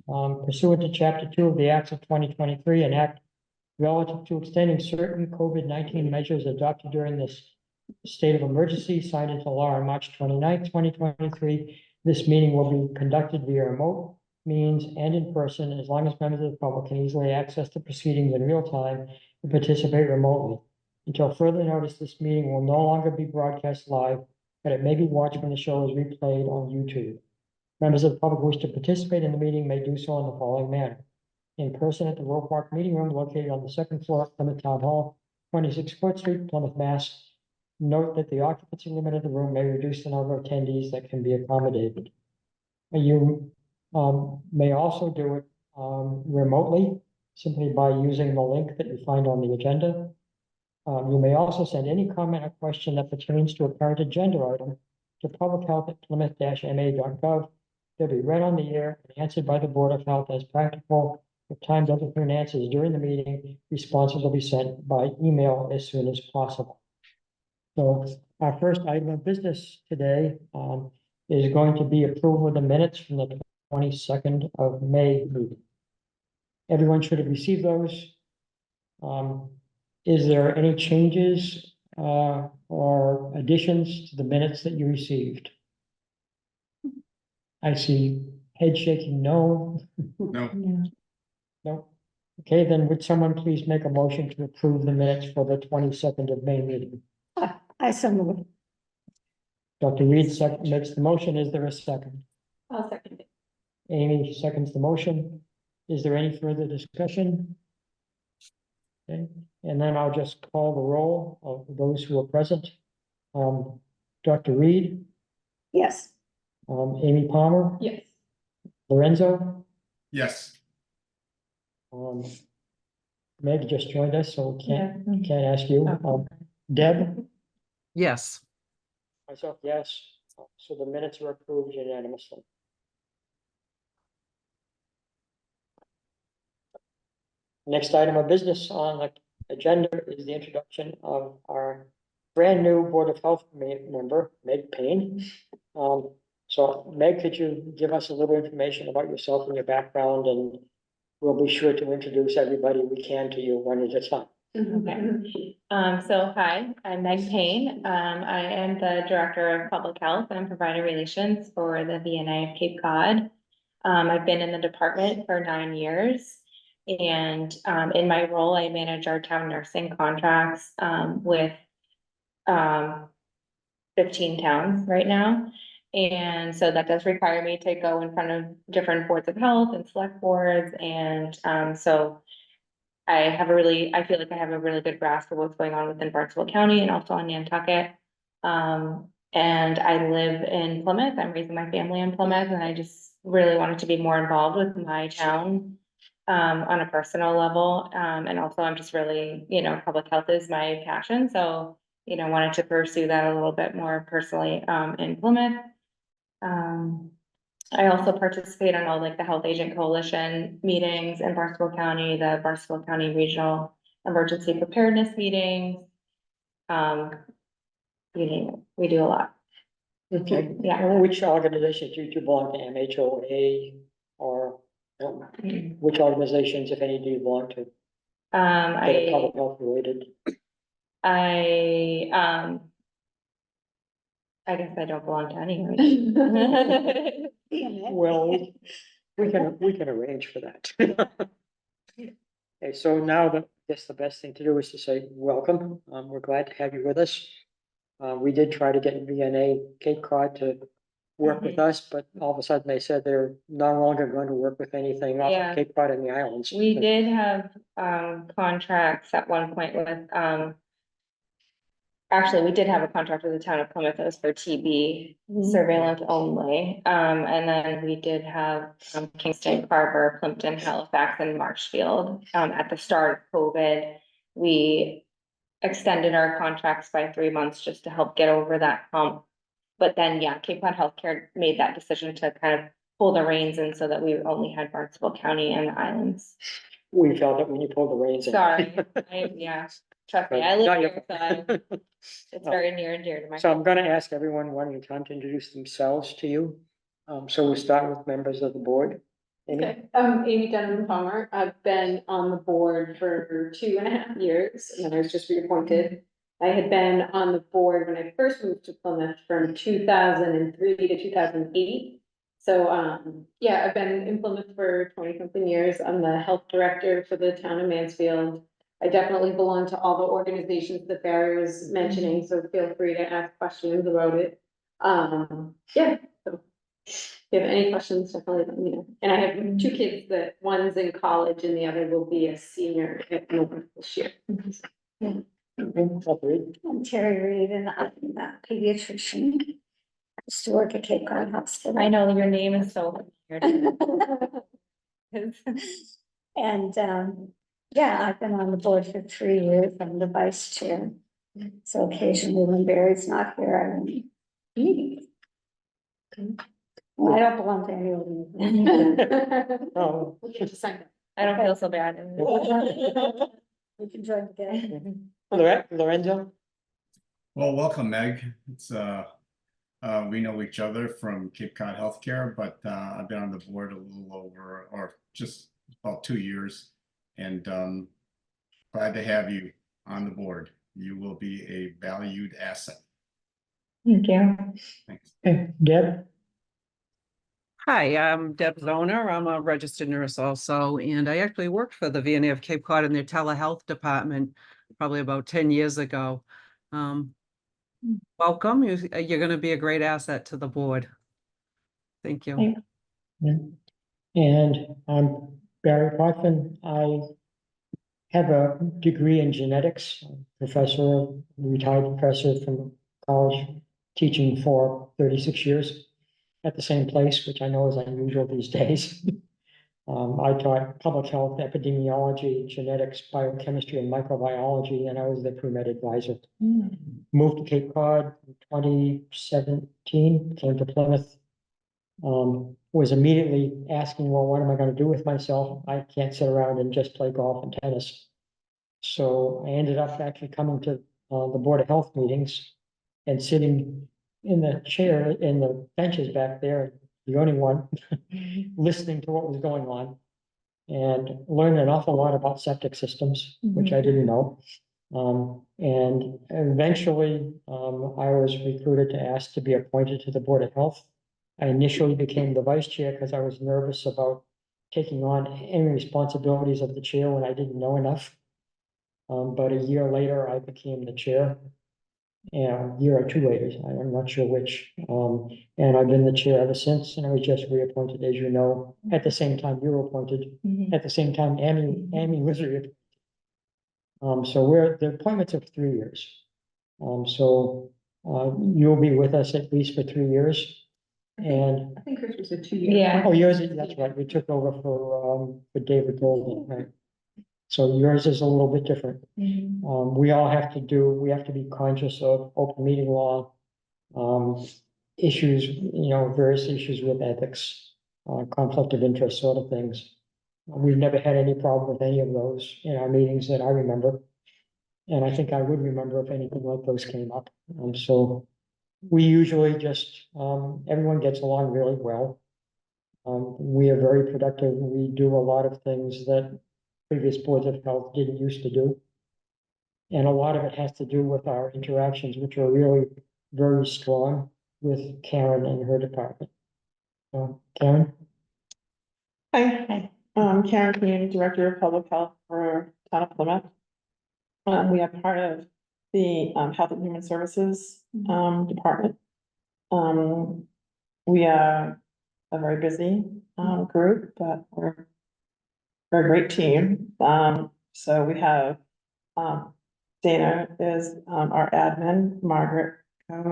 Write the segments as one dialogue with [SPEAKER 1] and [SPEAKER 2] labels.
[SPEAKER 1] pursuant to Chapter 2 of the Acts of 2023, an act relative to extending certain COVID-19 measures adopted during this state of emergency signed into law on March 29th, 2023. This meeting will be conducted via remote means and in person, as long as members of the public can easily access the proceedings in real time and participate remotely. Until further notice, this meeting will no longer be broadcast live, but it may be watched when the show is replayed on YouTube. Members of the public who wish to participate in the meeting may do so in the following manner. In person at the Roe Park Meeting Room located on the second floor of Plymouth Town Hall, 26 Court Street, Plymouth, Mass. Note that the occupancy limit of the room may reduce the number of attendees that can be accommodated. You may also do it remotely, simply by using the link that you find on the agenda. You may also send any comment or question that pertains to a current agenda item to publichealth@plymouth-ma.gov. They'll be read on the air and answered by the Board of Health as practical. If time doesn't permit answers during the meeting, responses will be sent by email as soon as possible. So our first item of business today is going to be approval of the minutes from the 22nd of May meeting. Everyone should have received those. Is there any changes or additions to the minutes that you received? I see head shaking no.
[SPEAKER 2] No.
[SPEAKER 1] No. Okay, then would someone please make a motion to approve the minutes for the 22nd of May meeting?
[SPEAKER 3] I so move.
[SPEAKER 1] Dr. Reed makes the motion. Is there a second?
[SPEAKER 3] I'll second it.
[SPEAKER 1] Amy seconds the motion. Is there any further discussion? Okay, and then I'll just call the roll of those who are present. Dr. Reed,
[SPEAKER 3] Yes.
[SPEAKER 1] Amy Palmer,
[SPEAKER 3] Yes.
[SPEAKER 1] Lorenzo,
[SPEAKER 2] Yes.
[SPEAKER 1] Meg just joined us, so can't ask you.
[SPEAKER 3] Oh.
[SPEAKER 1] Deb,
[SPEAKER 4] Yes.
[SPEAKER 1] myself, yes. So the minutes are approved unanimously. Next item of business on the agenda is the introduction of our brand new Board of Health member, Meg Payne. So Meg, could you give us a little information about yourself and your background, and we'll be sure to introduce everybody we can to you one at a time.
[SPEAKER 5] Okay. So hi, I'm Meg Payne. I am the Director of Public Health and Provider Relations for the VNA of Cape Cod. I've been in the department for 9 years. And in my role, I manage our town nursing contracts with 15 towns right now. And so that does require me to go in front of different boards of health and select boards. And so I feel like I have a really good grasp of what's going on within Barnstable County and also on Nantucket. And I live in Plymouth. I'm raising my family in Plymouth, and I just really wanted to be more involved with my town on a personal level. And also I'm just really, public health is my passion. So, wanted to pursue that a little bit more personally in Plymouth. I also participate on all like the Health Agent Coalition meetings in Barnstable County, the Barnstable County Regional Emergency Preparedness meetings. You name it, we do a lot.
[SPEAKER 1] Okay.
[SPEAKER 5] Yeah.
[SPEAKER 1] And which organizations do you belong to, MHOA, or which organizations, if any, do you belong to? That are public health related?
[SPEAKER 5] I guess I don't belong to any.
[SPEAKER 1] Well, we can arrange for that. Okay, so now I guess the best thing to do is to say welcome. We're glad to have you with us. We did try to get VNA Cape Cod to work with us, but all of a sudden they said they're no longer going to work with anything off
[SPEAKER 5] Yeah.
[SPEAKER 1] of Cape Cod and the islands.
[SPEAKER 5] We did have contracts at one point with actually, we did have a contract with the town of Plymouth that was for TB surveillance only. And then we did have Kingston, Carver, Plimpton, Halifax, and Marshfield. At the start of COVID, we extended our contracts by 3 months just to help get over that hump. But then, yeah, Cape Cod Healthcare made that decision to kind of pull the reins in so that we only had Barnstable County and the islands.
[SPEAKER 1] We felt it when you pulled the reins in.
[SPEAKER 5] Sorry, yeah, trust me, I
[SPEAKER 1] Not
[SPEAKER 5] live
[SPEAKER 1] your
[SPEAKER 5] here, so it's very near and dear to my
[SPEAKER 1] So
[SPEAKER 5] heart.
[SPEAKER 1] I'm gonna ask everyone one at a time to introduce themselves to you. So we'll start with members of the board.
[SPEAKER 2] Okay, Amy Dunham Palmer, I've been on the board for 2.5 years, and then I was just reappointed. I had been on the board when I first moved to Plymouth from 2003 to 2008. So, yeah, I've been in Plymouth for 20-something years. I'm the health director for the town of Mansfield. I definitely belong to all the organizations that Barry was mentioning, so feel free to ask questions about it. Yeah, so if you have any questions, definitely let me know. And I have 2 kids that one's in college and the other will be a senior at North this year.
[SPEAKER 3] I'm Terry Reed and I'm a pediatrician. I used to work at Cape Cod Hospital.
[SPEAKER 5] I know your name is so familiar.
[SPEAKER 3] And, yeah, I've been on the board for 3 years. I'm the vice chair. So occasionally when Barry's not here, I will meet. Well, I don't belong to any organization.
[SPEAKER 1] Oh,
[SPEAKER 2] We'll get you signed up.
[SPEAKER 5] I don't feel so bad.
[SPEAKER 3] We can join together.
[SPEAKER 1] Lorenzo?
[SPEAKER 4] Well, welcome, Meg. It's we know each other from Cape Cod Healthcare, but I've been on the board a little over, or just about 2 years, and glad to have you on the board. You will be a valued asset.
[SPEAKER 5] Thank you.
[SPEAKER 4] Thanks.
[SPEAKER 1] Okay, Deb?
[SPEAKER 6] Hi, I'm Deb Zoner. I'm a registered nurse also, and I actually worked for the VNA of Cape Cod in their telehealth department probably about 10 years ago. Welcome. You're going to be a great asset to the board. Thank you.
[SPEAKER 5] Thank
[SPEAKER 1] And I'm Barry Potvin. I have a degree in genetics, professor, retired professor from college, teaching for 36 years at the same place, which I know is unusual these days. I taught public health, epidemiology, genetics, biochemistry, and microbiology, and I was the pre-med advisor. Moved to Cape Cod in 2017, came to Plymouth. Was immediately asking, well, what am I going to do with myself? I can't sit around and just play golf and tennis. So I ended up actually coming to the Board of Health meetings and sitting in the chair, in the benches back there, the only one, listening to what was going on. And learned an awful lot about septic systems, which I didn't know. And eventually, I was recruited to ask to be appointed to the Board of Health. I initially became the vice chair because I was nervous about taking on any responsibilities of the chair when I didn't know enough. But a year later, I became the chair. And a year or 2 later, I'm not sure which. And I've been the chair ever since, and I was just reappointed, as you know, at the same time you were appointed, at the same time Amy was reappointed. So the appointments of 3 years. You'll be with us at least for 3 years. And,
[SPEAKER 2] I think Chris was a 2-year.
[SPEAKER 5] Yeah.
[SPEAKER 1] oh, yours, that's right, we took over for David Golden, right? So yours is a little bit different. We all have to be conscious of open meeting law, issues, various issues with ethics, conflict of interest sort of things. We've never had any problem with any of those in our meetings that I remember. And I think I would remember if anything like those came up. So we usually just, everyone gets along really well. We are very productive. We do a lot of things that previous boards of health didn't used to do. And a lot of it has to do with our interactions, which are really very strong with Karen and her department. Karen?
[SPEAKER 7] Hi, Karen, Community Director of Public Health for Town of Plymouth. We are part of the Health and Human Services Department. We are a very busy group, but we're a great team. So we have Dana is our admin, Margaret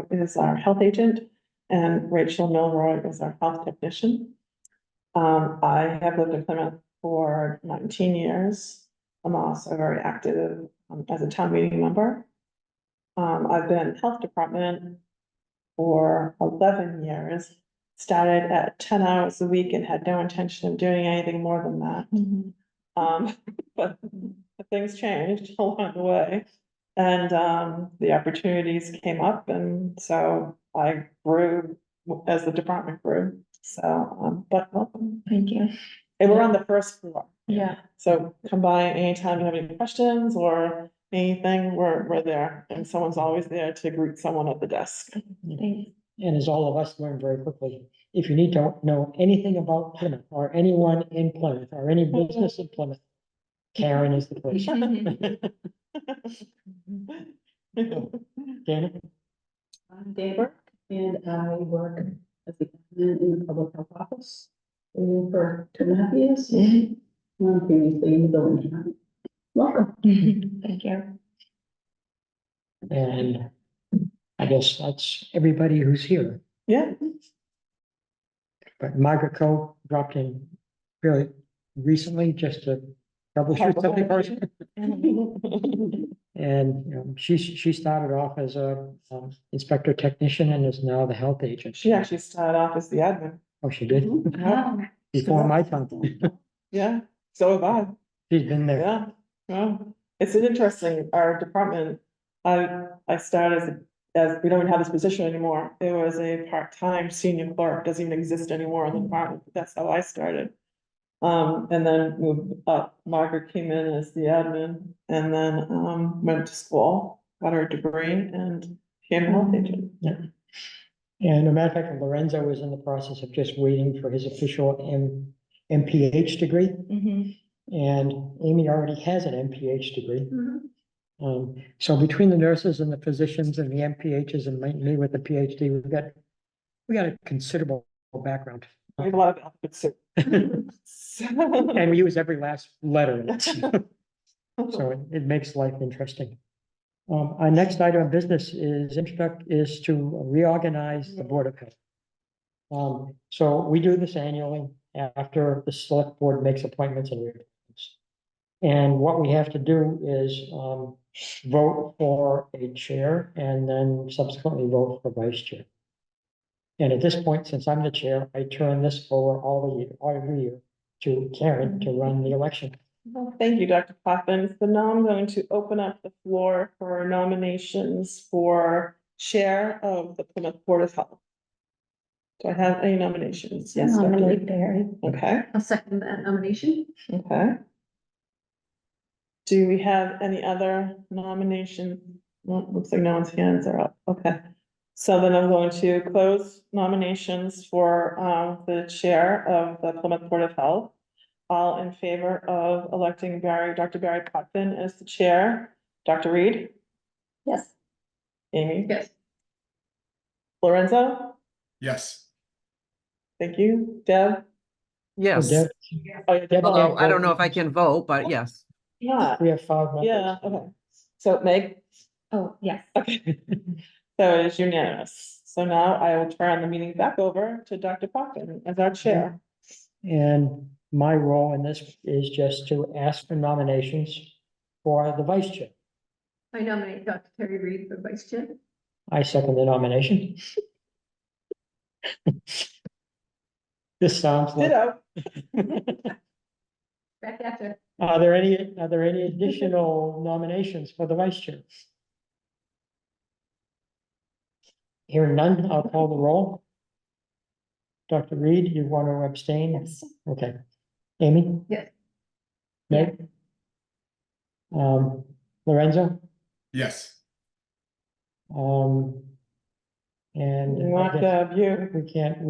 [SPEAKER 7] is our health agent, and Rachel Milroy is our health technician. I have lived in Plymouth for 19 years. I'm also very active as a town meeting member. I've been in health department for 11 years, started at 10 hours a week and had no intention of doing anything more than that. But things changed along the way, and the opportunities came up, and so I grew as the department grew. So, but welcome.
[SPEAKER 5] you.
[SPEAKER 7] And we're on the first floor.
[SPEAKER 5] Yeah.
[SPEAKER 7] So come by anytime you have any questions or anything, we're there, and someone's always there to greet someone at the desk.
[SPEAKER 1] And as all of us learned very quickly, if you need to know anything about Plymouth or anyone in Plymouth or any business in Plymouth, Karen is the place. Dana?
[SPEAKER 8] I'm Dan Burke, and I work as the admin in the public health office for 2.5 years. Previously in the building department. Welcome.
[SPEAKER 5] Thank you.
[SPEAKER 1] And I guess that's everybody who's here.
[SPEAKER 7] Yeah,
[SPEAKER 1] But Margaret Coe dropped in fairly recently just to troubleshoot something for us. And she started off as a inspector technician and is now the health agent.
[SPEAKER 7] she actually started off as the admin.
[SPEAKER 1] Oh, she did?
[SPEAKER 7] Yeah.
[SPEAKER 1] Before my time.
[SPEAKER 7] Yeah, so have I.
[SPEAKER 1] She's been there.
[SPEAKER 7] Yeah, well, it's an interesting, our department, I started as, we don't even have this position anymore. It was a part-time senior clerk, doesn't even exist anymore in the department, that's how I started. And then moved up, Margaret came in as the admin, and then, went to school, got her degree, and became a health agent.
[SPEAKER 1] Yeah. And a matter of fact, Lorenzo was in the process of just waiting for his official MPH degree. And Amy already has an MPH degree. So between the nurses and the physicians and the MPHs and me with the PhD, we got a considerable background.
[SPEAKER 7] We have a lot of alphabet soup.
[SPEAKER 1] And we use every last letter in it. So it makes life interesting. Our next item of business is to reorganize the Board of Health. So we do this annually after the select board makes appointments and reappointments. And what we have to do is vote for a chair and then subsequently vote for vice chair. And at this point, since I'm the chair, I turn this over every year to Karen to run the election.
[SPEAKER 7] Well, thank you, Dr. Poppins. So now I'm going to open up the floor for nominations for chair of the Plymouth Board of Health. Do I have any nominations? Yes, Dr.
[SPEAKER 3] Nominate
[SPEAKER 7] Reed.
[SPEAKER 3] Barry.
[SPEAKER 7] Okay,
[SPEAKER 8] I'll second that nomination.
[SPEAKER 7] okay. Do we have any other nominations? Well, looks like no one's hands are up. Okay. So then I'm going to close nominations for the chair of the Plymouth Board of Health. All in favor of electing Dr. Barry Potvin as the chair. Dr. Reed?
[SPEAKER 3] Yes.
[SPEAKER 7] Amy?
[SPEAKER 8] Yes.
[SPEAKER 7] Lorenzo?
[SPEAKER 4] Yes.
[SPEAKER 7] Thank you. Deb?
[SPEAKER 6] Yes,
[SPEAKER 1] Deb,
[SPEAKER 7] Oh, yeah, Deb.
[SPEAKER 1] Deb
[SPEAKER 6] although
[SPEAKER 1] can't
[SPEAKER 6] I don't
[SPEAKER 1] vote.
[SPEAKER 6] know if I can vote, but yes.
[SPEAKER 7] Yeah,
[SPEAKER 1] We have 5 members.
[SPEAKER 7] yeah, okay. So Meg?
[SPEAKER 5] Oh, yes.
[SPEAKER 7] Okay. So it is unanimous. So now I will turn the meeting back over to Dr. Potvin as our chair.
[SPEAKER 1] And my role in this is just to ask for nominations for the vice chair.
[SPEAKER 8] I nominate Dr. Terry Reed for vice chair.
[SPEAKER 1] I second the nomination. This sounds like,
[SPEAKER 7] Ditto.
[SPEAKER 8] Back after.
[SPEAKER 1] are there any additional nominations for the vice chair? Hearing none, I'll call the roll. Dr. Reed, you want to abstain?
[SPEAKER 3] Yes.
[SPEAKER 1] Okay. Amy?
[SPEAKER 8] Yes.
[SPEAKER 1] Meg? Lorenzo?
[SPEAKER 4] Yes.
[SPEAKER 1] And I
[SPEAKER 7] Not
[SPEAKER 1] guess
[SPEAKER 7] Deb, you,
[SPEAKER 1] we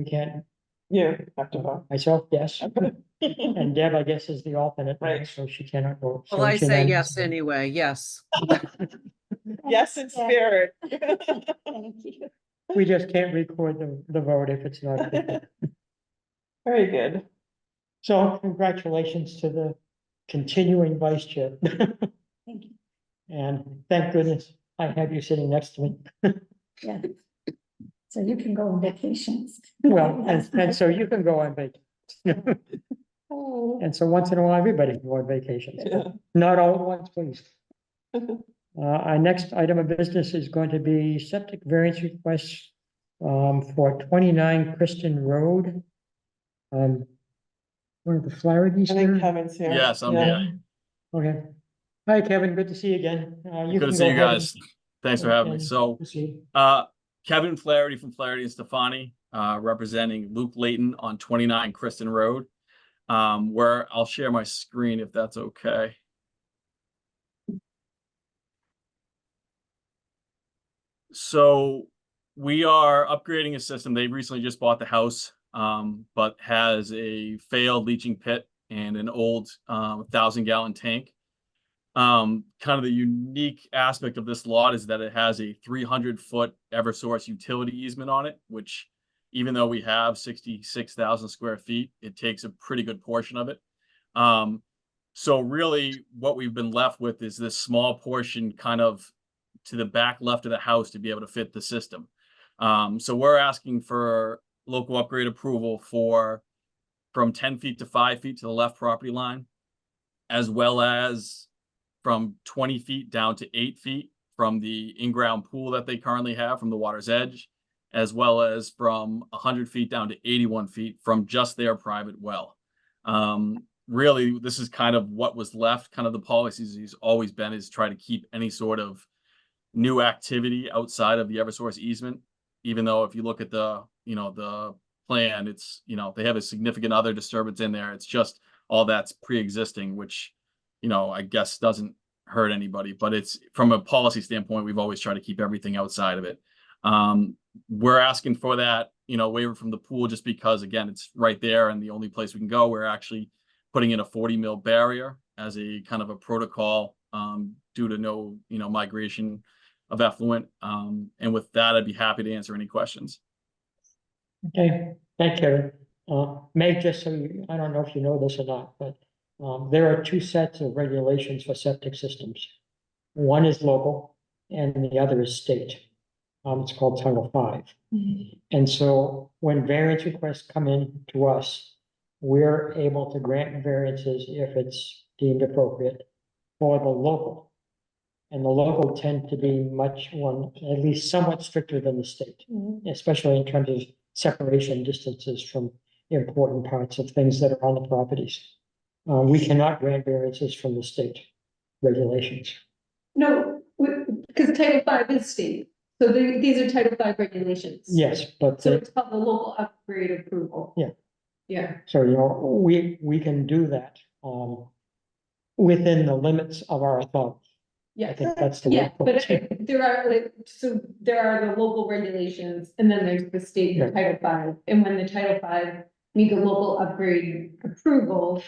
[SPEAKER 1] can't,
[SPEAKER 7] you have to vote.
[SPEAKER 1] myself, yes. And Deb, I guess, is the alternate,
[SPEAKER 7] Right.
[SPEAKER 1] so she cannot vote.
[SPEAKER 6] Well,
[SPEAKER 1] So
[SPEAKER 6] I
[SPEAKER 1] it's
[SPEAKER 6] say
[SPEAKER 1] unanimous.
[SPEAKER 6] yes anyway, yes.
[SPEAKER 7] Yes, in spirit.
[SPEAKER 3] Thank you.
[SPEAKER 1] We just can't record the vote if it's not.
[SPEAKER 7] Very good.
[SPEAKER 1] So congratulations to the continuing vice chair.
[SPEAKER 3] Thank you.
[SPEAKER 1] And thank goodness I have you sitting next to me.
[SPEAKER 3] Yeah. So you can go on vacations.
[SPEAKER 1] Well, and so you can go on vacation.
[SPEAKER 3] Oh.
[SPEAKER 1] And so once in a while, everybody can go on vacations,
[SPEAKER 7] Yeah.
[SPEAKER 1] but not all at once, please. Our next item of business is going to be septic variance requests for 29 Kristen Road. One of the Flaherty's
[SPEAKER 7] I think
[SPEAKER 1] here.
[SPEAKER 7] Kevin's here.
[SPEAKER 9] Yes, I'm
[SPEAKER 7] Yeah.
[SPEAKER 9] here.
[SPEAKER 1] Okay. Hi, Kevin. Good to see you again. You
[SPEAKER 9] Good
[SPEAKER 1] can
[SPEAKER 9] to see
[SPEAKER 1] go
[SPEAKER 9] you
[SPEAKER 1] ahead
[SPEAKER 9] guys. Thanks for having me.
[SPEAKER 1] and
[SPEAKER 9] So,
[SPEAKER 1] proceed.
[SPEAKER 9] Kevin Flaherty from Flaherty and Stefani, representing Luke Layton on 29 Kristen Road. where I'll share my screen if that's okay. So we are upgrading a system. They recently just bought the house, but has a failed leaching pit and an old 1,000-gallon tank. Kind of the unique aspect of this lot is that it has a 300-foot Eversource utility easement on it, which even though we have 66,000 square feet, it takes a pretty good portion of it. So really what we've been left with is this small portion kind of to the back left of the house to be able to fit the system. So we're asking for local upgrade approval for from 10 feet to 5 feet to the left property line, as well as from 20 feet down to 8 feet from the in-ground pool that they currently have from the water's edge, as well as from 100 feet down to 81 feet from just their private well. Really, this is kind of what was left. Kind of the policies has always been is try to keep any sort of new activity outside of the Eversource easement, even though if you look at the, the plan, it's, they have a significant other disturbance in there. It's just all that's pre-existing, which, I guess doesn't hurt anybody, but it's from a policy standpoint, we've always tried to keep everything outside of it. We're asking for that, waiver from the pool just because, again, it's right there and the only place we can go. We're actually putting in a 40 mil barrier as a kind of a protocol due to no, migration of effluent. And with that, I'd be happy to answer any questions.
[SPEAKER 1] Okay, thank you. Meg, just so you, I don't know if you know this or not, but there are two sets of regulations for septic systems. One is local and the other is state. It's called Title V. And so when variance requests come in to us, we're able to grant variances if it's deemed appropriate for the local. And the local tend to be at least somewhat stricter than the state, especially in terms of separation distances from important parts of things that are on the properties. We cannot grant variances from the state regulations.
[SPEAKER 2] No, because Title V is state, so these are Title V regulations.
[SPEAKER 1] Yes, but
[SPEAKER 2] So it's called the local upgrade approval.
[SPEAKER 1] Yeah.
[SPEAKER 2] Yeah.
[SPEAKER 1] so, we can do that within the limits of our authority. I
[SPEAKER 2] Yeah,
[SPEAKER 1] think that's the
[SPEAKER 2] yeah,
[SPEAKER 1] way.
[SPEAKER 2] but there are the local regulations and then there's the state
[SPEAKER 1] Right.
[SPEAKER 2] Title V. And when the Title V need a local upgrade approval,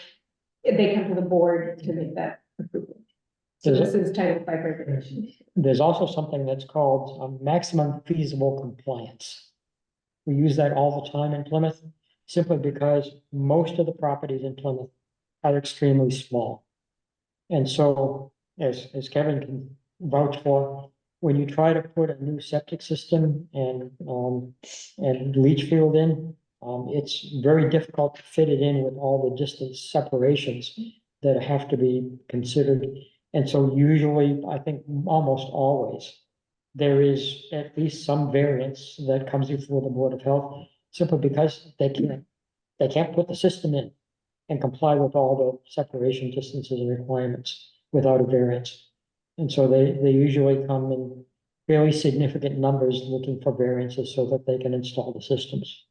[SPEAKER 2] they come to the board to make that approval. So this is Title V regulation.
[SPEAKER 1] There's also something that's called maximum feasible compliance. We use that all the time in Plymouth, simply because most of the properties in Plymouth are extremely small. And so, as Kevin can vouch for, when you try to put a new septic system and leach field in, it's very difficult to fit it in with all the distance separations that have to be considered. And so usually, I think almost always, there is at least some variance that comes before the Board of Health, simply because they can't put the system in and comply with all the separation distances and requirements without a variance. And so they usually come in fairly significant numbers looking for variances so that they can install the systems.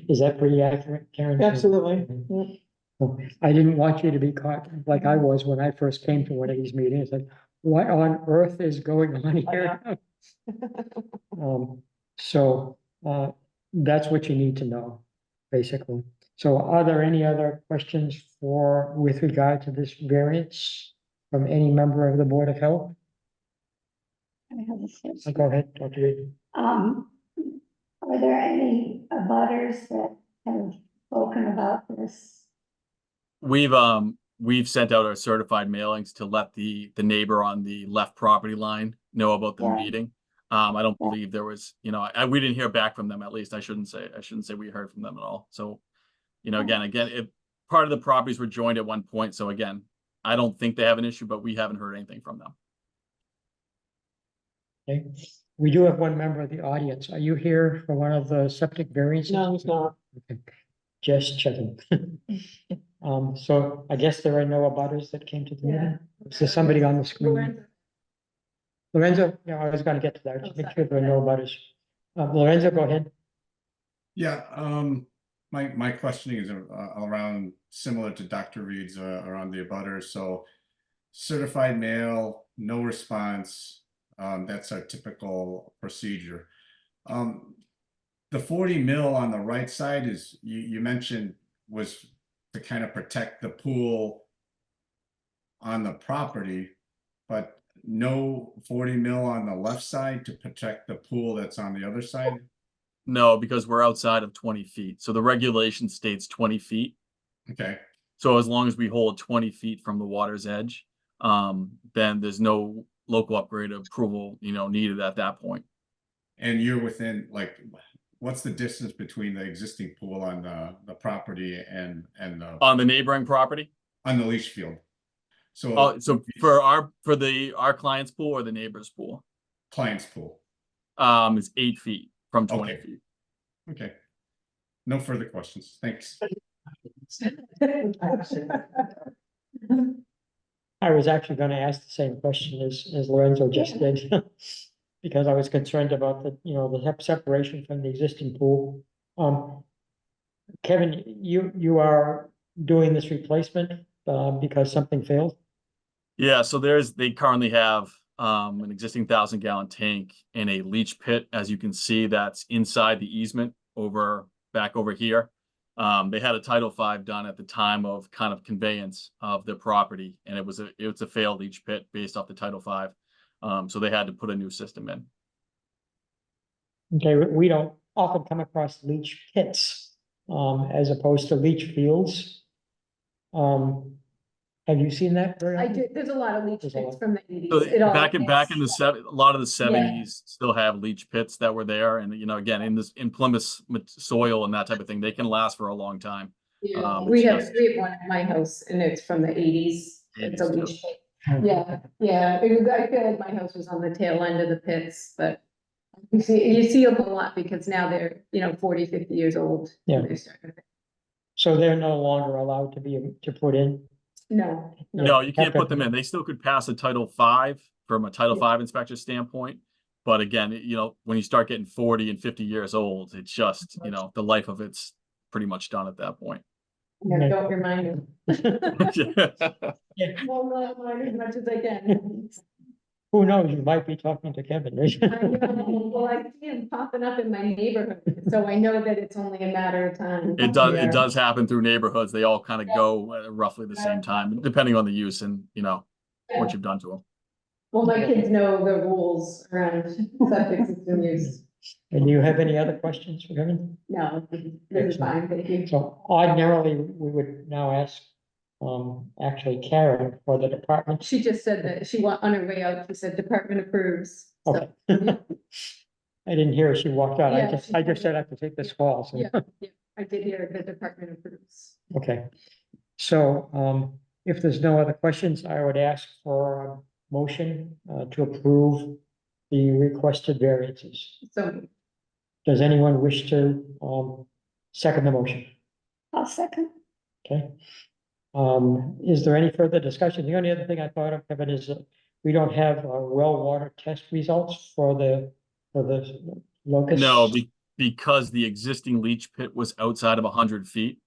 [SPEAKER 1] Is that pretty accurate, Karen?
[SPEAKER 7] Absolutely. Yeah.
[SPEAKER 1] I didn't want you to be caught like I was when I first came to one of these meetings, like, what on earth is going on here? So that's what you need to know, basically. So are there any other questions with regard to this variance from any member of the Board of Health?
[SPEAKER 3] I have a question.
[SPEAKER 1] Go ahead, Dr. Reed.
[SPEAKER 3] Are there any abutters that have spoken about this?
[SPEAKER 9] We've sent out our certified mailings to let the neighbor on the left property line know about the meeting. I don't believe there was, we didn't hear back from them, at least. I shouldn't say we heard from them at all. So, again, if part of the properties were joined at one point. So again, I don't think they have an issue, but we haven't heard anything from them.
[SPEAKER 1] Okay. We do have one member of the audience. Are you here for one of the septic variances?
[SPEAKER 7] No, it's not.
[SPEAKER 1] Okay. Just checking. So I guess there are no abutters that came to the meeting? Is there somebody on the screen? Lorenzo? Yeah, I was gonna get to that. Just make sure there are no abutters. Lorenzo, go ahead.
[SPEAKER 4] Yeah, My questioning is around similar to Dr. Reed's around the abutters. So certified mail, no response. That's our typical procedure. The 40 mil on the right side is you mentioned was to kind of protect the pool on the property, but no 40 mil on the left side to protect the pool that's on the other side.
[SPEAKER 9] No, because we're outside of 20 feet. So the regulation states 20 feet.
[SPEAKER 4] Okay.
[SPEAKER 9] So as long as we hold 20 feet from the water's edge, then there's no local upgrade approval, needed at that point.
[SPEAKER 4] And you're within, like, what's the distance between the existing pool on the property and
[SPEAKER 9] On the neighboring property?
[SPEAKER 4] on the leach field? So
[SPEAKER 9] So for our client's pool or the neighbor's pool,
[SPEAKER 4] client's pool.
[SPEAKER 9] it's 8 feet from 20
[SPEAKER 4] Okay.
[SPEAKER 9] feet.
[SPEAKER 4] Okay. No further questions. Thanks.
[SPEAKER 1] I was actually gonna ask the same question as Lorenzo just did. Because I was concerned about the separation from the existing pool. Kevin, you are doing this replacement, because something failed?
[SPEAKER 9] Yeah, so they currently have an existing 1,000-gallon tank in a leach pit, as you can see, that's inside the easement back over here. They had a Title V done at the time of kind of conveyance of their property, and it was a failed leach pit based off the Title V. So they had to put a new system in.
[SPEAKER 1] Okay, we don't often come across leach pits, as opposed to leach fields. Have you seen that very
[SPEAKER 2] I
[SPEAKER 1] often?
[SPEAKER 2] did, there's a lot of leach
[SPEAKER 1] There's a
[SPEAKER 2] pits
[SPEAKER 1] lot.
[SPEAKER 2] from the eighties.
[SPEAKER 9] So back in the a lot of the 70s still have leach pits that were there, and again in Plymouth soil and that type of thing, they can last for a long time.
[SPEAKER 2] Yeah,
[SPEAKER 9] It's
[SPEAKER 2] we have
[SPEAKER 9] just-
[SPEAKER 2] one at my house and it's from the eighties. It's a
[SPEAKER 9] 80s too.
[SPEAKER 2] leach pit. Yeah, I feel like my house was on the tail end of the pits, but you see them a lot because now they're, 40, 50 years old.
[SPEAKER 1] Yeah.
[SPEAKER 2] They're starting to-
[SPEAKER 1] So they're no longer allowed to put in?
[SPEAKER 2] No,
[SPEAKER 9] No, you can't put them in. They still could pass a Title V from a Title V inspector standpoint. But again, when you start getting 40 and 50 years old, it's just, the life of it's pretty much done at that point.
[SPEAKER 2] Yeah, don't remind me.
[SPEAKER 1] Yeah.
[SPEAKER 2] Well, not mine as much as I can.
[SPEAKER 1] Who knows, you might be talking to Kevin.
[SPEAKER 2] I know, well, I see him popping up in my neighborhood, so I know that it's only a matter of time.
[SPEAKER 9] It does happen through neighborhoods. They all kind of go at roughly the same time, depending on the use and, what you've done to them.
[SPEAKER 2] Well, my kids know the rules around septic system use.
[SPEAKER 1] And do you have any other questions for Kevin?
[SPEAKER 2] No, this is fine, thank you.
[SPEAKER 1] So ordinarily, we would now ask, actually Karen for the department.
[SPEAKER 2] She just said that she on her way out, she said department approves. So,
[SPEAKER 1] Okay. I didn't hear her, she walked out.
[SPEAKER 2] Yeah,
[SPEAKER 1] I just said I have to take this call, so.
[SPEAKER 2] yeah, I did hear the department approves.
[SPEAKER 1] Okay, so, if there's no other questions, I would ask for a motion, to approve the requested variances.
[SPEAKER 2] So,
[SPEAKER 1] Does anyone wish to, second the motion?
[SPEAKER 3] I'll second.
[SPEAKER 1] Okay. Is there any further discussion? The only other thing I thought of, Kevin, is that we don't have, well water test results for the locust.
[SPEAKER 9] No, because the existing leach pit was outside of 100 feet.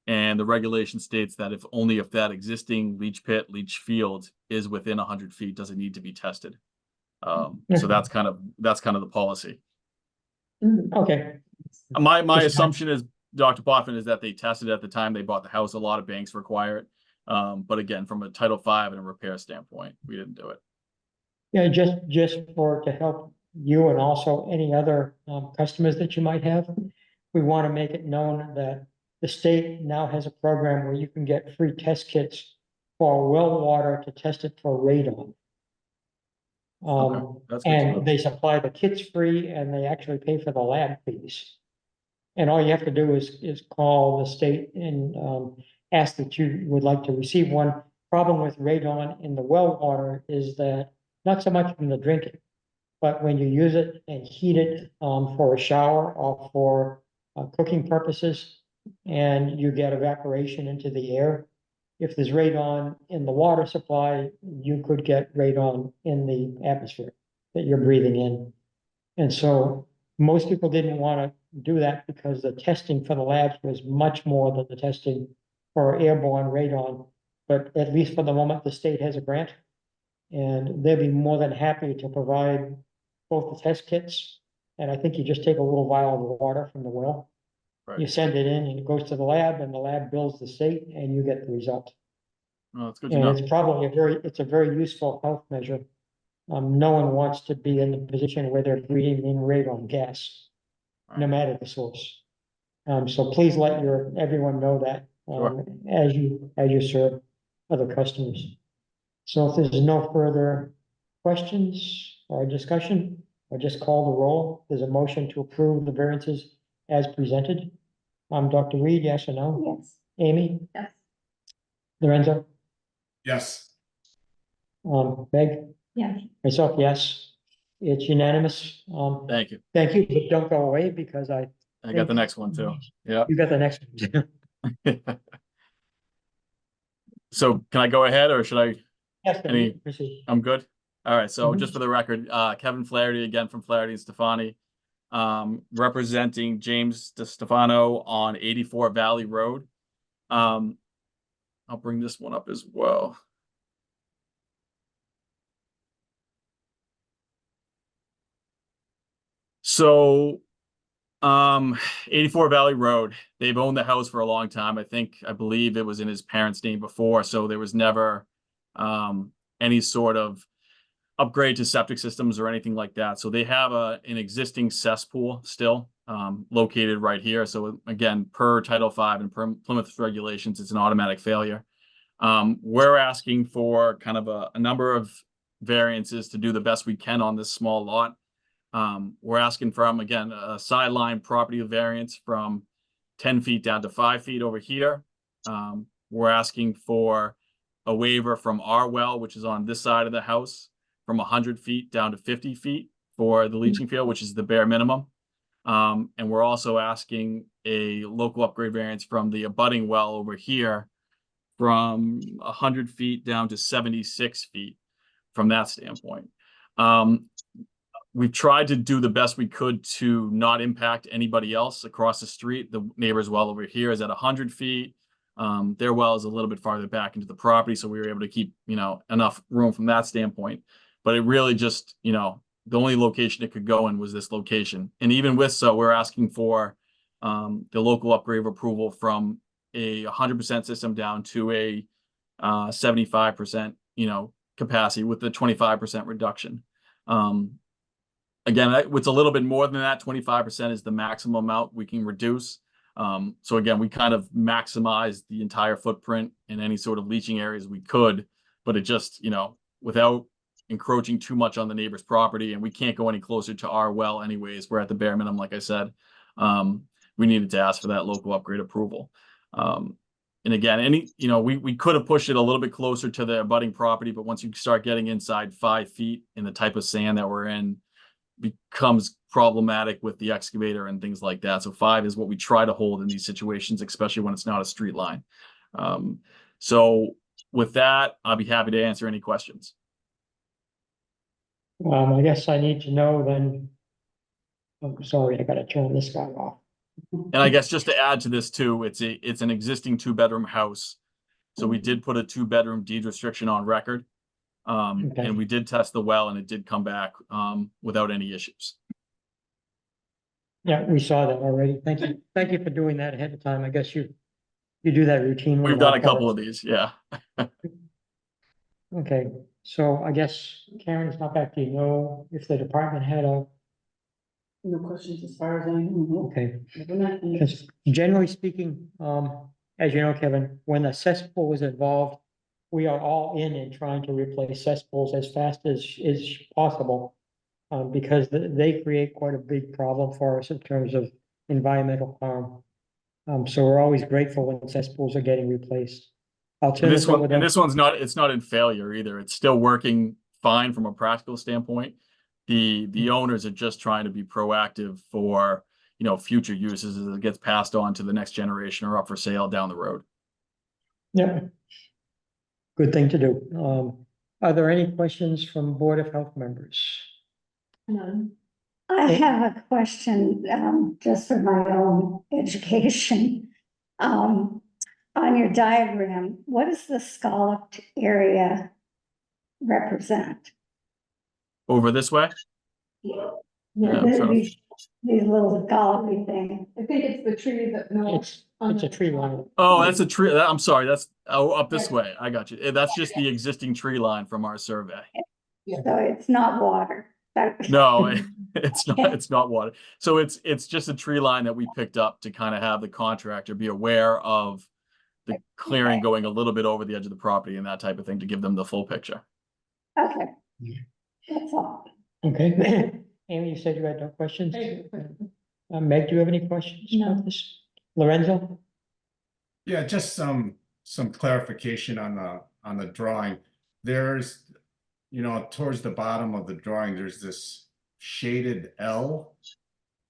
[SPEAKER 9] And the regulation states that if that existing leach leach field is within 100 feet, does it need to be tested? So that's kind of the policy.
[SPEAKER 1] Okay,
[SPEAKER 9] My assumption is, Dr. Boffin, is that they tested at the time they bought the house. A lot of banks require it. But again, from a Title V and a repair standpoint, we didn't do it.
[SPEAKER 1] yeah, just to help you and also any other, customers that you might have, we want to make it known that the state now has a program where you can get free test kits for well water to test it for radon.
[SPEAKER 9] That's good to know.
[SPEAKER 1] And they supply the kits free and they actually pay for the lab fees. And all you have to do is call the state and, ask that you would like to receive one. Problem with radon in the well water is that not so much from the drinking, but when you use it and heat it, for a shower or for, cooking purposes, and you get evaporation into the air. If there's radon in the water supply, you could get radon in the atmosphere that you're breathing in. And so most people didn't want to do that because the testing for the labs was much more than the testing for airborne radon. But at least for the moment, the state has a grant. And they'll be more than happy to provide both the test kits. And I think you just take a little vial of water from the well.
[SPEAKER 9] Right.
[SPEAKER 1] You send it in and it goes to the lab and the lab bills the state and you get the result.
[SPEAKER 9] Well, that's good to
[SPEAKER 1] And
[SPEAKER 9] know.
[SPEAKER 1] it's probably it's a very useful health measure. No one wants to be in the position where they're breathing in radon gas, no
[SPEAKER 9] Right.
[SPEAKER 1] matter the source. So please let everyone know that,
[SPEAKER 9] Sure.
[SPEAKER 1] as you serve other customers. So if there's no further questions or discussion, I'll just call the roll. There's a motion to approve the variances as presented. Dr. Reed, yes or no?
[SPEAKER 3] Yes.
[SPEAKER 1] Amy,
[SPEAKER 2] Yes.
[SPEAKER 1] Lorenzo,
[SPEAKER 4] Yes.
[SPEAKER 1] Meg,
[SPEAKER 3] Yes.
[SPEAKER 1] myself, yes. It's unanimous.
[SPEAKER 9] Thank you.
[SPEAKER 1] Thank you, but don't go away because
[SPEAKER 9] I got the next one too. Yeah.
[SPEAKER 1] you got the next one.
[SPEAKER 9] So can I go ahead or should I?
[SPEAKER 1] Yes,
[SPEAKER 9] Any-
[SPEAKER 1] proceed.
[SPEAKER 9] I'm good. All right. So
[SPEAKER 1] Mhm.
[SPEAKER 9] just for the record, Kevin Flaherty again from Flaherty and Stefani, representing James DeStefano on 84 Valley Road. I'll bring this one up as well. So, 84 Valley Road, they've owned the house for a long time. I believe it was in his parents' name before, so there was never any sort of upgrade to septic systems or anything like that. So they have an existing cesspool still located right here. So again, per Title V and per Plymouth regulations, it's an automatic failure. We're asking for kind of a number of variances to do the best we can on this small lot. We're asking from, again, a sideline property variance from 10 feet down to 5 feet over here. We're asking for a waiver from our well, which is on this side of the house, from 100 feet down to 50 feet for the leaching field, which is the bare minimum. And we're also asking a local upgrade variance from the abutting well over here from 100 feet down to 76 feet from that standpoint. We've tried to do the best we could to not impact anybody else across the street. The neighbor's well over here is at 100 feet. Their well is a little bit farther back into the property, so we were able to keep, enough room from that standpoint. But it really just, the only location it could go in was this location. And even with so, we're asking for the local upgrade of approval from a 100% system down to a 75%, capacity with the 25% reduction. Again, it's a little bit more than that. 25% is the maximum amount we can reduce. So again, we kind of maximize the entire footprint in any sort of leaching areas we could, but it just, without encroaching too much on the neighbor's property, and we can't go any closer to our well anyways. We're at the bare minimum, like I said. We needed to ask for that local upgrade approval. And again, we could have pushed it a little bit closer to the abutting property, but once you start getting inside 5 feet in the type of sand that we're in, becomes problematic with the excavator and things like that. So 5 is what we try to hold in these situations, especially when it's not a straight line. So with that, I'll be happy to answer any questions.
[SPEAKER 1] I guess I need to know then. I'm sorry, I gotta turn this guy off.
[SPEAKER 9] And I guess just to add to this too, it's an existing 2-bedroom house. So we did put a 2-bedroom deed restriction on record.
[SPEAKER 1] Okay.
[SPEAKER 9] And we did test the well and it did come back without any issues.
[SPEAKER 1] Yeah, we saw that already. Thank you. Thank you for doing that ahead of time. I guess you do that routinely.
[SPEAKER 9] We've done a couple of these, yeah.
[SPEAKER 1] Okay, so I guess Karen, it's not back to you. Know if the department had
[SPEAKER 8] No questions as far as I know.
[SPEAKER 1] okay.
[SPEAKER 8] Never met any.
[SPEAKER 1] Because generally speaking, as you know, Kevin, when a cesspool is involved, we are all in trying to replace cesspools as fast as is possible. Because they create quite a big problem for us in terms of environmental harm. So we're always grateful when cesspools are getting replaced. I'll turn this over
[SPEAKER 9] And
[SPEAKER 1] to,
[SPEAKER 9] this one's it's not in failure either. It's still working fine from a practical standpoint. The owners are just trying to be proactive for, future uses as it gets passed on to the next generation or up for sale down the road.
[SPEAKER 1] yeah. Good thing to do. Are there any questions from Board of Health members?
[SPEAKER 2] None.
[SPEAKER 3] I have a question, just for my own education. On your diagram, what does the scalloped area represent?
[SPEAKER 9] Over this way?
[SPEAKER 3] Yeah,
[SPEAKER 9] I'm sorry.
[SPEAKER 3] these little scallopy things.
[SPEAKER 2] I think it's the tree that, no.
[SPEAKER 1] It's a tree line.
[SPEAKER 9] Oh, that's a tree. I'm sorry. That's up this
[SPEAKER 2] Yeah.
[SPEAKER 9] way. I got you. That's just the existing tree line from our survey.
[SPEAKER 3] So it's not water.
[SPEAKER 9] No, it's not water. So it's just a tree line that we picked up to kind of have the contractor be aware of the clearing going a little bit over the edge of the property and that type of thing to give them the full picture.
[SPEAKER 3] Okay. That's all.
[SPEAKER 1] Okay. Amy, you said you had no questions? Meg, do you have any questions about this? Lorenzo?
[SPEAKER 4] Yeah, just some clarification on the drawing. There's, towards the bottom of the drawing, there's this shaded L.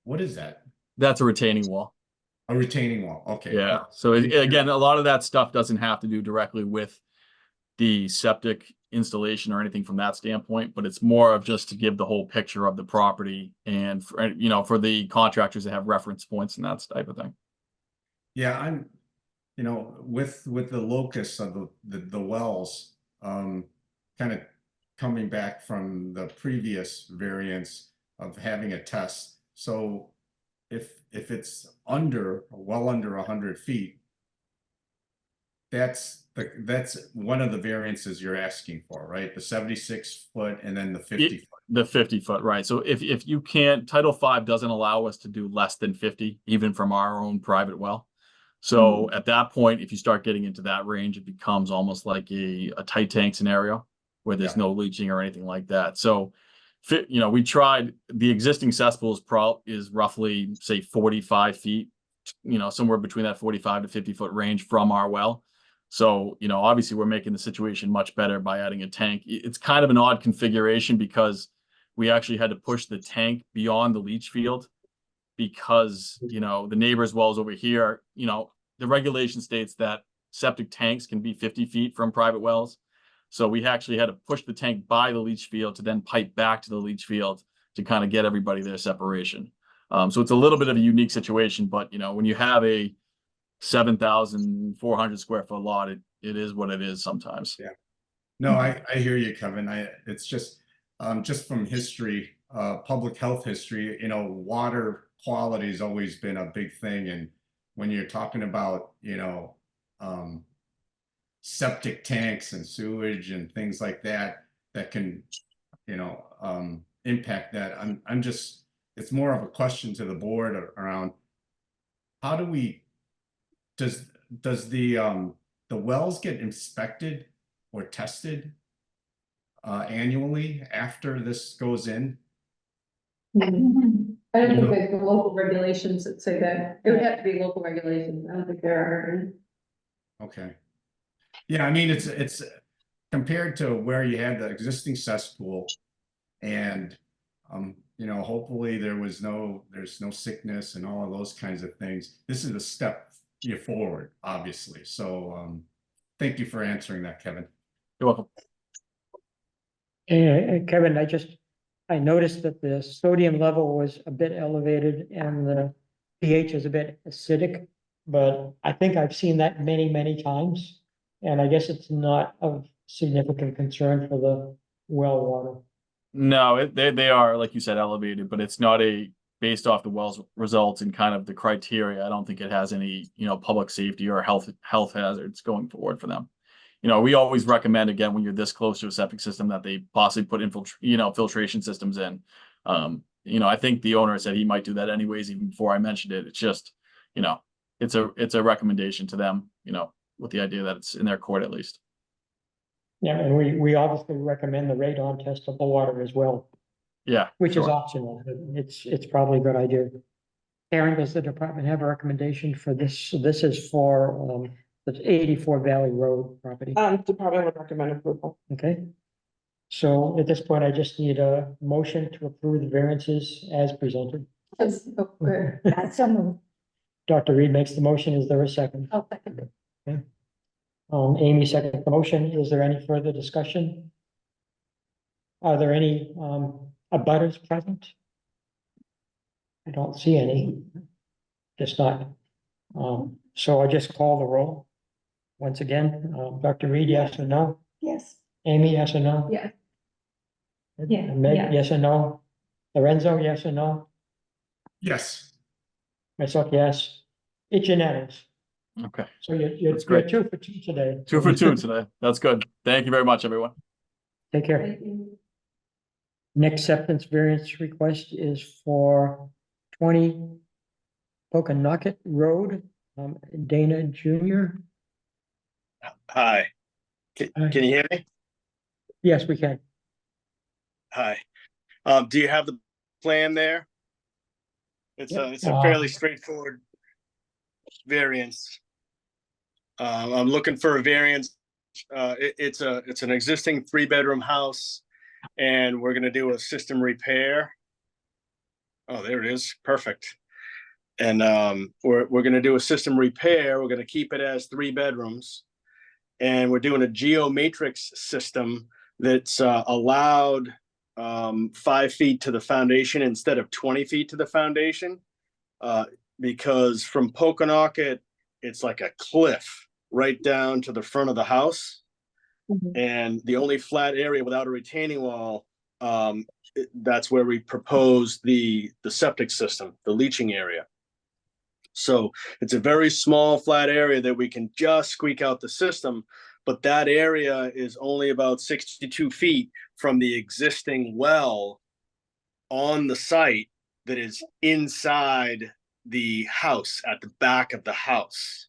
[SPEAKER 4] What is that?
[SPEAKER 9] That's a retaining wall.
[SPEAKER 4] A retaining wall. Okay.
[SPEAKER 9] Yeah. So again, a lot of that stuff doesn't have to do directly with the septic installation or anything from that standpoint, but it's more of just to give the whole picture of the property and for the contractors to have reference points and that type of thing.
[SPEAKER 4] Yeah, I'm, with the locus of the wells, kind of coming back from the previous variance of having a test. So if it's well under 100 feet, that's one of the variances you're asking for, right? The 76 foot and then the 50 foot.
[SPEAKER 9] The 50 foot, right? So if you can't, Title V doesn't allow us to do less than 50, even from our own private well. So at that point, if you start getting into that range, it becomes almost like a tight tank scenario where there's no leaching or anything like that. So, we tried, the existing cesspool is roughly, say, 45 feet, somewhere between that 45 to 50 foot range from our well. So, obviously we're making the situation much better by adding a tank. It's kind of an odd configuration because we actually had to push the tank beyond the leach field because, the neighbor's wells over here, the regulation states that septic tanks can be 50 feet from private wells. So we actually had to push the tank by the leach field to then pipe back to the leach field to kind of get everybody their separation. So it's a little bit of a unique situation, but when you have a 7,400 square foot lot, it is what it is sometimes.
[SPEAKER 4] Yeah. No, I hear you, Kevin. It's just from history, public health history, water quality has always been a big thing. And when you're talking about, septic tanks and sewage and things like that, that can, impact that. I'm just, it's more of a question to the board around how do we, does the wells get inspected or tested annually after this goes in?
[SPEAKER 2] I don't think there's the local regulations that say that. It would have to be local regulations. I don't think there are any.
[SPEAKER 4] Okay. Yeah, I mean, it's compared to where you had the existing cesspool and, hopefully there's no sickness and all of those kinds of things. This is a step forward, obviously. So, thank you for answering that, Kevin.
[SPEAKER 9] You're welcome.
[SPEAKER 1] And Kevin, I noticed that the sodium level was a bit elevated and the pH is a bit acidic, but I think I've seen that many, many times. And I guess it's not of significant concern for the well water.
[SPEAKER 9] No, they are, like you said, elevated, but it's not based off the well's results and kind of the criteria. I don't think it has any, public safety or health hazards going forward for them. We always recommend, again, when you're this close to a septic system, that they possibly put filtration systems in. I think the owner said he might do that anyways, even before I mentioned it. It's just, it's a recommendation to them, with the idea that it's in their court at least.
[SPEAKER 1] Yeah, and we obviously recommend the radon testable water as well.
[SPEAKER 9] Yeah.
[SPEAKER 1] Which is
[SPEAKER 9] sure.
[SPEAKER 1] optional, but it's probably a good idea. Karen, does the department have a recommendation for this? This is for the 84 Valley Road property.
[SPEAKER 7] Department would recommend approval.
[SPEAKER 1] Okay. So at this point, I just need a motion to approve the variances as presented.
[SPEAKER 2] Okay.
[SPEAKER 3] That's so moved.
[SPEAKER 1] Dr. Reed makes the motion. Is there a second?
[SPEAKER 3] Oh, second.
[SPEAKER 1] Amy seconds the motion. Is there any further discussion? Are there any abutters present? I don't see any. Just not. So I just call the roll. Once again, Dr. Reed, yes or no?
[SPEAKER 3] Yes.
[SPEAKER 1] Amy, yes or no?
[SPEAKER 8] Yeah.
[SPEAKER 5] Yeah,
[SPEAKER 1] Meg,
[SPEAKER 5] yes.
[SPEAKER 1] yes or no? Lorenzo, yes or no?
[SPEAKER 4] Yes.
[SPEAKER 1] Myself, yes. It's unanimous.
[SPEAKER 9] Okay,
[SPEAKER 1] So you're
[SPEAKER 9] That's
[SPEAKER 1] you're
[SPEAKER 9] great.
[SPEAKER 1] 2 for 2 today.
[SPEAKER 9] 2 for 2 today. That's good. Thank you very much, everyone.
[SPEAKER 1] Take care. Next acceptance variance request is for 20 Poconocket Road, Dana Junior.
[SPEAKER 10] Hi,
[SPEAKER 1] Hi.
[SPEAKER 10] can you hear me?
[SPEAKER 1] Yes, we can.
[SPEAKER 10] Hi. Do you have the plan there? It's
[SPEAKER 1] Yep.
[SPEAKER 10] a fairly straightforward variance. I'm looking for a variance. It's an existing 3-bedroom house, and we're gonna do a system repair. Oh, there it is. Perfect. And we're gonna do a system repair. We're gonna keep it as 3 bedrooms, and we're doing a geomatrix system that's allowed 5 feet to the foundation instead of 20 feet to the foundation, because from Poconocket, it's like a cliff right down to the front of the house. And the only flat area without a retaining wall, that's where we propose the septic system, the leaching area. So it's a very small flat area that we can just squeak out the system, but that area is only about 62 feet from the existing well on the site that is inside the house, at the back of the house.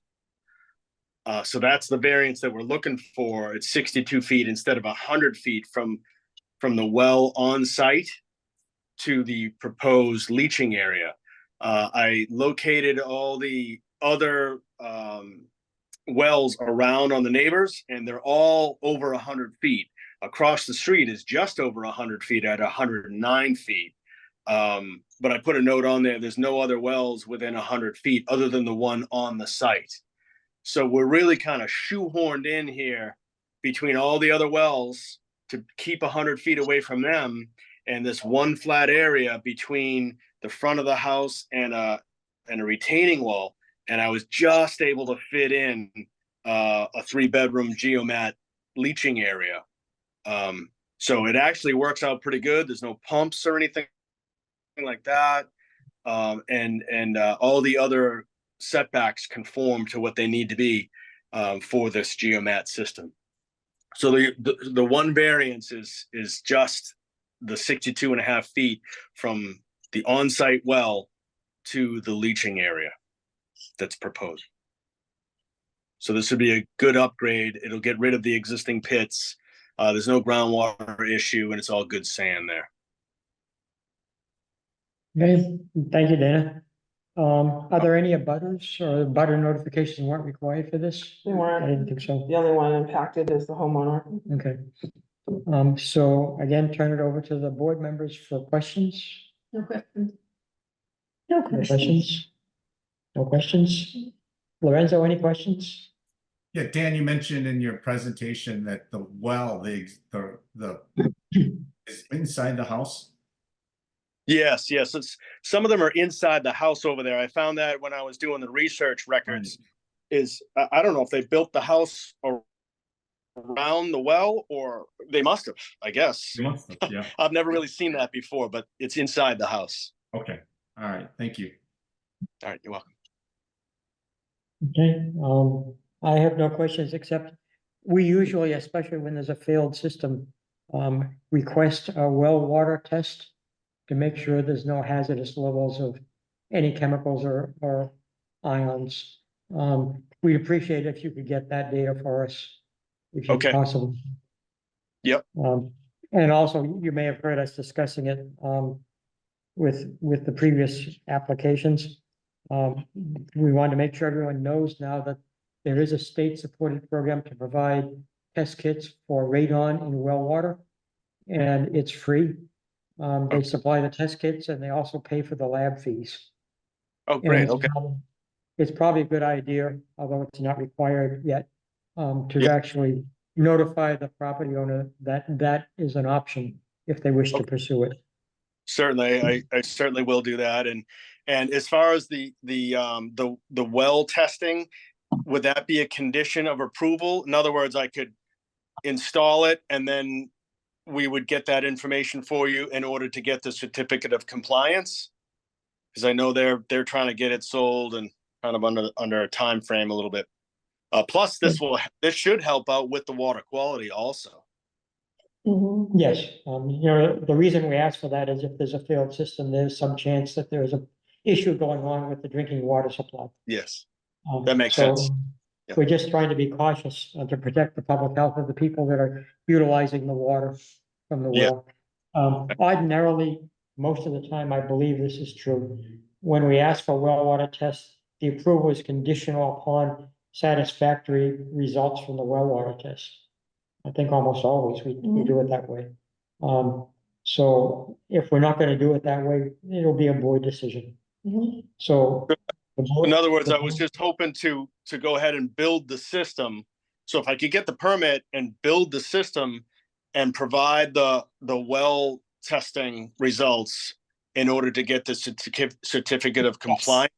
[SPEAKER 10] So that's the variance that we're looking for. It's 62 feet instead of 100 feet from the well on site to the proposed leaching area. I located all the other wells around on the neighbors, and they're all over 100 feet. Across the street is just over 100 feet at 109 feet. But I put a note on there, there's no other wells within 100 feet other than the one on the site. So we're really kind of shoehorned in here between all the other wells to keep 100 feet away from them, and this one flat area between the front of the house and a retaining wall. And I was just able to fit in a 3-bedroom geomat leaching area. So it actually works out pretty good. There's no pumps or anything like that. And all the other setbacks conform to what they need to be for this geomat system. So the one variance is just the 62.5 feet from the on-site well to the leaching area that's proposed. So this would be a good upgrade. It'll get rid of the existing pits. There's no groundwater issue, and it's all good sand there.
[SPEAKER 1] Okay, thank you, Dana. Are there any abutters or butter notifications weren't required for this?
[SPEAKER 7] They
[SPEAKER 1] I
[SPEAKER 7] weren't.
[SPEAKER 1] didn't think so.
[SPEAKER 7] The only one impacted is the homeowner.
[SPEAKER 1] Okay. So again, turn it over to the board members for questions.
[SPEAKER 8] No questions.
[SPEAKER 3] No
[SPEAKER 1] No
[SPEAKER 3] questions.
[SPEAKER 1] questions? No questions? Lorenzo, any questions?
[SPEAKER 4] Yeah, Dan, you mentioned in your presentation that the well, the is inside the house.
[SPEAKER 10] Yes. Some of them are inside the house over there. I found that when I was doing the research records. Is I don't know if they built the house around the well, or they must have, I guess.
[SPEAKER 4] You must have, yeah.
[SPEAKER 10] I've never really seen that before, but it's inside the house.
[SPEAKER 4] Okay. All right. Thank you.
[SPEAKER 10] All right, you're welcome.
[SPEAKER 1] Okay, I have no questions, except we usually, especially when there's a failed system, request a well water test to make sure there's no hazardous levels of any chemicals or ions. We'd appreciate if you could get that data for us, if
[SPEAKER 10] Okay.
[SPEAKER 1] possible.
[SPEAKER 10] Yep.
[SPEAKER 1] And also, you may have heard us discussing it, with the previous applications. We want to make sure everyone knows now that there is a state-supported program to provide test kits for radon in well water, and it's free. They supply the test kits and they also pay for the lab fees.
[SPEAKER 10] Oh,
[SPEAKER 1] And
[SPEAKER 10] great.
[SPEAKER 1] it's
[SPEAKER 10] Okay.
[SPEAKER 1] It's probably a good idea, although it's not required yet, to
[SPEAKER 10] Yeah.
[SPEAKER 1] actually notify the property owner that that is an option if they wish to
[SPEAKER 10] Okay.
[SPEAKER 1] pursue it.
[SPEAKER 10] Certainly, I certainly will do that. And as far as the well testing, would that be a condition of approval? In other words, I could install it and then we would get that information for you in order to get the certificate of compliance? Because I know they're trying to get it sold and kind of under a time frame a little bit. Plus, this should help out with the water quality also.
[SPEAKER 1] Yes, the reason we ask for that is if there's a failed system, there's some chance that there's a issue going on with the drinking water supply.
[SPEAKER 10] Yes, that makes sense. Yeah.
[SPEAKER 1] We're just trying to be cautious to protect the public health of the people that are utilizing the water from the well. Ordinarily, most of the time, I believe this is true. When we ask for well water tests, the approval is conditional upon satisfactory results from the well water test. I think almost always we do it that way. So if we're not gonna do it that way, it'll be a board decision. So.
[SPEAKER 10] In other words, I was just hoping to go ahead and build the system. So if I could get the permit and build the system and provide the well testing results in order to get the certificate of compliance,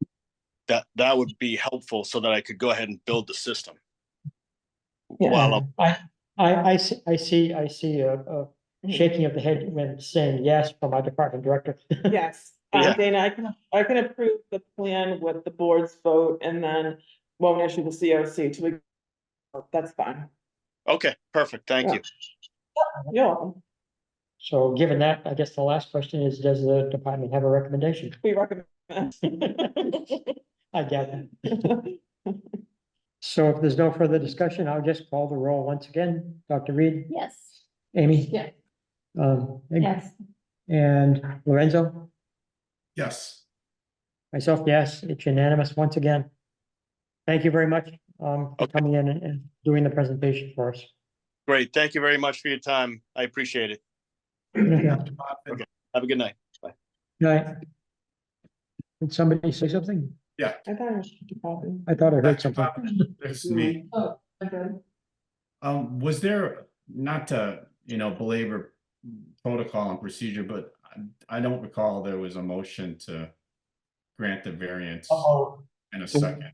[SPEAKER 10] that would be helpful so that I could go ahead and build the system.
[SPEAKER 7] Yeah.
[SPEAKER 1] I see a shaking of the head when saying yes from our department director.
[SPEAKER 7] Yes,
[SPEAKER 10] Yeah.
[SPEAKER 7] Dana, I can approve the plan with the board's vote and then won't issue the COC till we. That's fine.
[SPEAKER 10] Okay, perfect. Thank you.
[SPEAKER 7] You're welcome.
[SPEAKER 1] So given that, I guess the last question is, does the department have a recommendation?
[SPEAKER 7] We recommend.
[SPEAKER 1] I get it. So if there's no further discussion, I'll just call the roll once again. Dr. Reed,
[SPEAKER 3] Yes.
[SPEAKER 1] Amy?
[SPEAKER 2] Yeah.
[SPEAKER 1] Meg?
[SPEAKER 3] Yes.
[SPEAKER 1] And Lorenzo?
[SPEAKER 4] Yes.
[SPEAKER 1] Myself, yes, it's unanimous once again. Thank you very much for
[SPEAKER 10] Okay.
[SPEAKER 1] coming in and doing the presentation for us.
[SPEAKER 10] Great. Thank you very much for your time. I appreciate it.
[SPEAKER 1] Okay.
[SPEAKER 10] Okay. Have a good night. Bye.
[SPEAKER 1] Night. Did somebody say something?
[SPEAKER 4] Yeah.
[SPEAKER 7] I thought it was copy.
[SPEAKER 1] I thought I heard something.
[SPEAKER 4] It's me.
[SPEAKER 2] Oh, okay.
[SPEAKER 4] Was there, not to, belabor protocol and procedure, but I don't recall there was a motion to grant the variance in a second.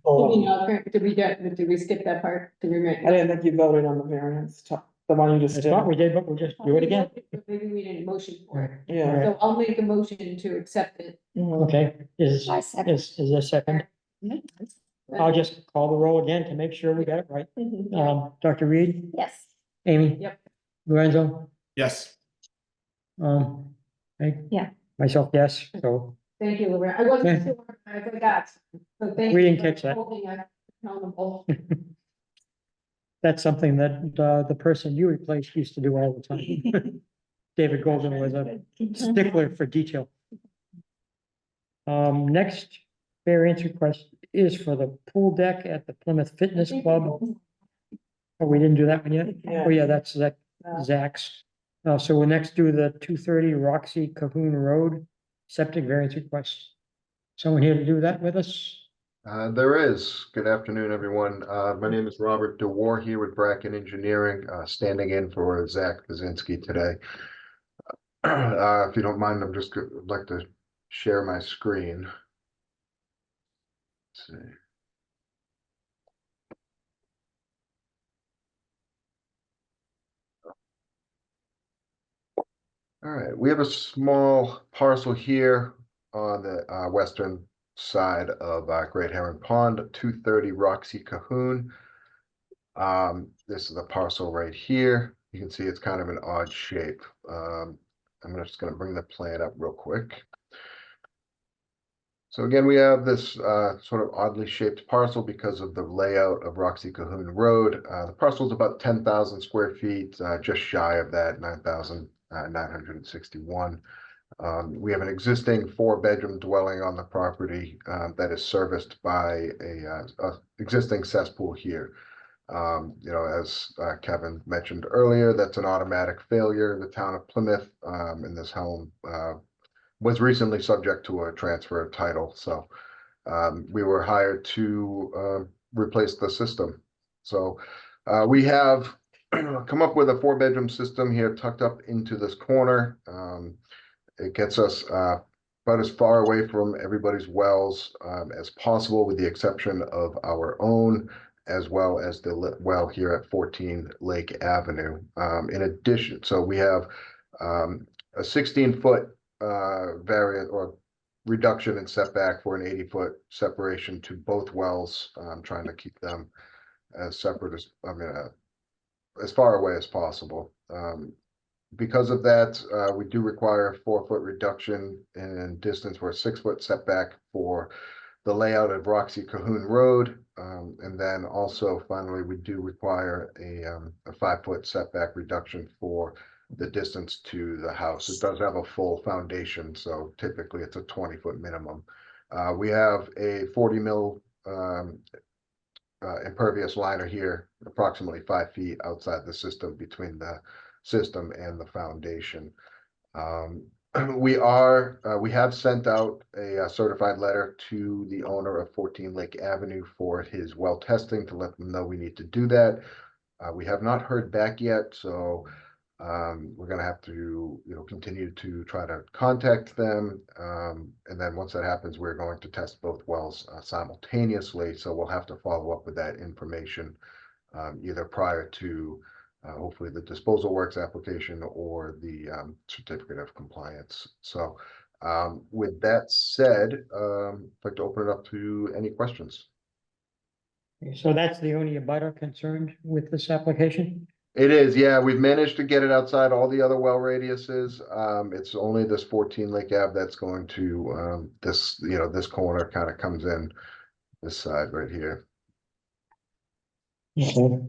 [SPEAKER 2] Did we skip that part? Did we make?
[SPEAKER 7] I didn't think you voted on the variance, the one you
[SPEAKER 1] I
[SPEAKER 7] just did.
[SPEAKER 1] thought we did, but we'll just do it again.
[SPEAKER 2] Maybe we didn't motion for it.
[SPEAKER 7] Yeah.
[SPEAKER 2] So I'll make a motion to accept it.
[SPEAKER 7] Mhm.
[SPEAKER 1] Okay, is
[SPEAKER 3] I second.
[SPEAKER 1] is there a second? I'll just call the roll again to make sure we got it right. Dr. Reed,
[SPEAKER 3] Yes.
[SPEAKER 1] Amy?
[SPEAKER 2] Yep.
[SPEAKER 1] Lorenzo?
[SPEAKER 4] Yes.
[SPEAKER 1] Meg?
[SPEAKER 3] Yeah.
[SPEAKER 1] Myself, yes, so
[SPEAKER 2] Thank you, Lorraine. I wasn't sure, I forgot. So thank
[SPEAKER 1] We
[SPEAKER 2] you
[SPEAKER 1] didn't
[SPEAKER 2] for
[SPEAKER 1] catch that.
[SPEAKER 2] holding us accountable.
[SPEAKER 1] that's something that the person you replaced used to do all the time. David Golden was a stickler for detail. Next variance request is for the pool deck at the Plymouth Fitness Club. Oh, we didn't do that one yet?
[SPEAKER 7] Yeah.
[SPEAKER 1] Oh, yeah, that's Zach's. So we'll next do the 230 Roxy Cahoon Road septic variance request. Someone here to do that with us?
[SPEAKER 11] There is. Good afternoon, everyone. My name is Robert DeWar here with Bracken Engineering, standing in for Zach Kaczynski today. If you don't mind, I'd like to share my screen. Let's see. All right, we have a small parcel here on the western side of Great Heron Pond, 230 Roxy Cahoon. This is the parcel right here. You can see it's kind of an odd shape. I'm just going to bring the plan up real quick. So again, we have this sort of oddly shaped parcel because of the layout of Roxy Cahoon Road. The parcel is about 10,000 square feet, just shy of that, 9,961. We have an existing 4-bedroom dwelling on the property that is serviced by a existing cesspool here. As Kevin mentioned earlier, that's an automatic failure. The town of Plymouth in this home was recently subject to a transfer of title. So we were hired to replace the system. So we have come up with a 4-bedroom system here tucked up into this corner. It gets us about as far away from everybody's wells as possible, with the exception of our own, as well as the well here at 14 Lake Avenue. In addition, so we have a 16-foot variant or reduction in setback for an 80-foot separation to both wells, trying to keep them as separate as, as far away as possible. Because of that, we do require a 4-foot reduction in distance for a 6-foot setback for the layout of Roxy Cahoon Road. And then also finally, we do require a 5-foot setback reduction for the distance to the house. It does have a full foundation, so typically it's a 20-foot minimum. We have a 40 mil impervious liner here, approximately 5 feet outside the system, between the system and the foundation. We have sent out a certified letter to the owner of 14 Lake Avenue for his well testing to let them know we need to do that. We have not heard back yet, so we're going to have to, continue to try to contact them. And then once that happens, we're going to test both wells simultaneously. So we'll have to follow up with that information either prior to hopefully the disposal works application or the certificate of compliance. So with that said, I'd like to open it up to any questions.
[SPEAKER 1] So that's the only abutter concerned with this application?
[SPEAKER 11] It is, yeah. We've managed to get it outside all the other well radiuses. It's only this 14 Lake Ave that's going to this, this corner kind of comes in this side right here.
[SPEAKER 1] Okay.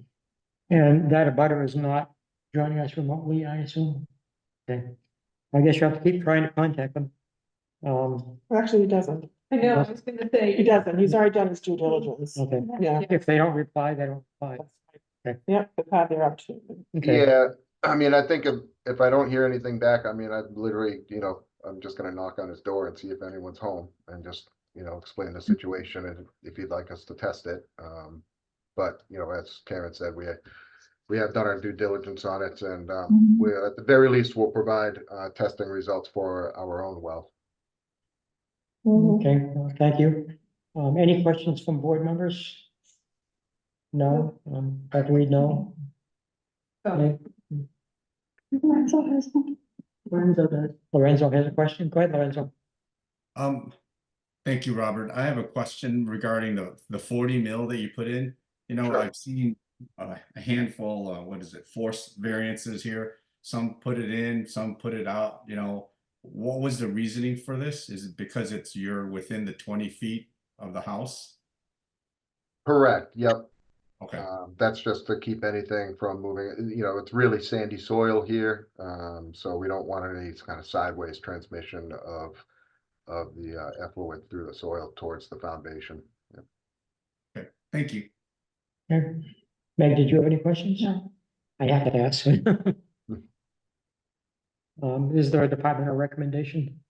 [SPEAKER 1] And that abutter is not joining us remotely, I assume? Okay. I guess you have to keep trying to contact them.
[SPEAKER 7] Actually, he doesn't.
[SPEAKER 2] I know, I was gonna say.
[SPEAKER 7] He doesn't. He's already done his due diligence.
[SPEAKER 1] Okay.
[SPEAKER 7] Yeah.
[SPEAKER 1] If they don't reply, they don't reply.
[SPEAKER 7] Yep, they've had their opportunity.
[SPEAKER 1] Okay.
[SPEAKER 11] Yeah, I mean, I think if I don't hear anything back, I mean, I literally, I'm just gonna knock on his door and see if anyone's home and just, explain the situation and if he'd like us to test it. But, as Karen said, we have done our due diligence on it, and we, at the very least, will provide testing results for our own well.
[SPEAKER 1] Okay, well, thank you. Any questions from board members? No, Dr. Reed, no? Okay.
[SPEAKER 3] Lorenzo has one.
[SPEAKER 1] Lorenzo has a question. Go ahead, Lorenzo.
[SPEAKER 4] Thank you, Robert. I have a question regarding the 40 mil that you put in.
[SPEAKER 11] Sure.
[SPEAKER 4] I've seen a handful, what is it, 4 variances here. Some put it in, some put it out. What was the reasoning for this? Is it because you're within the 20 feet of the house?
[SPEAKER 11] Correct, yep.
[SPEAKER 4] Okay.
[SPEAKER 11] That's just to keep anything from moving. It's really sandy soil here, so we don't want any kind of sideways transmission of the effluent through the soil towards the foundation. Yep.
[SPEAKER 4] Okay, thank you.
[SPEAKER 1] Okay. Meg, did you have any questions?
[SPEAKER 3] No.
[SPEAKER 1] I have to ask. Is there a departmental recommendation?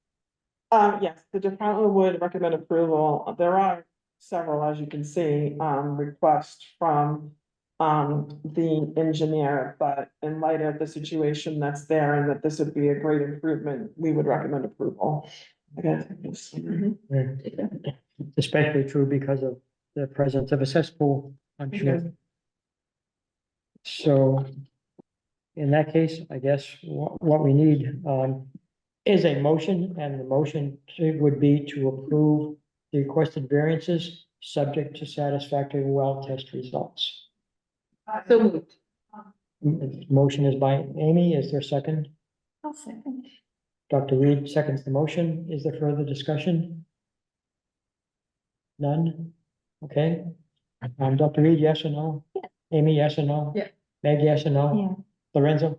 [SPEAKER 7] Yes, the department would recommend approval. There are several, as you can see, requests from the engineer, but in light of the situation that's there and that this would be a great improvement, we would recommend approval.
[SPEAKER 1] Especially true because of the presence of a cesspool, I'm sure. So in that case, I guess what we need is a motion, and the motion would be to approve the requested variances subject to satisfactory well test results.
[SPEAKER 2] So moved.
[SPEAKER 1] Motion is by Amy. Is there a second?
[SPEAKER 3] I'll second.
[SPEAKER 1] Dr. Reed seconds the motion. Is there further discussion? None? Okay. Dr. Reed, yes or no?
[SPEAKER 3] Yeah.
[SPEAKER 1] Amy, yes or no?
[SPEAKER 2] Yeah.
[SPEAKER 1] Meg, yes or no?
[SPEAKER 3] Yeah.
[SPEAKER 1] Lorenzo?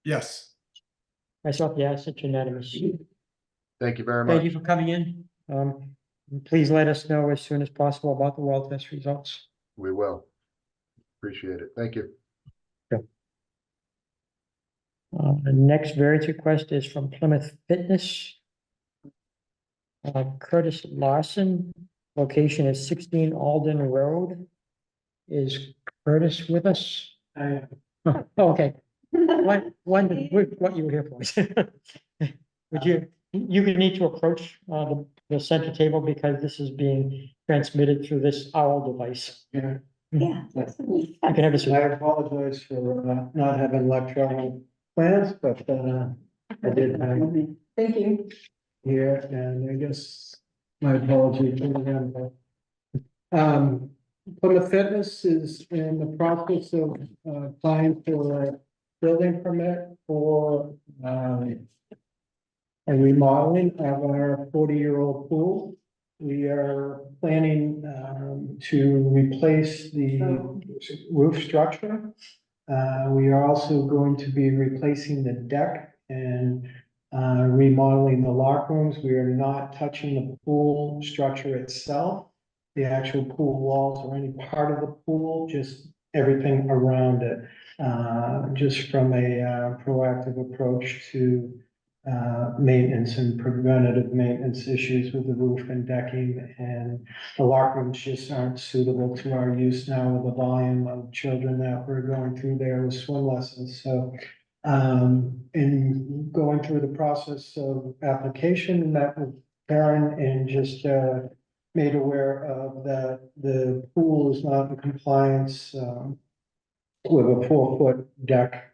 [SPEAKER 4] Yes.
[SPEAKER 1] Myself, yes, it's unanimous.
[SPEAKER 11] Thank you very
[SPEAKER 1] Thank you
[SPEAKER 11] much.
[SPEAKER 1] for coming in. Please let us know as soon as possible about the well test results.
[SPEAKER 11] We will. Appreciate it. Thank you.
[SPEAKER 1] The next variance request is from Plymouth Fitness. Curtis Larson, location is 16 Alden Road. Is Curtis with us? Oh, okay. What you were here for? Would you could need to approach, the center table because this is being transmitted through this owl device.
[SPEAKER 12] Yeah,
[SPEAKER 3] Yeah.
[SPEAKER 1] You can have a seat.
[SPEAKER 12] I apologize for not having electronic plans, but I did have
[SPEAKER 2] Thank you.
[SPEAKER 12] here, and I guess my apologies to them. Plymouth Fitness is in the process of applying for a building permit for a remodeling of our 40-year-old pool. We are planning to replace the roof structure. We are also going to be replacing the deck and remodeling the locker rooms. We are not touching the pool structure itself, the actual pool walls or any part of the pool, just everything around it. Just from a proactive approach to maintenance and preventative maintenance issues with the roof and decking, and the locker rooms just aren't suitable to our use now with the volume of children that we're going through there with swim lessons. So in going through the process of application, met with Karen and just made aware of that the pool is not in compliance with a 4-foot deck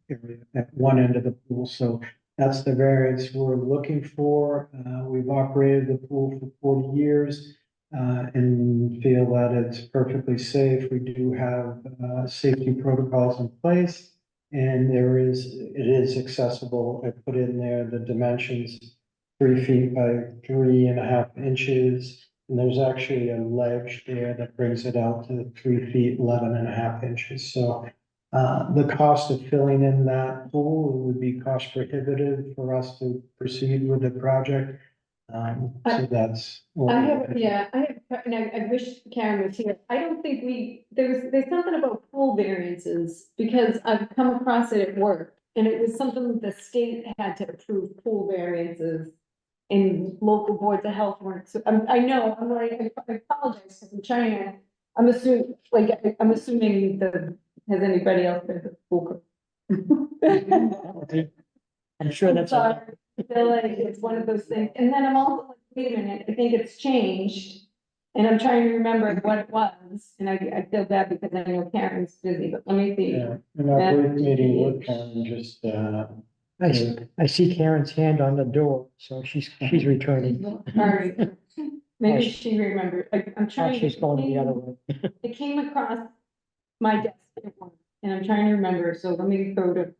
[SPEAKER 12] area at one end of the pool. So that's the variance we're looking for. We've operated the pool for 40 years and feel that it's perfectly safe. We do have safety protocols in place, and it is accessible. I put in there the dimensions, 3 feet by 3.5 inches. And there's actually a ledge there that brings it out to 3 feet, 11.5 inches. So the cost of filling in that pool would be cost prohibitive for us to proceed with the project. So that's.
[SPEAKER 2] I have, and I wish Karen was here. I don't think there's something about pool variances, because I've come across it at work, and it was something the state had to approve pool variances. And local boards of health weren't, so I know, I'm like, I apologize, because I'm trying to, I'm assuming has anybody else been to the pool?
[SPEAKER 1] I'm sure that's.
[SPEAKER 2] Sorry, I feel like it's one of those things, and then I'm also like, wait a minute, I think it's changed. And I'm trying to remember what it was, and I feel bad because I know Karen's busy, but let me see.
[SPEAKER 12] Yeah, in our brief meeting with Karen, just
[SPEAKER 1] I see Karen's hand on the door, so she's returning.
[SPEAKER 2] All right, maybe she remembered, I'm trying.
[SPEAKER 1] She's going the other way.
[SPEAKER 2] It came across my desk at once, and I'm trying to remember, so let me go to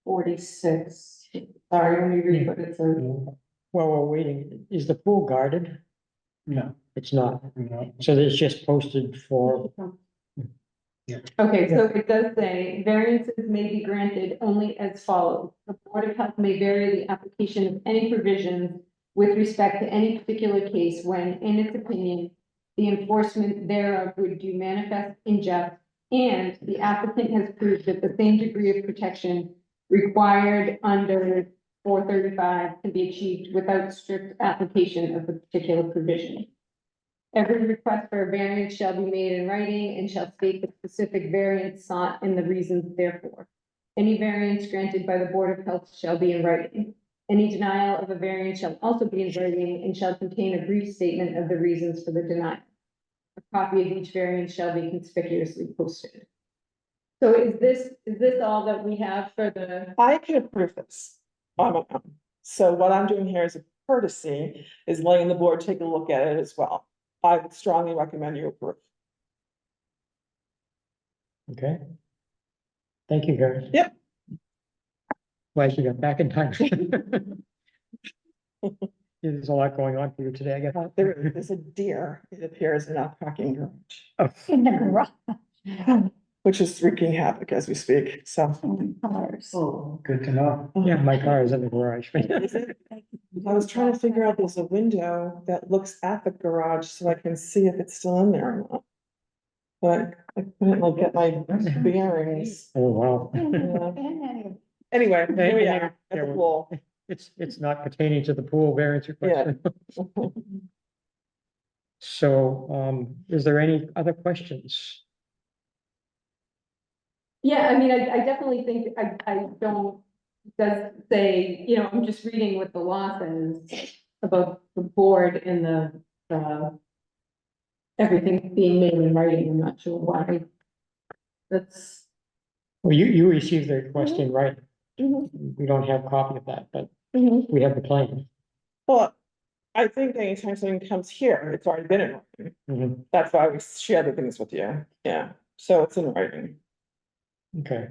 [SPEAKER 2] 46. Sorry, let me read what it says.
[SPEAKER 1] While we're waiting, is the pool guarded?
[SPEAKER 12] no,
[SPEAKER 1] It's not.
[SPEAKER 12] no.
[SPEAKER 1] So it's just posted for,
[SPEAKER 2] Okay, so it does say variances may be granted only as follows. The Board of Health may vary the application of any provisions with respect to any particular case when, in its opinion, the enforcement thereof would do manifest injustice, and the applicant has proved that the same degree of protection required under 435 can be achieved without strict application of the particular provision. Every request for a variance shall be made in writing and shall state the specific variance sought and the reasons therefore. Any variance granted by the Board of Health shall be in writing. Any denial of a variance shall also be in writing and shall contain a brief statement of the reasons for the denial. A copy of each variance shall be conspicuously posted. So is this all that we have for the?
[SPEAKER 7] I can approve this on my own. So what I'm doing here is a courtesy, is letting the board take a look at it as well. I would strongly recommend you approve.
[SPEAKER 1] okay. Thank you, Karen.
[SPEAKER 7] Yep.
[SPEAKER 1] Glad you got back in time. There's a lot going on for you today, I guess.
[SPEAKER 7] There is a deer, it appears, in our parking garage,
[SPEAKER 3] In the garage.
[SPEAKER 7] which is wreaking havoc as we speak, so.
[SPEAKER 3] Cars.
[SPEAKER 12] Oh, good to know.
[SPEAKER 1] Yeah, my car is in the garage.
[SPEAKER 7] Is it? I was trying to figure out, there's a window that looks at the garage so I can see if it's still in there or not. But I couldn't like get my bearings.
[SPEAKER 1] Oh, wow.
[SPEAKER 7] Yeah. Anyway, here we are at the pool.
[SPEAKER 1] It's not pertaining to the pool variance request. So, is there any other questions?
[SPEAKER 2] Yeah, I mean, I definitely think, I don't does say, you know, I'm just reading what the law says about the board and everything being made in writing. I'm not sure why. That's.
[SPEAKER 1] Well, you received the request in writing.
[SPEAKER 2] Mhm.
[SPEAKER 1] We don't have a copy of that, but
[SPEAKER 2] Mhm.
[SPEAKER 1] we have the plan.
[SPEAKER 7] Well, I think anytime something comes here, it's already been in writing.
[SPEAKER 1] Mhm.
[SPEAKER 7] That's why we share the things with you. Yeah, so it's in writing.
[SPEAKER 1] Okay.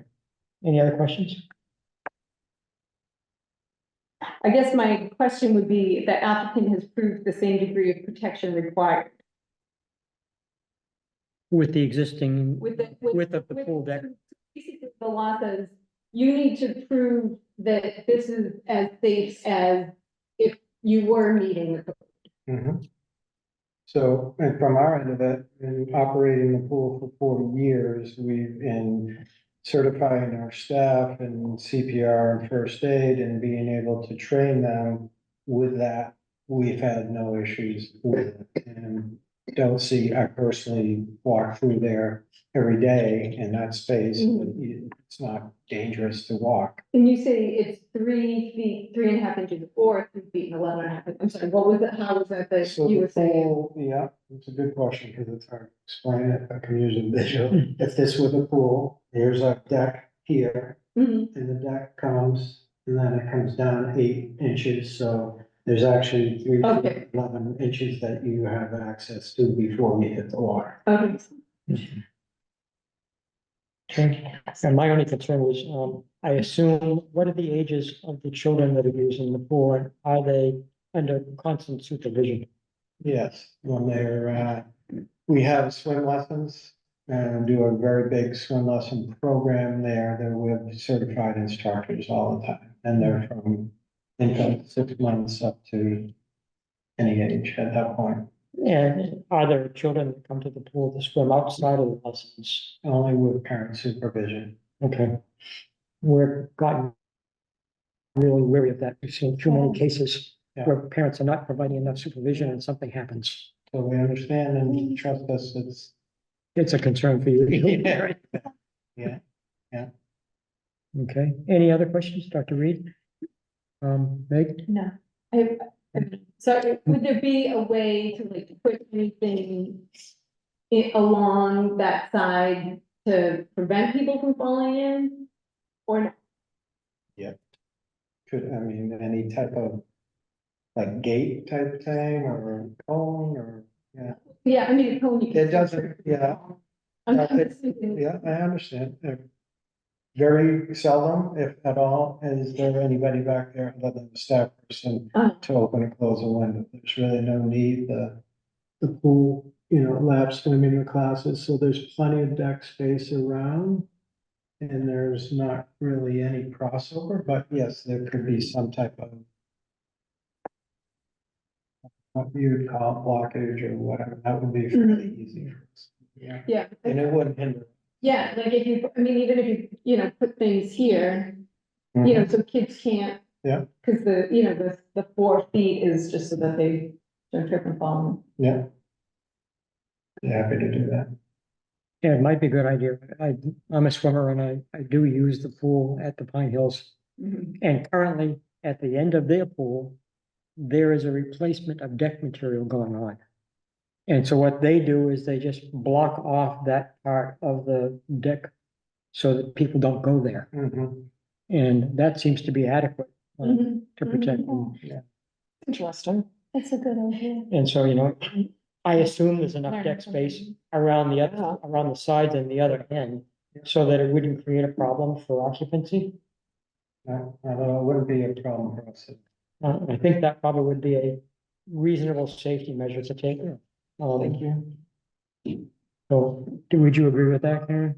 [SPEAKER 1] Any other questions?
[SPEAKER 2] I guess my question would be if the applicant has proved the same degree of protection required.
[SPEAKER 1] With the existing,
[SPEAKER 2] With the.
[SPEAKER 1] width of the pool deck.
[SPEAKER 2] Basically, the law says you need to prove that this is as safe as if you were meeting the.
[SPEAKER 12] Mhm. So, and from our end of it, in operating the pool for 40 years, we've been certifying our staff in CPR and first aid and being able to train them with that. We've had no issues with it, and don't see, I personally walk through there every day in that space. It's not dangerous to walk.
[SPEAKER 2] And you say it's 3 feet, 3.5 inches, or 3 feet and 11.5. I'm sorry, what was it? How was that that
[SPEAKER 12] So
[SPEAKER 2] you
[SPEAKER 12] the
[SPEAKER 2] were saying?
[SPEAKER 12] pool, yeah, it's a good question, because it's hard to explain it, I can use a visual. If this were the pool, here's a deck here,
[SPEAKER 2] Mhm.
[SPEAKER 12] and the deck comes, and then it comes down 8 inches, so there's actually 3
[SPEAKER 2] Okay.
[SPEAKER 12] feet, 11 inches that you have access to before you hit the water.
[SPEAKER 2] Okay.
[SPEAKER 1] Okay. And my only concern was, I assume, what are the ages of the children that are using the pool? And are they under constant supervision?
[SPEAKER 12] Yes, when we have swim lessons and do a very big swim lesson program there. They're with certified instructors all the time. And they're from infant 6 months up to any age at that point.
[SPEAKER 1] And are there children that come to the pool to swim outside of the lessons?
[SPEAKER 12] Only with parent supervision.
[SPEAKER 1] Okay. We're gotten really wary of that. We've seen too many cases
[SPEAKER 12] Yeah.
[SPEAKER 1] where parents are not providing enough supervision and something happens.
[SPEAKER 12] So we understand and trust us,
[SPEAKER 1] It's a concern for you.
[SPEAKER 12] Yeah. Yeah.
[SPEAKER 1] Okay, any other questions, Dr. Reed? Meg?
[SPEAKER 2] No. So would there be a way to like put anything along that side to prevent people from falling in? Or not?
[SPEAKER 12] Any type of like gate type thing or cone or, yeah.
[SPEAKER 2] Yeah, I mean,
[SPEAKER 12] It doesn't, yeah.
[SPEAKER 2] I'm
[SPEAKER 12] No, it-
[SPEAKER 2] just thinking.
[SPEAKER 12] Yeah, I understand. Very seldom, if at all, is there anybody back there other than the staff person to open and close a window. There's really no need. The pool, lab swimming the classes, so there's plenty of deck space around. And there's not really any crossover, but yes, there could be some type of what you would call blockage or whatever. That would be fairly easy for us. Yeah,
[SPEAKER 2] Yeah.
[SPEAKER 12] and it wouldn't hinder.
[SPEAKER 2] Yeah, like if you, I mean, even if you, put things here, so kids can't.
[SPEAKER 12] Yeah.
[SPEAKER 2] Cause the 4 feet is just so that they don't trip and fall.
[SPEAKER 12] Yeah. Happy to do that.
[SPEAKER 1] Yeah, it might be a good idea. I'm a swimmer and I do use the pool at the Pine Hills. And currently, at the end of their pool, there is a replacement of deck material going on. And so what they do is they just block off that part of the deck so that people don't go there. And that seems to be adequate to protect them.
[SPEAKER 7] Interesting.
[SPEAKER 3] That's a good idea.
[SPEAKER 1] And so, I assume there's enough deck space around around the sides and the other end, so that it wouldn't create a problem for occupancy.
[SPEAKER 12] No, it wouldn't be a problem for us.
[SPEAKER 1] I think that probably would be a reasonable safety measure to take.
[SPEAKER 7] Thank you.
[SPEAKER 1] So, would you agree with that, Karen?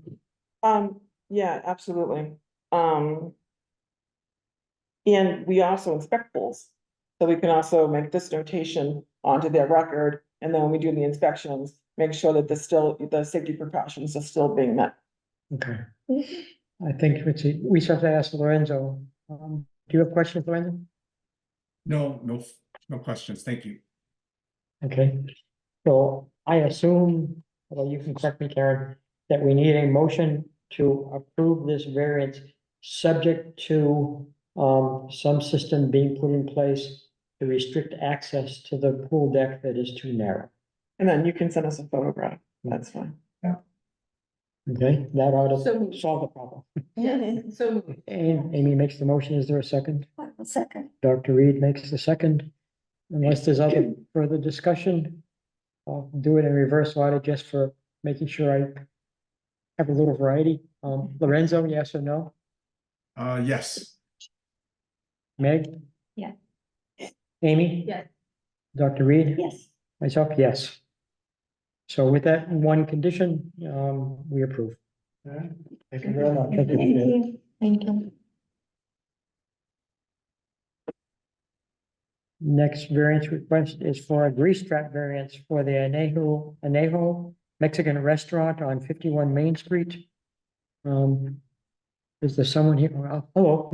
[SPEAKER 7] Yeah, absolutely. And we also inspect pools. So we can also make this notation onto their record, and then when we do the inspections, make sure that the safety precautions are still being met.
[SPEAKER 1] Okay. I think we still have to ask Lorenzo. Do you have questions, Lorenzo?
[SPEAKER 4] No questions. Thank you.
[SPEAKER 1] Okay, so I assume, well, you can correct me, Karen, that we need a motion to approve this variance subject to some system being put in place to restrict access to the pool deck that is too narrow.
[SPEAKER 7] And then you can send us a photograph, that's fine.
[SPEAKER 1] Okay, that ought
[SPEAKER 8] So-
[SPEAKER 1] to solve the problem.
[SPEAKER 8] Yeah, so
[SPEAKER 1] Amy makes the motion. Is there a second?
[SPEAKER 3] A second.
[SPEAKER 1] Dr. Reed makes the second. Unless there's other further discussion, I'll do it in reverse order just for making sure I have a little variety. Lorenzo, yes or no?
[SPEAKER 4] Yes.
[SPEAKER 1] Meg?
[SPEAKER 3] Yeah.
[SPEAKER 1] Amy?
[SPEAKER 8] Yeah.
[SPEAKER 1] Dr. Reed?
[SPEAKER 3] Yes.
[SPEAKER 1] Myself, yes. So with that one condition, we approve.
[SPEAKER 12] All right. Thank you very much.
[SPEAKER 3] Thank you. Thank you.
[SPEAKER 1] Next variance request is for a grease trap variance for the Anejo Mexican restaurant on 51 Main Street. Is there someone here? Oh, hello.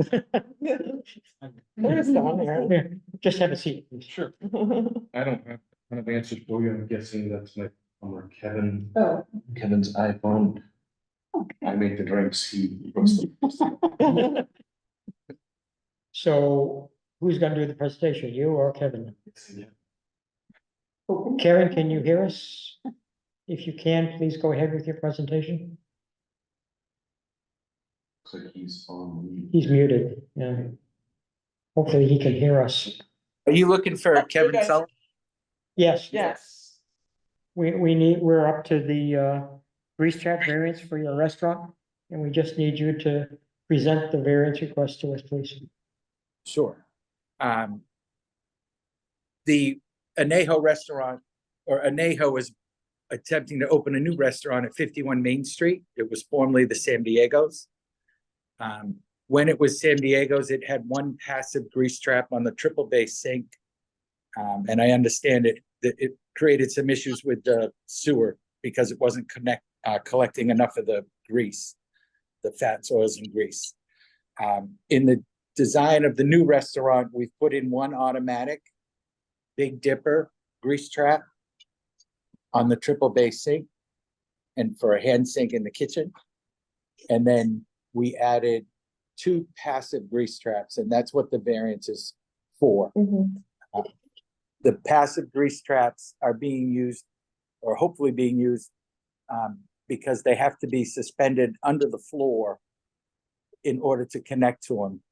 [SPEAKER 7] There is someone here.
[SPEAKER 1] Here, just have a seat.
[SPEAKER 13] Sure. I don't have answers for you. I'm guessing that's my plumber Kevin.
[SPEAKER 8] Oh.
[SPEAKER 13] Kevin's iPhone. I make the drinks. He roasts them.
[SPEAKER 1] So who's gonna do the presentation, you or Kevin?
[SPEAKER 13] Yeah.
[SPEAKER 1] Karen, can you hear us? If you can, please go ahead with your presentation.
[SPEAKER 13] Looks like he's on mute.
[SPEAKER 1] He's muted, yeah. Hopefully he can hear us.
[SPEAKER 14] Are you looking for Kevin
[SPEAKER 7] guys-
[SPEAKER 14] Sullivan?
[SPEAKER 1] Yes.
[SPEAKER 7] Yes.
[SPEAKER 1] We're up to the grease trap variance for your restaurant, and we just need you to present the variance request to us, please.
[SPEAKER 14] Sure. The Anejo restaurant, or Anejo is attempting to open a new restaurant at 51 Main Street. It was formerly the San Diego's. When it was San Diego's, it had one passive grease trap on the triple base sink. And I understand that it created some issues with the sewer because it wasn't collecting enough of the grease, the fats, oils, and grease. In the design of the new restaurant, we've put in one automatic Big Dipper grease trap on the triple base sink and for a hand sink in the kitchen. And then we added two passive grease traps, and that's what the variance is for. The passive grease traps are being used, or hopefully being used, because they have to be suspended under the floor in order to connect to them.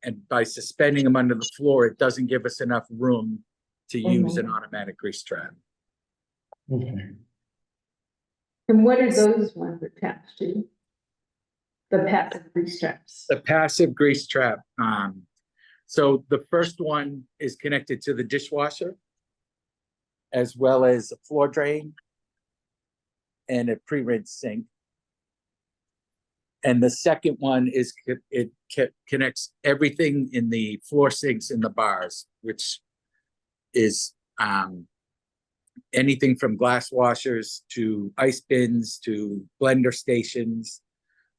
[SPEAKER 14] And by suspending them under the floor, it doesn't give us enough room to use an automatic grease trap.
[SPEAKER 2] And what are those ones attached to? The passive grease traps.
[SPEAKER 14] The passive grease trap. So the first one is connected to the dishwasher, as well as a floor drain and a pre-rinse sink. And the second one is it connects everything in the floor sinks in the bars, which is anything from glass washers to ice bins to blender stations.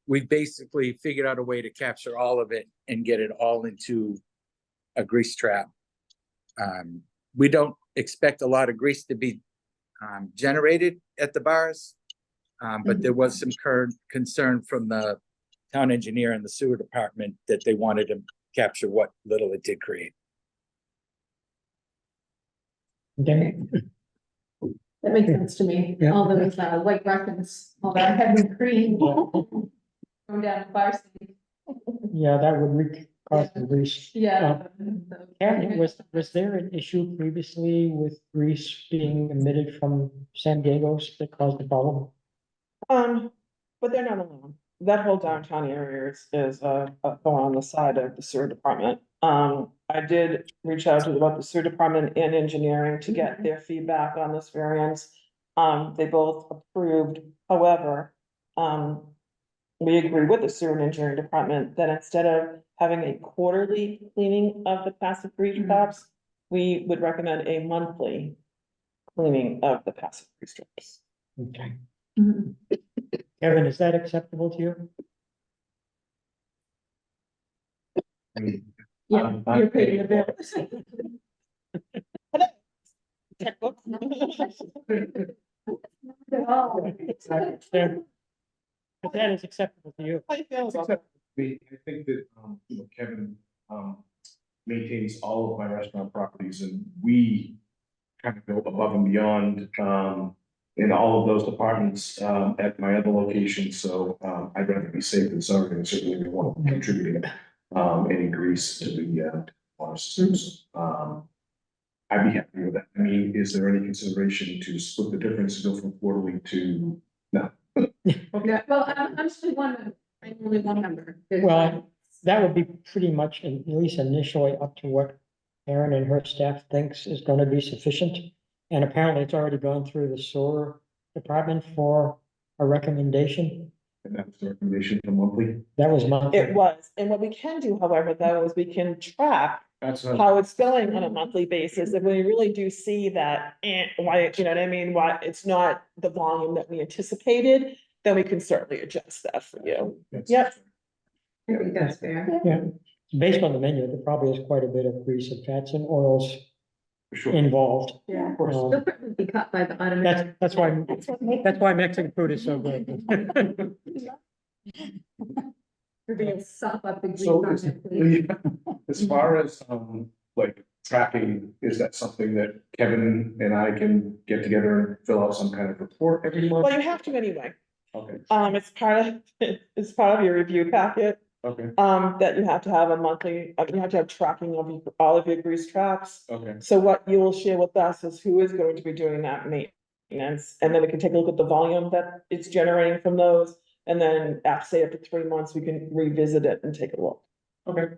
[SPEAKER 14] We basically figured out a way to capture all of it and get it all into a grease trap. We don't expect a lot of grease to be generated at the bars, but there was some current concern from the town engineer and the sewer department that they wanted to capture what little it did create.
[SPEAKER 1] Okay,
[SPEAKER 8] that makes sense to me.
[SPEAKER 1] Yeah.
[SPEAKER 8] All those white Russians, all that heavy cream. Going down the bar.
[SPEAKER 1] yeah, that would cause the grease.
[SPEAKER 8] Yeah.
[SPEAKER 1] Karen, was there an issue previously with grease being emitted from San Diego's that caused the problem?
[SPEAKER 7] But they're not alone. That whole downtown area is going on the side of the sewer department. I did reach out to both the sewer department and engineering to get their feedback on this variance. They both approved, however, we agree with the sewer and engineering department that instead of having a quarterly cleaning of the passive grease traps, we would recommend a monthly cleaning of the passive grease traps.
[SPEAKER 1] Okay. Kevin, is that acceptable to you?
[SPEAKER 8] Yeah, you're paying the bill.
[SPEAKER 7] Checkbook.
[SPEAKER 1] But that is acceptable to you.
[SPEAKER 7] How you feel about that?
[SPEAKER 13] I think that, Kevin, maintains all of my restaurant properties and we kind of go above and beyond, in all of those departments, at my other locations. So, I'd rather be safe than sorry, and certainly we want to contribute, any grease to the, water systems. I'd be happy with that. I mean, is there any consideration to split the difference and go from quarterly to, no?
[SPEAKER 2] Yeah, well, I'm still one member, I'm only one member.
[SPEAKER 1] Well, that would be pretty much, at least initially, up to what Erin and her staff thinks is gonna be sufficient. And apparently it's already gone through the sewer department for a recommendation.
[SPEAKER 13] And that's the recommendation for monthly?
[SPEAKER 1] That was monthly.
[SPEAKER 7] It was, and what we can do, however, though, is we can track
[SPEAKER 13] That's
[SPEAKER 7] how it's going on a monthly basis, if we really do see that, why, you know what I mean, why it's not the volume that we anticipated, then we can certainly adjust that for you. Yep.
[SPEAKER 2] I think that's fair.
[SPEAKER 1] Yeah, based on the menu, there probably is quite a bit of grease and fats and oils
[SPEAKER 13] For sure.
[SPEAKER 1] involved.
[SPEAKER 2] Yeah.
[SPEAKER 1] Um,
[SPEAKER 2] They'll probably be cut by the automatic.
[SPEAKER 1] That's why,
[SPEAKER 3] That's what makes.
[SPEAKER 1] that's why Mexican food is so good.
[SPEAKER 2] We're gonna suck up the grease
[SPEAKER 13] So
[SPEAKER 2] on
[SPEAKER 13] is,
[SPEAKER 2] it, please.
[SPEAKER 13] as far as, like tracking, is that something that Kevin and I can get together and fill out some kind of report every month?
[SPEAKER 7] Well, you have to anyway,
[SPEAKER 13] Okay,
[SPEAKER 7] it's part of your review packet,
[SPEAKER 13] okay,
[SPEAKER 7] that you have to have a monthly, you have to have tracking of all of your grease traps.
[SPEAKER 13] okay.
[SPEAKER 7] So what you will share with us is who is going to be doing that maintenance, and then we can take a look at the volume that it's generating from those. And then after 3 months, we can revisit it and take a look.
[SPEAKER 13] Okay.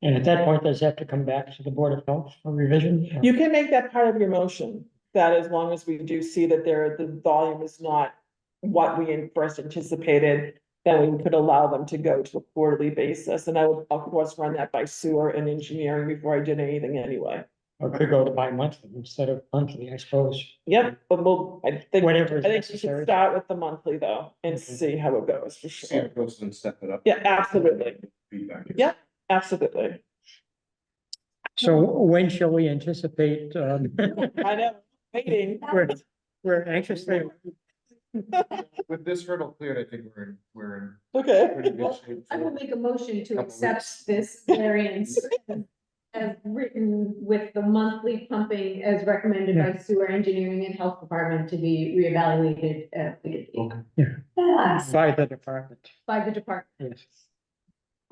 [SPEAKER 1] And at that point, does it have to come back to the Board of Health for revision?
[SPEAKER 7] You can make that part of your motion, that as long as we do see that the volume is not what we first anticipated, then we could allow them to go to a quarterly basis, and I would, of course, run that by sewer and engineering before I did anything anyway.
[SPEAKER 1] Or could go to bi-monthly instead of monthly, I suppose.
[SPEAKER 7] Yep, but
[SPEAKER 1] Whatever is
[SPEAKER 7] I think you should
[SPEAKER 1] necessary.
[SPEAKER 7] start with the monthly though, and
[SPEAKER 1] Okay.
[SPEAKER 7] see how it goes, for
[SPEAKER 13] See
[SPEAKER 7] sure.
[SPEAKER 13] if it goes and step it up.
[SPEAKER 7] Yeah, absolutely,
[SPEAKER 13] Feedback.
[SPEAKER 7] yeah, absolutely.
[SPEAKER 1] So when shall we anticipate,
[SPEAKER 7] I know, waiting.
[SPEAKER 1] we're anxiously,
[SPEAKER 13] With this hurdle cleared, I think we're in
[SPEAKER 7] Okay.
[SPEAKER 13] pretty good shape.
[SPEAKER 2] I will make a motion to
[SPEAKER 13] Couple
[SPEAKER 2] accept
[SPEAKER 13] weeks.
[SPEAKER 2] this variance as written with the monthly pumping as recommended by sewer engineering and health department to be reevaluated at the
[SPEAKER 1] by the department,
[SPEAKER 2] by the department.
[SPEAKER 1] yes.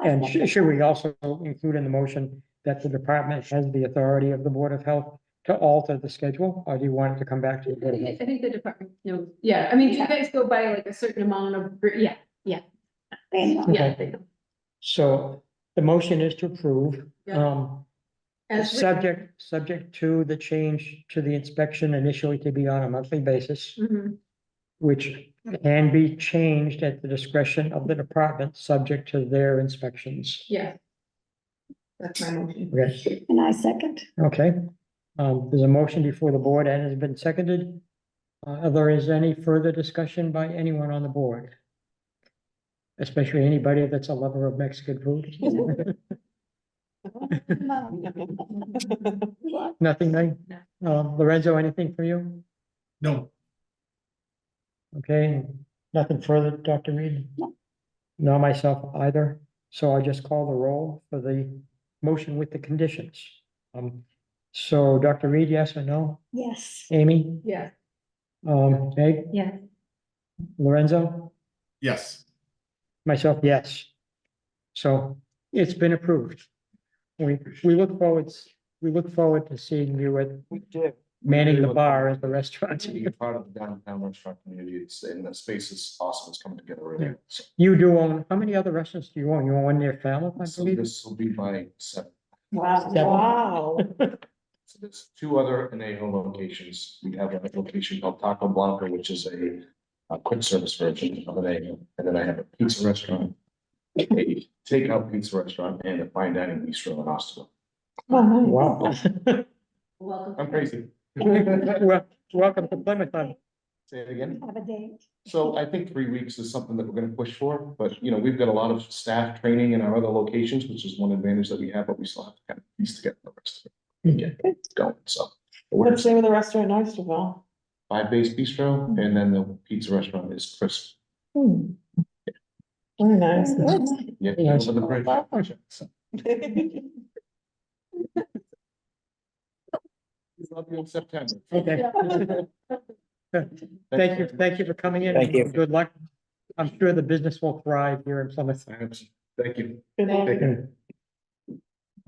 [SPEAKER 1] And should we also include in the motion that the department has the authority of the Board of Health to alter the schedule, or do you want it to come back to the Board of
[SPEAKER 2] I
[SPEAKER 1] Health?
[SPEAKER 2] think the department, no, yeah, I mean, you guys go by like a certain amount of, yeah,
[SPEAKER 3] They know.
[SPEAKER 2] yeah. they know.
[SPEAKER 1] So the motion is to approve,
[SPEAKER 2] Yeah. As written.
[SPEAKER 1] subject to the change to the inspection initially to be on a monthly basis,
[SPEAKER 2] Mhm.
[SPEAKER 1] which can be changed at the discretion of the department, subject to their inspections.
[SPEAKER 2] Yeah. That's my motion.
[SPEAKER 1] Okay,
[SPEAKER 3] And I second.
[SPEAKER 1] okay. There's a motion before the board and has been seconded. There is any further discussion by anyone on the board? Especially anybody that's a lover of Mexican food? Nothing, Meg? Lorenzo, anything for you?
[SPEAKER 4] No,
[SPEAKER 1] Okay, nothing further, Dr. Reed?
[SPEAKER 3] No.
[SPEAKER 1] Nor myself either, so I just call the roll for the motion with the conditions. So Dr. Reed, yes or no?
[SPEAKER 3] Yes.
[SPEAKER 1] Amy?
[SPEAKER 2] Yeah.
[SPEAKER 1] Meg?
[SPEAKER 5] Yeah.
[SPEAKER 1] Lorenzo?
[SPEAKER 4] yes.
[SPEAKER 1] Myself, yes. So it's been approved. We look forward to seeing you at
[SPEAKER 7] We do.
[SPEAKER 1] manning the bar at the restaurant.
[SPEAKER 13] To be a part of the downtown restaurant community, it's, and the space is awesome, it's coming together right now. So,
[SPEAKER 1] You do own, how many other restaurants do you own? You own one near Falmouth, I
[SPEAKER 13] so
[SPEAKER 1] believe?
[SPEAKER 13] this will be my seventh.
[SPEAKER 7] Wow.
[SPEAKER 1] Seven.
[SPEAKER 7] Wow.
[SPEAKER 13] So there's two other Anejo locations. We have a location called Taco Blanca, which is a quick service version of Anejo. And then I have a pizza restaurant, a takeout pizza restaurant, and a fine dining bistro in Austin.
[SPEAKER 1] Wow.
[SPEAKER 2] Welcome.
[SPEAKER 13] I'm crazy.
[SPEAKER 1] Well, welcome to Plymouth.
[SPEAKER 13] Say it again.
[SPEAKER 3] Have a date.
[SPEAKER 13] So I think 3 weeks is something that we're gonna push for, but you know, we've got a lot of staff training in our other locations, which is one advantage that we have, but we still have to kind of piece together the rest of it. And get it going, so.
[SPEAKER 7] What's the name of the restaurant in Oysterville?
[SPEAKER 13] 5 Base Bistro, and then the pizza restaurant is Crisp.
[SPEAKER 7] Very nice.
[SPEAKER 13] Yeah,
[SPEAKER 1] Yes.
[SPEAKER 13] over the bridge. Love you in September.
[SPEAKER 1] Okay. Thank you for coming in.
[SPEAKER 14] Thank you.
[SPEAKER 1] Good luck. I'm sure the business will thrive here in Plymouth.
[SPEAKER 13] Thank you.
[SPEAKER 7] Thank you.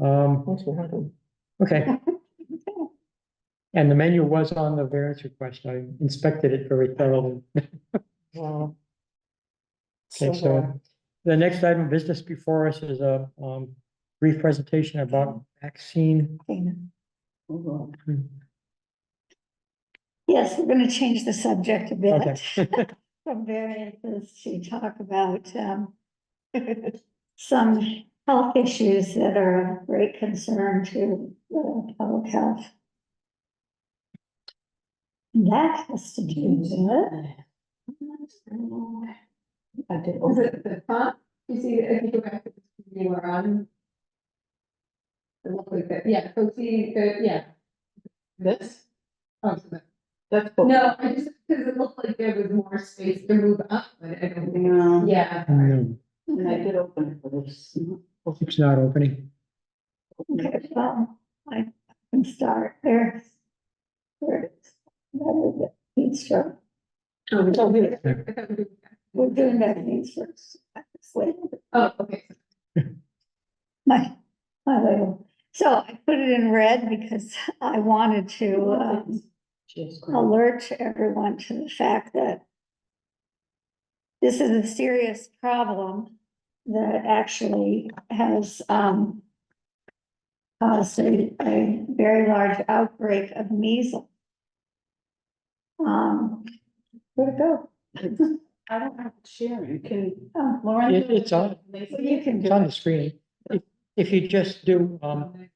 [SPEAKER 7] Thanks for having.
[SPEAKER 1] Okay. And the menu was on the variance request. I inspected it very thoroughly.
[SPEAKER 7] Wow.
[SPEAKER 1] Okay, so the next item of business before us is a brief presentation about vaccine.
[SPEAKER 3] Yes, we're gonna change the subject a bit.
[SPEAKER 1] Okay.
[SPEAKER 3] From variances to talk about, some health issues that are of great concern to public health. And that has to do with.
[SPEAKER 2] I did. Was it the font? You see, if you go back to the screen you were on. It looked like that, yeah, proceed, yeah.
[SPEAKER 7] This?
[SPEAKER 2] Oh, so
[SPEAKER 7] That's.
[SPEAKER 2] no, I just, because it looked like there was more space to move up, but I don't think,
[SPEAKER 8] No.
[SPEAKER 2] yeah.
[SPEAKER 1] No,
[SPEAKER 8] And I did open it for this.
[SPEAKER 1] it's not opening.
[SPEAKER 3] Okay, well, I can start there. There it is. That is it. Heat stroke. We're doing vaccines first. Wait.
[SPEAKER 2] Oh, okay.
[SPEAKER 3] My little, so I put it in red because I wanted to alert everyone to the fact that this is a serious problem that actually has caused a very large outbreak of measles. Where'd it go?
[SPEAKER 8] I don't have to share it. Can
[SPEAKER 3] Lauren?
[SPEAKER 1] It's on,
[SPEAKER 3] You can
[SPEAKER 1] it's
[SPEAKER 3] do
[SPEAKER 1] on
[SPEAKER 3] it.
[SPEAKER 1] the screen. If you just do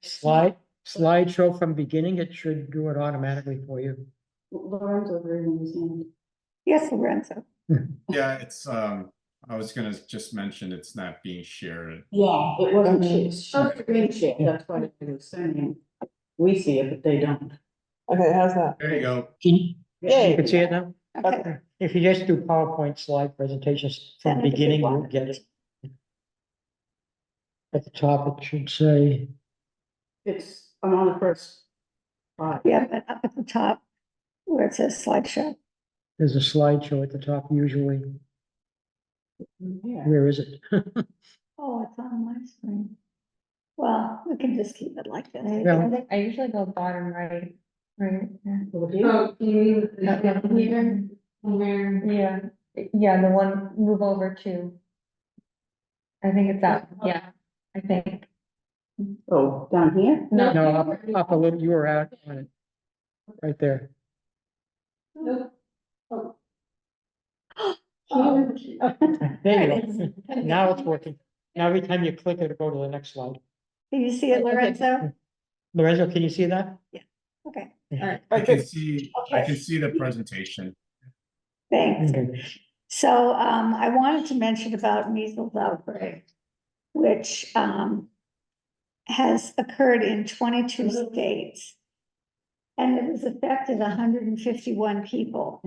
[SPEAKER 1] slideshow from beginning, it should do it automatically for you.
[SPEAKER 8] Lorenzo raising his hand.
[SPEAKER 3] Yes, Lorenzo.
[SPEAKER 4] Yeah, it's, I was gonna just mention it's not being shared.
[SPEAKER 8] Yeah, it wasn't screen share, that's what it was saying. We see it, but they don't.
[SPEAKER 7] Okay, how's that?
[SPEAKER 4] There you go.
[SPEAKER 1] You
[SPEAKER 7] Yay.
[SPEAKER 1] can see it now?
[SPEAKER 3] Okay.
[SPEAKER 1] If you just do PowerPoint slide presentations from
[SPEAKER 3] Send it to
[SPEAKER 1] beginning,
[SPEAKER 3] people.
[SPEAKER 1] you'll get it. At the top, it should say,
[SPEAKER 8] I'm on the first.
[SPEAKER 3] Yeah, but up at the top where it says slideshow.
[SPEAKER 1] there's a slideshow at the top usually.
[SPEAKER 8] Yeah.
[SPEAKER 1] Where is it?
[SPEAKER 3] Oh, it's on my screen. Well, we can just keep it like this.
[SPEAKER 1] Yeah.
[SPEAKER 5] I usually go bottom right, right, yeah.
[SPEAKER 2] Oh, you mean the here, where?
[SPEAKER 5] Yeah, the one, move over to. I think it's that, yeah, I think.
[SPEAKER 8] Oh, down here?
[SPEAKER 5] No,
[SPEAKER 1] No, up a little, you were out on it. Right there.
[SPEAKER 2] Nope. Oh.
[SPEAKER 1] There you go. Now it's working. Now every time you click it, it'll go to the next slide.
[SPEAKER 3] Can you see it, Lorenzo?
[SPEAKER 1] Lorenzo, can you see that?
[SPEAKER 3] Okay,
[SPEAKER 4] I can see the presentation.
[SPEAKER 3] thanks.
[SPEAKER 1] Okay.
[SPEAKER 3] So, I wanted to mention about measles outbreak, which, has occurred in 22 states. And it has affected 151 people.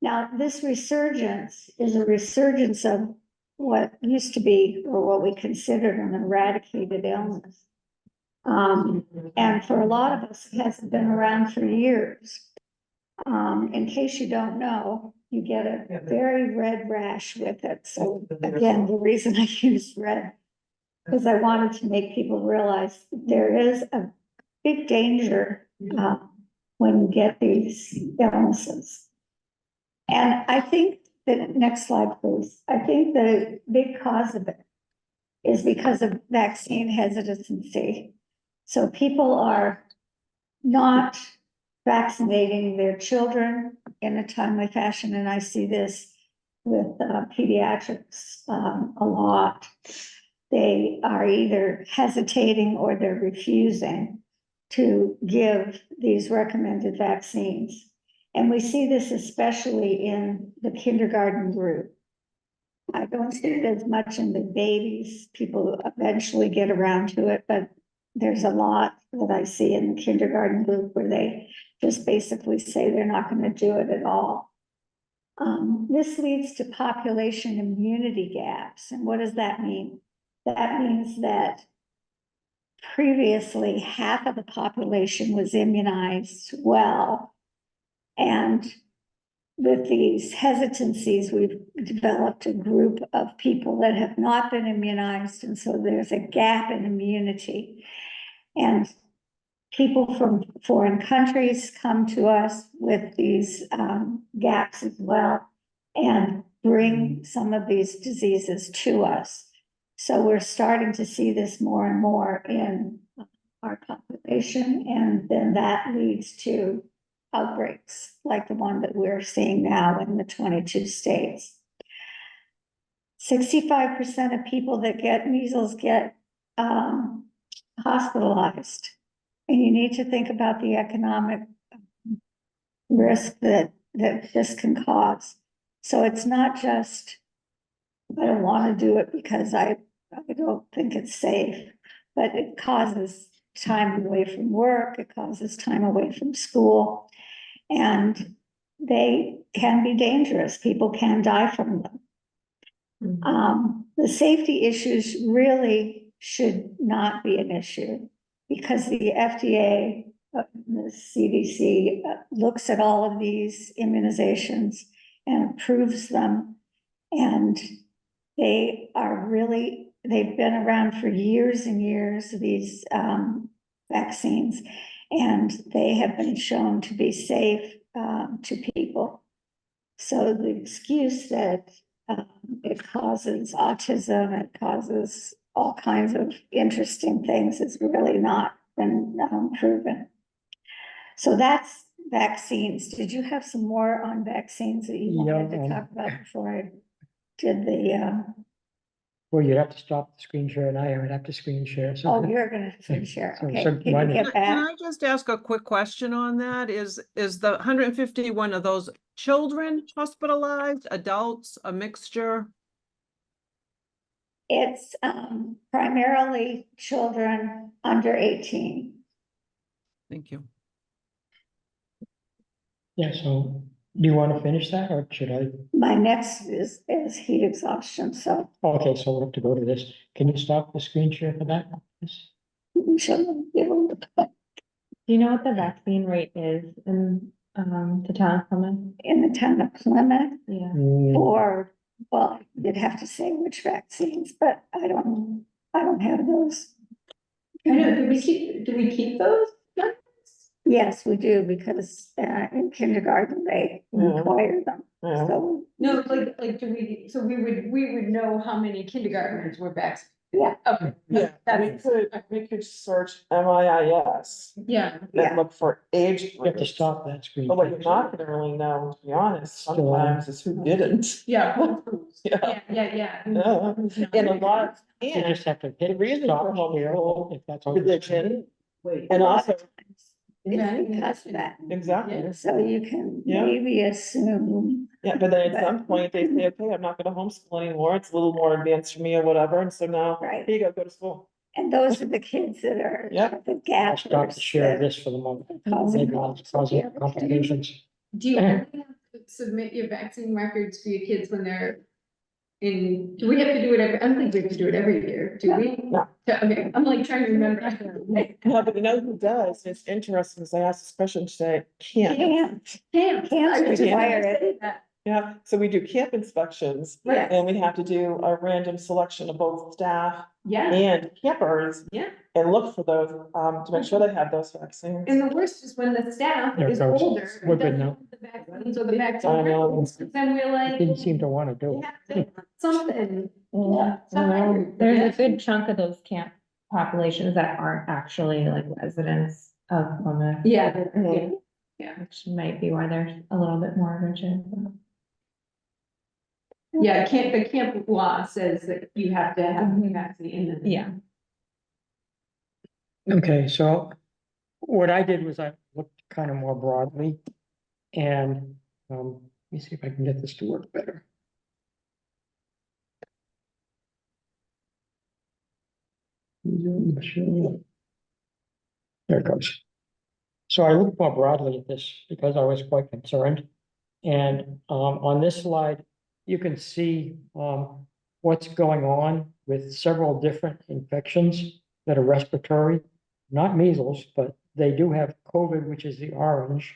[SPEAKER 3] Now, this resurgence is a resurgence of what used to be, or what we considered an eradicated illness. And for a lot of us, it hasn't been around for years. In case you don't know, you get a very red rash with it. So again, the reason I used red, because I wanted to make people realize there is a big danger when you get these illnesses. And I think that, next slide, please. I think the big cause of it is because of vaccine hesitancy. So people are not vaccinating their children in a timely fashion, and I see this with pediatrics a lot. They are either hesitating or they're refusing to give these recommended vaccines. And we see this especially in the kindergarten group. I don't see it as much in the babies. People eventually get around to it, but there's a lot that I see in the kindergarten group where they just basically say they're not going to do it at all. This leads to population immunity gaps. And what does that mean? That means that previously half of the population was immunized well. And with these hesitancies, we've developed a group of people that have not been immunized. And so there's a gap in immunity. And people from foreign countries come to us with these gaps as well and bring some of these diseases to us. So we're starting to see this more and more in our population, and then that leads to outbreaks like the one that we're seeing now in the 22 states. 65% of people that get measles get hospitalized. And you need to think about the economic risk that this can cause. So it's not just, I don't want to do it because I don't think it's safe, but it causes time away from work, it causes time away from school, and they can be dangerous. People can die from them. The safety issues really should not be an issue because the FDA, the CDC looks at all of these immunizations and approves them. And they are really, they've been around for years and years, these vaccines, and they have been shown to be safe to people. So the excuse that it causes autism, it causes all kinds of interesting things is really not been proven. So that's vaccines. Did you have some more on vaccines that you wanted to talk about before I did the
[SPEAKER 1] Well, you'd have to stop the screen share and I would have to screen share. So
[SPEAKER 3] oh, you're gonna screen share.
[SPEAKER 1] So-
[SPEAKER 3] Okay,
[SPEAKER 1] so
[SPEAKER 3] can
[SPEAKER 1] why
[SPEAKER 3] you
[SPEAKER 1] not-
[SPEAKER 3] get
[SPEAKER 6] Can
[SPEAKER 3] back?
[SPEAKER 6] I just ask a quick question on that? Is the 151 of those children hospitalized, adults, a mixture?
[SPEAKER 3] It's primarily children under 18.
[SPEAKER 6] Thank you.
[SPEAKER 1] yeah, so do you want to finish that or should I?
[SPEAKER 3] My next is heat exhaustion, so
[SPEAKER 1] Okay, so we'll have to go to this. Can you stop the screen share for that? Yes.
[SPEAKER 3] shouldn't be able to.
[SPEAKER 5] Do you know what the vaccine rate is in the town of Plymouth?
[SPEAKER 3] In the town of Plymouth,
[SPEAKER 5] Yeah.
[SPEAKER 3] or, well, you'd have to say which vaccines, but I don't have those.
[SPEAKER 2] I know, do we keep those?
[SPEAKER 3] Yes, we do, because in kindergarten, they require them,
[SPEAKER 7] Yeah.
[SPEAKER 3] so,
[SPEAKER 2] No, like, so we would know how many kindergartners were vaccinated.
[SPEAKER 3] yeah,
[SPEAKER 2] Okay.
[SPEAKER 7] Yeah, we could search MIIS
[SPEAKER 2] Yeah.
[SPEAKER 3] yeah.
[SPEAKER 7] and look for age
[SPEAKER 1] You have to
[SPEAKER 7] groups.
[SPEAKER 1] stop that screen.
[SPEAKER 7] But what
[SPEAKER 1] share.
[SPEAKER 7] you're not gonna really know, to be honest,
[SPEAKER 1] Still on.
[SPEAKER 7] sometimes is who didn't.
[SPEAKER 2] Yeah.
[SPEAKER 7] Yeah.
[SPEAKER 2] Yeah.
[SPEAKER 7] Yeah. And a lot,
[SPEAKER 1] You
[SPEAKER 7] and
[SPEAKER 1] just have to
[SPEAKER 7] the
[SPEAKER 1] hit
[SPEAKER 7] reason
[SPEAKER 1] stop
[SPEAKER 7] for
[SPEAKER 1] share
[SPEAKER 7] homeschool
[SPEAKER 1] if that's all. you're saying.
[SPEAKER 7] religion, and also,
[SPEAKER 3] It's because of that,
[SPEAKER 7] exactly,
[SPEAKER 3] so you can
[SPEAKER 7] Yeah.
[SPEAKER 3] maybe assume,
[SPEAKER 7] yeah, but then at some point they say, okay, I'm not gonna homeschool anymore, it's a little more advanced for me or whatever, and so now,
[SPEAKER 3] Right.
[SPEAKER 7] here you go to school.
[SPEAKER 3] and those are the kids that are
[SPEAKER 7] Yep.
[SPEAKER 3] the
[SPEAKER 1] I'll
[SPEAKER 3] gappers.
[SPEAKER 1] stop the share of
[SPEAKER 3] that
[SPEAKER 1] this for the moment.
[SPEAKER 3] are causing
[SPEAKER 1] Maybe I'll
[SPEAKER 3] problems
[SPEAKER 1] cause
[SPEAKER 3] with the other kids.
[SPEAKER 1] complications.
[SPEAKER 2] Do you only have to submit your vaccine records for your kids when they're in, do we have to do it every, I don't think we have to do it every year, do we?
[SPEAKER 7] No.
[SPEAKER 2] Okay, I'm like trying to remember.
[SPEAKER 7] No, but you know who does, it's interesting, because I asked this question today, camp.
[SPEAKER 3] Can't require it.
[SPEAKER 7] Yeah, so we do camp inspections,
[SPEAKER 2] Right.
[SPEAKER 7] and we have to do a random selection of both staff
[SPEAKER 2] Yeah,
[SPEAKER 7] and campers.
[SPEAKER 2] Yeah.
[SPEAKER 7] And look for those, to make sure they have those vaccines.
[SPEAKER 2] and the worst is when the staff
[SPEAKER 1] There it
[SPEAKER 2] is
[SPEAKER 1] goes.
[SPEAKER 2] older.
[SPEAKER 1] We're
[SPEAKER 2] and
[SPEAKER 1] good
[SPEAKER 2] doesn't
[SPEAKER 1] now.
[SPEAKER 2] have the vaccines or the
[SPEAKER 7] I
[SPEAKER 2] vaccine
[SPEAKER 7] know.
[SPEAKER 2] records, then we're
[SPEAKER 1] I
[SPEAKER 2] like.
[SPEAKER 1] didn't seem to want to do
[SPEAKER 2] you
[SPEAKER 1] it.
[SPEAKER 2] have to put something.
[SPEAKER 3] Yeah.
[SPEAKER 5] There's a good chunk of those camp populations that aren't actually like residents of Plymouth,
[SPEAKER 2] Yeah.
[SPEAKER 7] Mhm.
[SPEAKER 5] which might be why they're a little bit more rigid.
[SPEAKER 2] Yeah, the camp law says that you have to have the vaccine in the.
[SPEAKER 5] Yeah.
[SPEAKER 1] Okay, so what I did was I looked kind of more broadly and, let me see if I can get this to work better. There it goes. So I looked more broadly at this because I was quite concerned And on this slide, you can see what's going on with several different infections that are respiratory, not measles, but they do have COVID, which is the orange.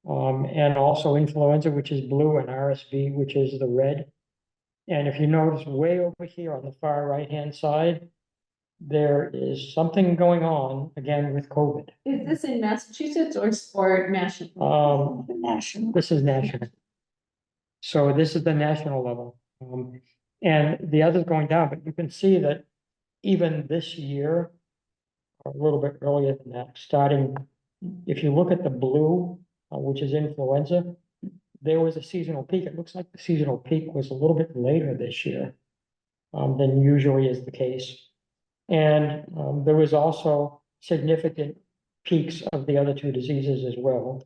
[SPEAKER 1] And also influenza, which is blue, and RSV, which is the red. And if you notice way over here on the far right-hand side, there is something going on again with COVID.
[SPEAKER 2] Is this in Massachusetts or national?
[SPEAKER 3] National.
[SPEAKER 1] This is national. So this is the national level. And the other's going down, but you can see that even this year, or a little bit earlier than that, starting, if you look at the blue, which is influenza, there was a seasonal peak. It looks like the seasonal peak was a little bit later this year than usually is the case. And there was also significant peaks of the other two diseases as well.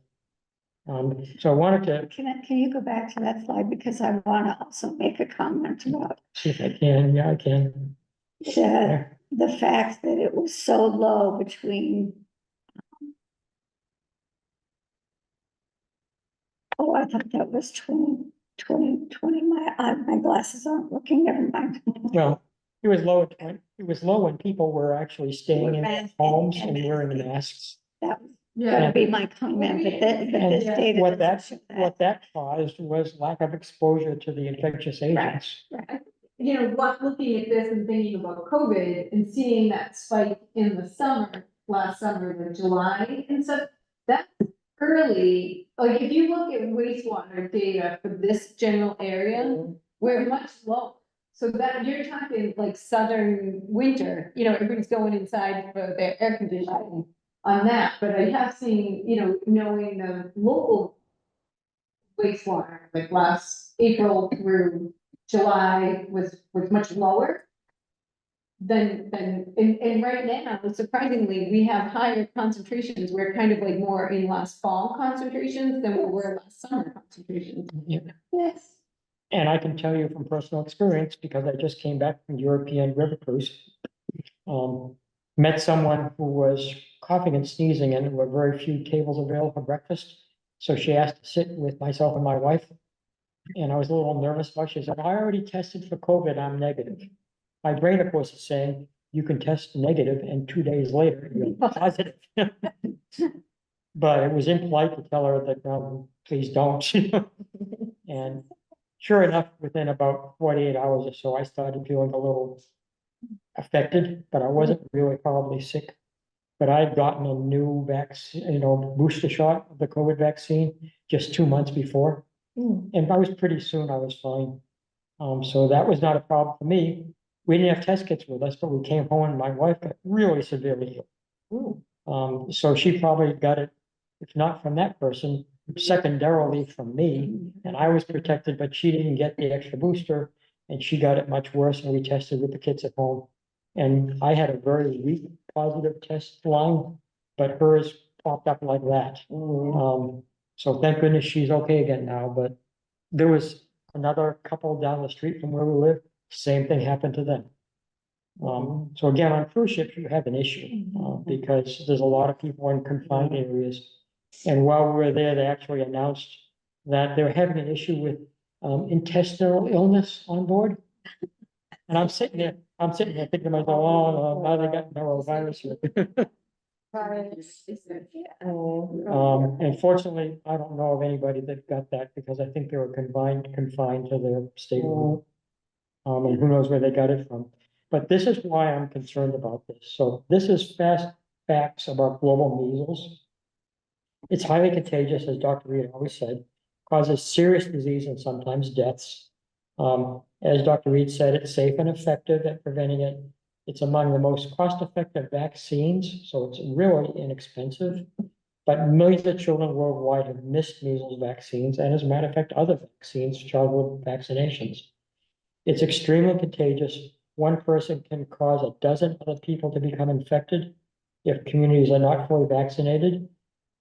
[SPEAKER 1] So I wanted to
[SPEAKER 3] Can you go back to that slide, because I want to also make a comment about
[SPEAKER 1] see if I can. Yeah, I can.
[SPEAKER 3] the fact that it was so low between. Oh, I thought that was 2020. My glasses aren't working, never mind.
[SPEAKER 1] Well, it was low at it was low when people were actually staying in their homes and wearing masks.
[SPEAKER 3] That was gonna be my comment, but this data.
[SPEAKER 1] What
[SPEAKER 3] doesn't show
[SPEAKER 1] what that caused was lack of exposure to the infectious agents.
[SPEAKER 2] You know, looking at this and thinking about COVID and seeing that spike in the summer, last summer, in July and stuff, that's early. Like, if you look at wastewater data for this general area, we're much lower. So that you're talking like southern winter, you know, everybody's going inside for their air conditioning on that, but I have seen, you know, knowing the local wastewater, like last April through July was much lower than, and right now, surprisingly, we have higher concentrations. We're kind of like more in last fall concentrations than we were last summer concentrations.
[SPEAKER 1] Yeah.
[SPEAKER 2] Yes.
[SPEAKER 1] And I can tell you from personal experience, because I just came back from European river cruise. Met someone who was coughing and sneezing, and there were very few tables available for breakfast. So she asked to sit with myself and my wife. And I was a little nervous about it. She said, I already tested for COVID, I'm negative. My brain, of course, is saying, you can test negative and 2 days later, you're positive. But it was impolite to tell her that, please don't. And sure enough, within about 48 hours or so, I started feeling a little affected, but I wasn't really horribly sick. But I'd gotten a new vaccine, booster shot of the COVID vaccine just 2 months before. And I was pretty soon, I was fine. So that was not a problem for me. We didn't have test kits with us, but we came home and my wife got really severely ill. So she probably got it, if not from that person, secondarily from me. And I was protected, but she didn't get the extra booster and she got it much worse, and we tested with the kids at home. And I had a very weak positive test line, but hers popped up like that. So thank goodness she's okay again now, but there was another couple down the street from where we live, same thing happened to them. So again, on cruise ships, you have an issue, because there's a lot of people in confined areas. And while we were there, they actually announced that they're having an issue with intestinal illness on board. And I'm sitting there thinking to myself, oh, now they got norovirus here. And fortunately, I don't know of anybody that got that, because I think they were confined to their stateroom. And who knows where they got it from. But this is why I'm concerned about this. So this is fast facts about global measles. It's highly contagious, as Dr. Reed always said, causes serious disease and sometimes deaths. As Dr. Reed said, it's safe and effective at preventing it. It's among the most cost-effective vaccines, so it's really inexpensive. But millions of children worldwide have missed measles vaccines, and as a matter of fact, other vaccines, childhood vaccinations. It's extremely contagious. One person can cause a dozen other people to become infected if communities are not fully vaccinated,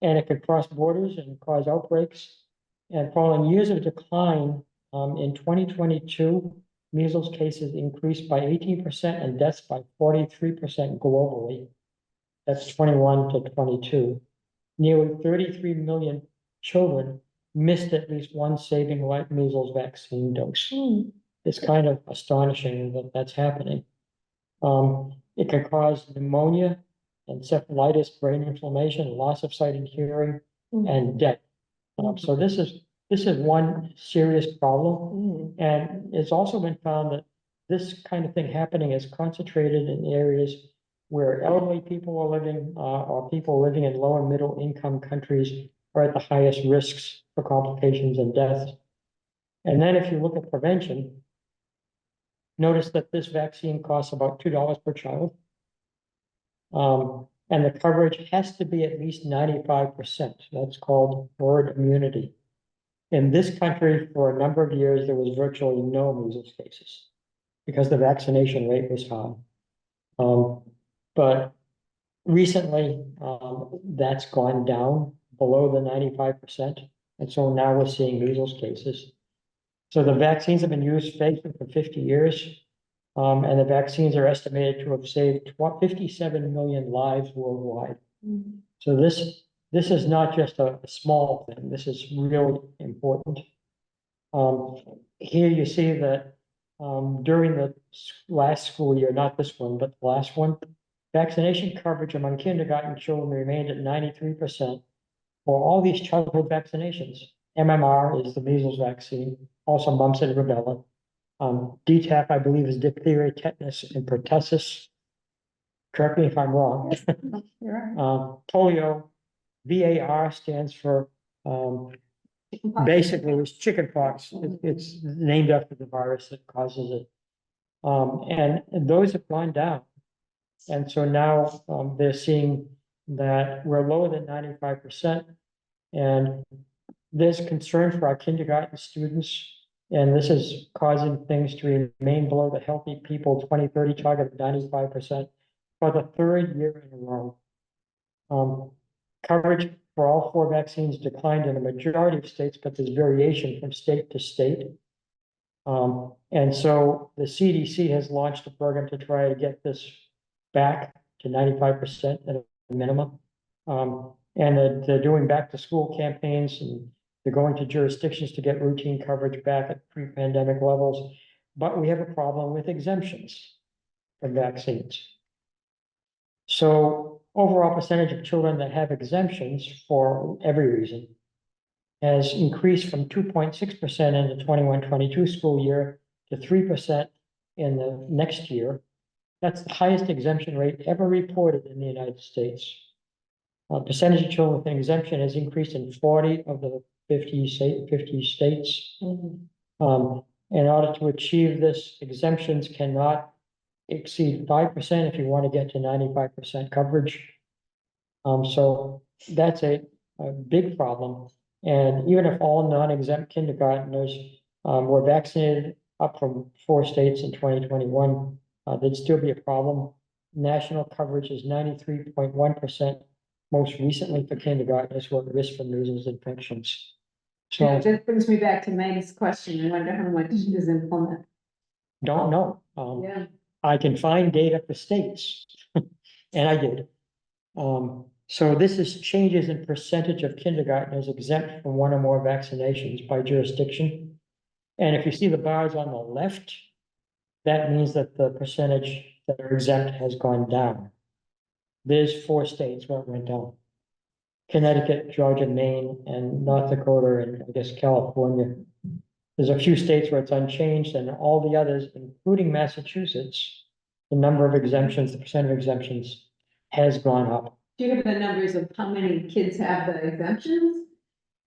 [SPEAKER 1] and it can cross borders and cause outbreaks. And following years of decline, in 2022, measles cases increased by 18% and deaths by 43% globally. That's 21 to 22. Nearly 33 million children missed at least one saving like measles vaccine dose. It's kind of astonishing that that's happening. It can cause pneumonia, encephalitis, brain inflammation, loss of sight and hearing, and death. So this is one serious problem. And it's also been found that this kind of thing happening is concentrated in areas where elderly people are living, or people living in low and middle income countries are at the highest risks for complications and deaths. And then if you look at prevention, notice that this vaccine costs about $2 per child. And the coverage has to be at least 95%. That's called herd immunity. In this country, for a number of years, there was virtually no measles cases because the vaccination rate was high. But recently, that's gone down below the 95%. And so now we're seeing measles cases. So the vaccines have been used safely for 50 years. And the vaccines are estimated to have saved 57 million lives worldwide. So this is not just a small thing. This is really important. Here you see that during the last school year, not this one, but the last one, vaccination coverage among kindergarten children remained at 93% for all these childhood vaccinations. MMR is the measles vaccine, also mumps and rubella. DTaP, I believe, is diphtheria, tetanus, and pertussis. Correct me if I'm wrong. Polio, VAR stands for, basically it's chickenpox. It's named after the virus that causes it. And those have gone down. And so now they're seeing that we're lower than 95%. And there's concern for our kindergarten students. And this is causing things to remain below the healthy people 2030 target of 95% for the third year in a row. Coverage for all 4 vaccines declined in a majority of states, but there's variation from state to state. And so the CDC has launched a program to try to get this back to 95% at a minimum. And they're doing back to school campaigns, and they're going to jurisdictions to get routine coverage back at pre-pandemic levels. But we have a problem with exemptions for vaccines. So overall percentage of children that have exemptions for every reason has increased from 2.6% in the 21-22 school year to 3% in the next year. That's the highest exemption rate ever reported in the United States. Percentage of children with an exemption has increased in 40 of the 50 states. In order to achieve this, exemptions cannot exceed 5% if you want to get to 95% coverage. So that's a big problem. And even if all non-exempt kindergartners were vaccinated up from 4 states in 2021, there'd still be a problem. National coverage is 93.1%, most recently for kindergartners who are at risk for measles infections. So
[SPEAKER 2] That just brings me back to Meg's question. I wonder how much is in Plymouth.
[SPEAKER 1] don't know.
[SPEAKER 2] Yeah.
[SPEAKER 1] I can find data for states, and I did. So this is changes in percentage of kindergartners exempt from 1 or more vaccinations by jurisdiction. And if you see the bars on the left, that means that the percentage that are exempt has gone down. There's 4 states where it went down: Connecticut, Georgia, Maine, and North Dakota, and I guess California. There's a few states where it's unchanged, and all the others, including Massachusetts, the number of exemptions, the percent of exemptions has gone up.
[SPEAKER 2] Do you have the numbers of how many kids have the exemptions?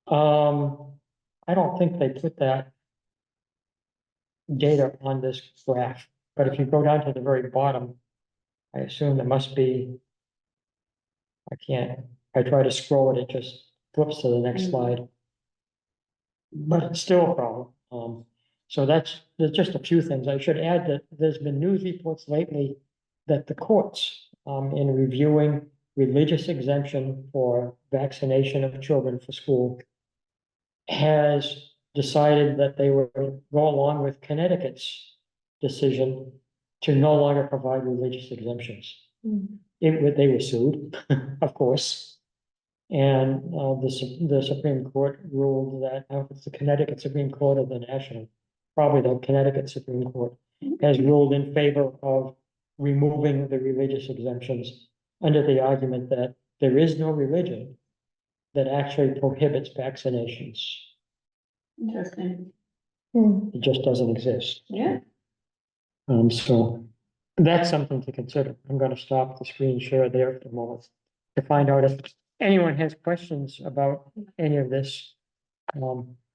[SPEAKER 1] I don't think they put that data on this graph, but if you go down to the very bottom, I assume there must be, if I try to scroll it, it just flips to the next slide. But it's still a problem. So there's just a few things. I should add that there's been news reports lately that the courts, in reviewing religious exemption for vaccination of children for school, has decided that they would go along with Connecticut's decision to no longer provide religious exemptions. They were sued, of course. And, the Supreme Court ruled that, if it's the Connecticut Supreme Court or the national, probably the Connecticut Supreme Court, has ruled in favor of removing the religious exemptions under the argument that there is no religion that actually prohibits vaccinations.
[SPEAKER 2] Interesting.
[SPEAKER 1] It just doesn't exist.
[SPEAKER 2] Yeah.
[SPEAKER 1] So that's something to consider. I'm gonna stop the screen share there for a moment to find out if anyone has questions about any of this.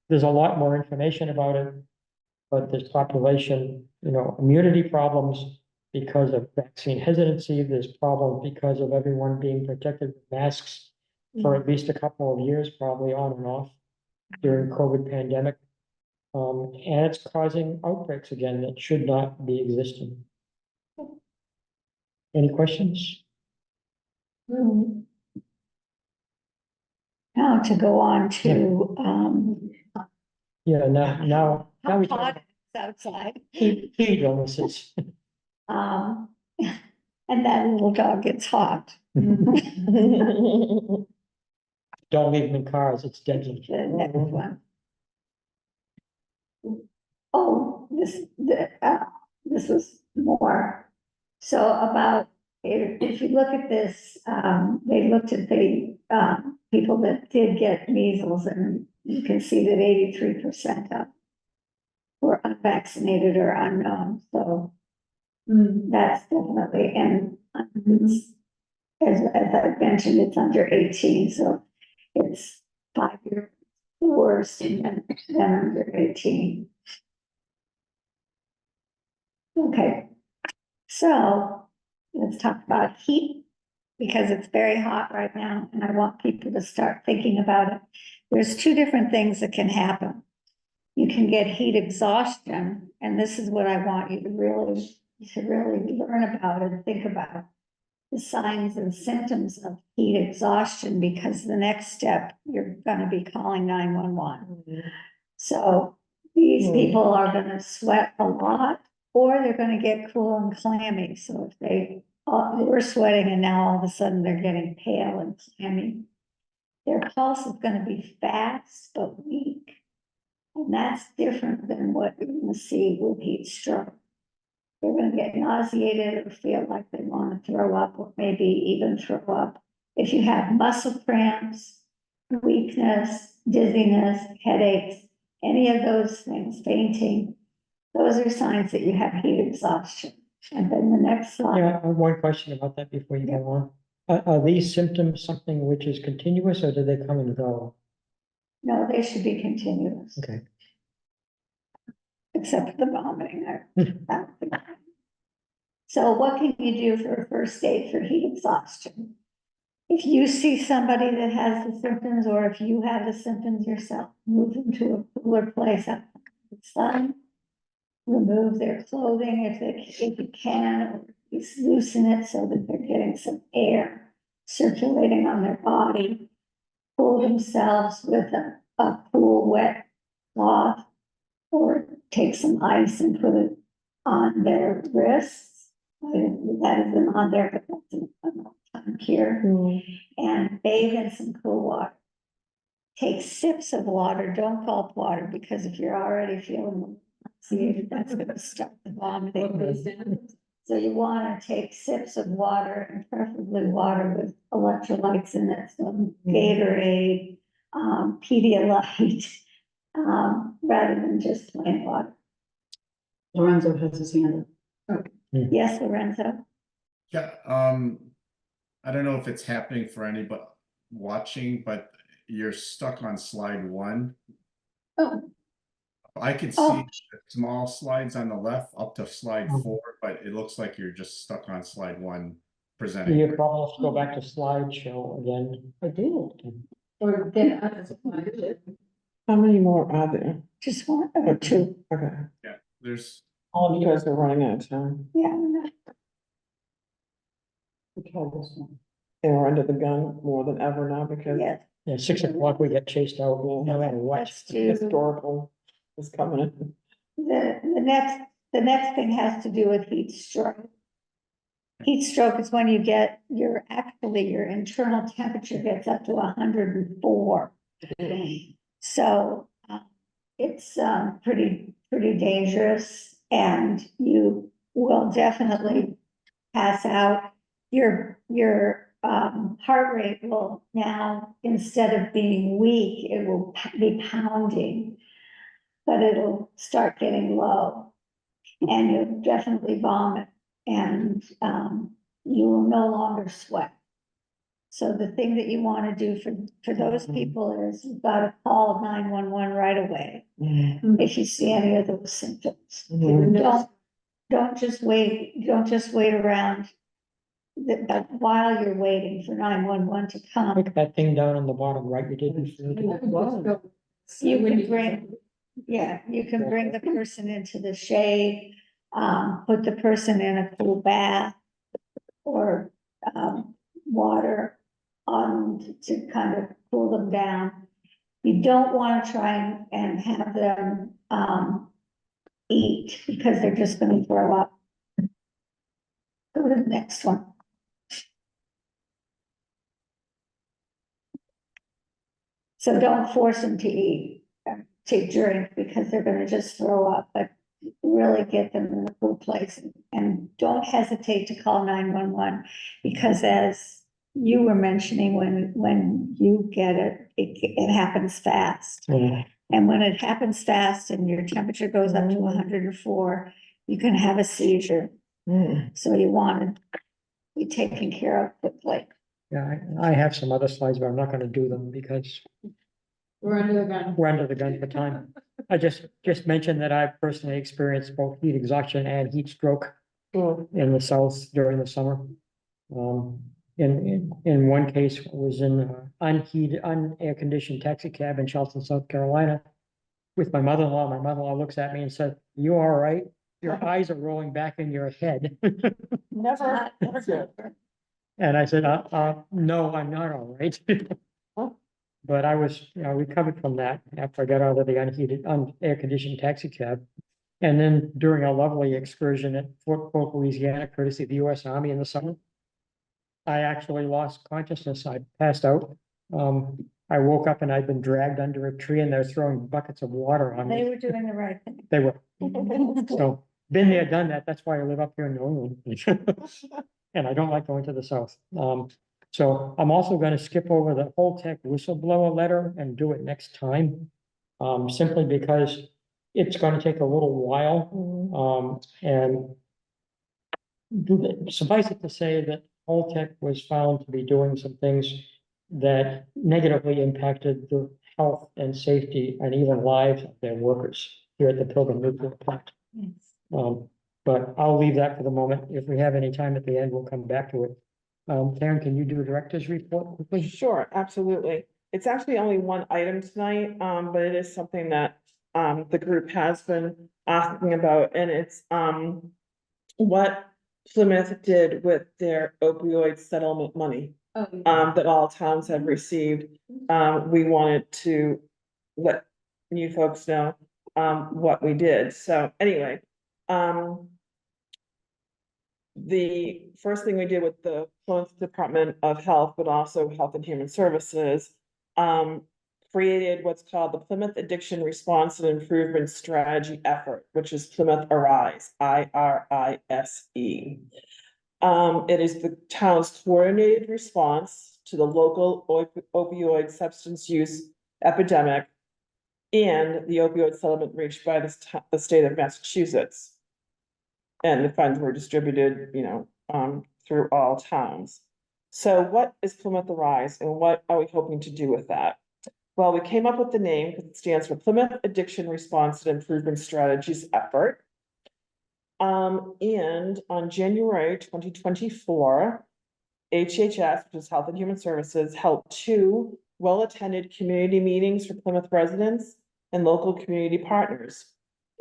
[SPEAKER 1] There's a lot more information about it, but there's population, immunity problems because of vaccine hesitancy. There's problems because of everyone being protected with masks for at least a couple of years, probably on and off during COVID pandemic. And it's causing outbreaks again that should not be existing. Any questions?
[SPEAKER 3] Now to go on to,
[SPEAKER 1] Yeah, now
[SPEAKER 3] how
[SPEAKER 1] we
[SPEAKER 3] hot
[SPEAKER 1] talk
[SPEAKER 3] it's outside.
[SPEAKER 1] heat illnesses.
[SPEAKER 3] Um, and that little dog gets hot.
[SPEAKER 1] Don't leave them in cars, it's deadly.
[SPEAKER 3] The next one. Oh, this was more. So about, if you look at this, they looked at the, people that did get measles, and you can see that 83% of were unvaccinated or unknown, so that's definitely, and as I mentioned, it's under 18, so it's 5 years worse than under 18. Okay, so let's talk about heat, because it's very hot right now, and I want people to start thinking about it. There's two different things that can happen. You can get heat exhaustion, and this is what I want you to really learn about and think about. The signs and symptoms of heat exhaustion, because the next step, you're gonna be calling 911. So these people are gonna sweat a lot, or they're gonna get cool and clammy. So if they were sweating and now all of a sudden they're getting pale and clammy, their pulse is gonna be fast but weak. And that's different than what you're gonna see with heat stroke. They're gonna get nauseated or feel like they want to throw up, or maybe even throw up. If you have muscle cramps, weakness, dizziness, headaches, any of those things, fainting, those are signs that you have heat exhaustion. And then the next slide.
[SPEAKER 1] Yeah, I have one question about that before you go on. Are these symptoms something which is continuous, or do they come and go?
[SPEAKER 3] No, they should be continuous.
[SPEAKER 1] Okay.
[SPEAKER 3] Except for the vomiting. So what can you do for a first aid for heat exhaustion? If you see somebody that has the symptoms, or if you have the symptoms yourself, move them to a cooler place out in the sun. Remove their clothing if you can, or at least loosen it so that they're getting some air circulating on their body. Cool themselves with a cool, wet cloth, or take some ice and put it on their wrists. That isn't on there, but that's on here. And bathe in some cool water. Take sips of water, don't gulp water, because if you're already feeling nauseated, that's gonna start the vomiting. So you wanna take sips of water, and preferably water with electrolytes in it, so Gatorade, Pedialyte, rather than just plain water.
[SPEAKER 8] Lorenzo has his hand up.
[SPEAKER 3] Yes, Lorenzo?
[SPEAKER 4] Yeah, I don't know if it's happening for anybody watching, but you're stuck on slide 1.
[SPEAKER 2] Oh.
[SPEAKER 4] I could
[SPEAKER 3] Oh.
[SPEAKER 4] see the small slides on the left up to slide 4, but it looks like you're just stuck on slide 1 presenting.
[SPEAKER 1] You probably have to go back to slideshow again.
[SPEAKER 8] I did.
[SPEAKER 2] Or then I was.
[SPEAKER 7] How many more are there?
[SPEAKER 3] Just one, or two,
[SPEAKER 7] Okay,
[SPEAKER 4] Yeah, there's,
[SPEAKER 7] all because they're running out of time.
[SPEAKER 3] yeah.
[SPEAKER 7] They were under the gun more than ever now because
[SPEAKER 3] Yes,
[SPEAKER 1] Yeah, 6 o'clock, we get chased out, no matter what.
[SPEAKER 3] let's do,
[SPEAKER 7] historical is coming in.
[SPEAKER 3] the next thing has to do with heat stroke. Heat stroke is when you get your, actually, your internal temperature gets up to 104. So, it's, pretty dangerous, and you will definitely pass out. Your heart rate will now, instead of being weak, it will be pounding, but it'll start getting low, and you'll definitely vomit, and you will no longer sweat. So the thing that you want to do for those people is you've got to call 911 right away if you see any of those symptoms. Don't just wait around while you're waiting for 911 to come.
[SPEAKER 1] Click that thing down on the bottom right, you did before.
[SPEAKER 3] You can bring, yeah, you can bring the person into the shade, put the person in a cool bath or, water on to kind of cool them down. You don't want to try and have them, eat, because they're just gonna throw up. Go to the next one. So don't force them to eat, to drink, because they're gonna just throw up, but really get them in a cool place, and don't hesitate to call 911, because as you were mentioning, when you get it, it happens fast.
[SPEAKER 1] Yeah.
[SPEAKER 3] And when it happens fast and your temperature goes up to 104, you can have a seizure. So you want to be taken care of quickly.
[SPEAKER 1] Yeah, I have some other slides, but I'm not gonna do them because
[SPEAKER 8] We're under the gun.
[SPEAKER 1] we're under the gun for time. I just mentioned that I've personally experienced both heat exhaustion and heat stroke in the south during the summer. In one case, it was in unheated, unair conditioned taxi cab in Charleston, South Carolina, with my mother-in-law. My mother-in-law looks at me and said, "You all right? Your eyes are rolling back in your head."
[SPEAKER 7] Never good.
[SPEAKER 1] And I said, no, I'm not all right. But I was, recovered from that after I got out of the unheated, air conditioned taxi cab. And then during a lovely excursion at Fort Polk, Louisiana, courtesy of the US Army in the summer, I actually lost consciousness. I passed out. I woke up and I'd been dragged under a tree and they're throwing buckets of water on
[SPEAKER 3] They
[SPEAKER 1] me.
[SPEAKER 3] were doing the right thing.
[SPEAKER 1] They were. So, been there, done that. That's why I live up here in New England. And I don't like going to the south. So I'm also gonna skip over the Holtec whistleblower letter and do it next time. Simply because it's gonna take a little while, and suffice it to say that Holtec was found to be doing some things that negatively impacted the health and safety and even lives of their workers here at the Pilgrim Nuclear Plant. But I'll leave that for the moment. If we have any time at the end, we'll come back to it. Karen, can you do a director's report quickly?
[SPEAKER 7] Sure, absolutely. It's actually only one item tonight, but it is something that the group has been asking about, and it's what Plymouth did with their opioid settlement money that all towns have received. We wanted to let you folks know what we did. So anyway, the first thing we did with the Plymouth Department of Health, but also Health and Human Services, created what's called the Plymouth Addiction Response and Improvement Strategy Effort, which is Plymouth Arise, IRISE. It is the town's coordinated response to the local opioid substance use epidemic and the opioid settlement reached by the state of Massachusetts. And the funds were distributed, through all towns. So what is Plymouth Arise and what are we hoping to do with that? Well, we came up with the name because it stands for Plymouth Addiction Response and Improvement Strategies Effort. And on January 2024, HHS, which is Health and Human Services, held 2 well-attended community meetings for Plymouth residents and local community partners.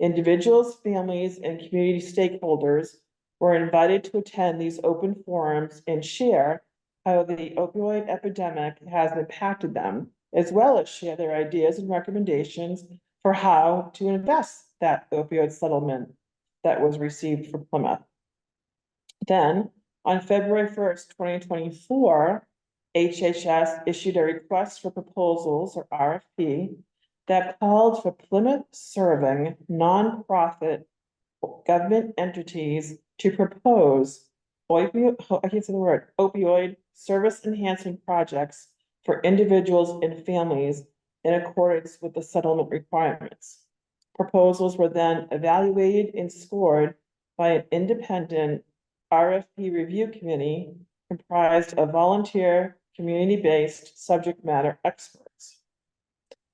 [SPEAKER 7] Individuals, families, and community stakeholders were invited to attend these open forums and share how the opioid epidemic has impacted them, as well as share their ideas and recommendations for how to invest that opioid settlement that was received from Plymouth. Then On February 1st, 2024, HHS issued a request for proposals, or RFP, that called for Plymouth serving nonprofit government entities to propose I can't say the word, opioid service enhancement projects for individuals and families in accordance with the settlement requirements. Proposals were then evaluated and scored by an independent RFP review committee comprised of volunteer, community-based subject matter experts.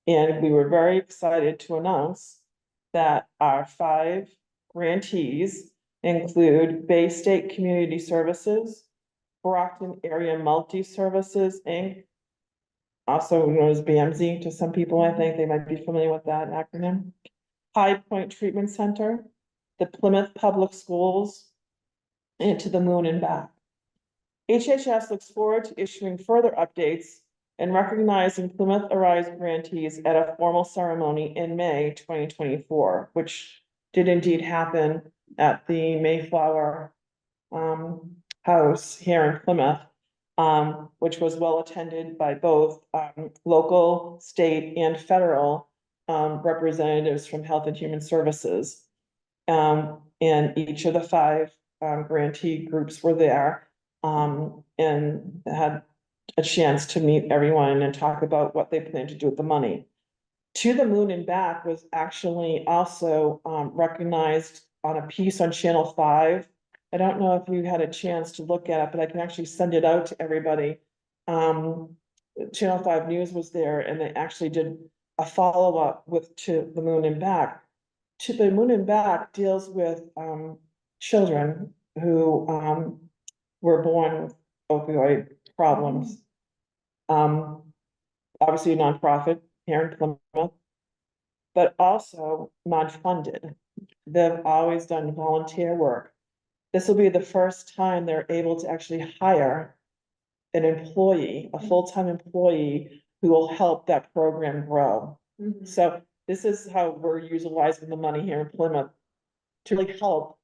[SPEAKER 7] And we were very excited to announce that our 5 grantees include Bay State Community Services, Brockton Area Multi-Services, Inc., also known as BMZ to some people, I think they might be familiar with that acronym. High Point Treatment Center, the Plymouth Public Schools, and To the Moon and Back. HHS looks forward to issuing further updates and recognizing Plymouth Arise grantees at a formal ceremony in May 2024, which did indeed happen at the Mayflower House here in Plymouth, which was well attended by both local, state, and federal representatives from Health and Human Services. And each of the 5 grantee groups were there and had a chance to meet everyone and talk about what they plan to do with the money. To the Moon and Back was actually also recognized on a piece on Channel 5. I don't know if you had a chance to look at it, but I can actually send it out to everybody. Channel 5 News was there and they actually did a follow-up with To the Moon and Back. To the Moon and Back deals with children who were born with opioid problems. Obviously a nonprofit here in Plymouth, but also non-funded. They've always done volunteer work. This will be the first time they're able to actually hire an employee, a full-time employee who will help that program grow. So this is how we're utilizing the money here in Plymouth to really help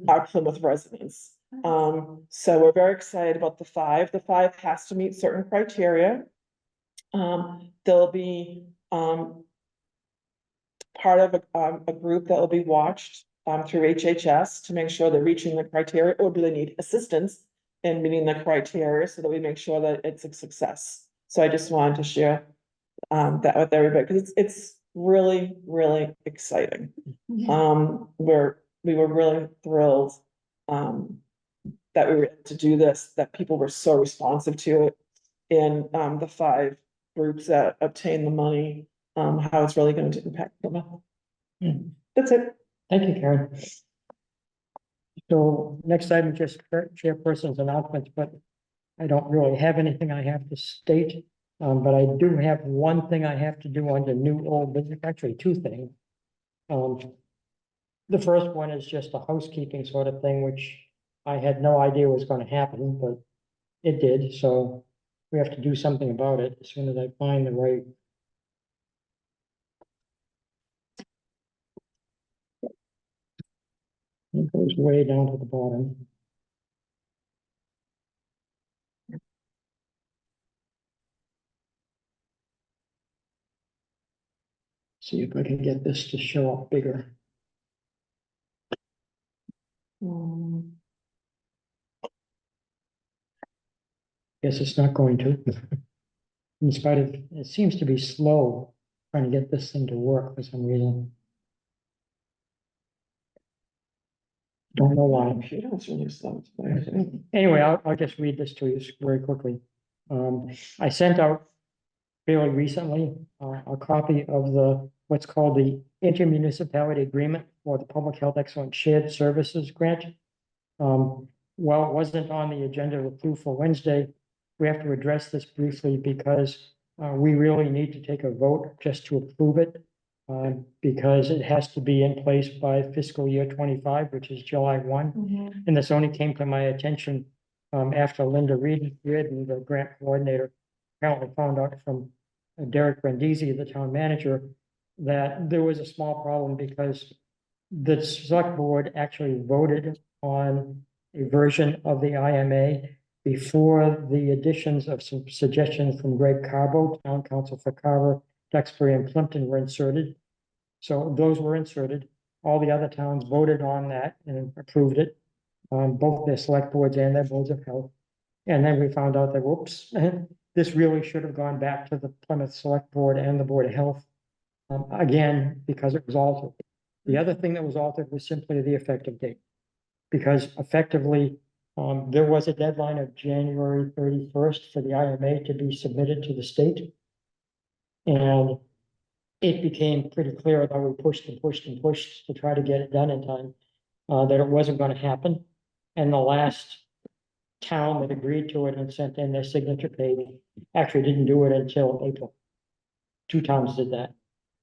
[SPEAKER 7] our Plymouth residents. So we're very excited about the 5. The 5 has to meet certain criteria. There'll be part of a group that will be watched through HHS to make sure they're reaching the criteria, or do they need assistance in meeting the criteria so that we make sure that it's a success. So I just wanted to share that with everybody because it's really, really exciting. We were really thrilled that we were able to do this, that people were so responsive to it. And the 5 groups that obtain the money, how it's really going to impact them. That's it.
[SPEAKER 1] Thank you, Karen. So next item, just chairperson's announcements, but I don't really have anything I have to state. But I do have one thing I have to do under new old business, actually 2 things. The first one is just a housekeeping sort of thing, which I had no idea was going to happen, but it did. So we have to do something about it as soon as I find the right. It goes way down to the bottom. See if I can get this to show up bigger. Guess it's not going to. In spite of, it seems to be slow trying to get this thing to work for some reason. Don't know why. Anyway, I'll just read this to you very quickly. I sent out fairly recently a copy of what's called the intermunicipality agreement for the Public Health Excellence Shared Services Grant. While it wasn't on the agenda to approve for Wednesday, we have to address this briefly because we really need to take a vote just to approve it. Because it has to be in place by fiscal year 25, which is July 1. And this only came to my attention after Linda Reardon, the grant coordinator, apparently found out from Derek Brandisi, the town manager, that there was a small problem because the select board actually voted on a version of the IMA before the additions of some suggestions from Greg Carbo, Town Council for Carver, Duxbury, and Plimpton were inserted. So those were inserted. All the other towns voted on that and approved it, both their select boards and their boards of health. And then we found out that, whoops, this really should have gone back to the Plymouth Select Board and the Board of Health, again, because it was altered. The other thing that was altered was simply the effective date. Because effectively, there was a deadline of January 31st for the IMA to be submitted to the state. And it became pretty clear that we pushed and pushed and pushed to try to get it done in time, that it wasn't going to happen. And the last town that agreed to it and sent in their signature page actually didn't do it until April. 2 towns did that.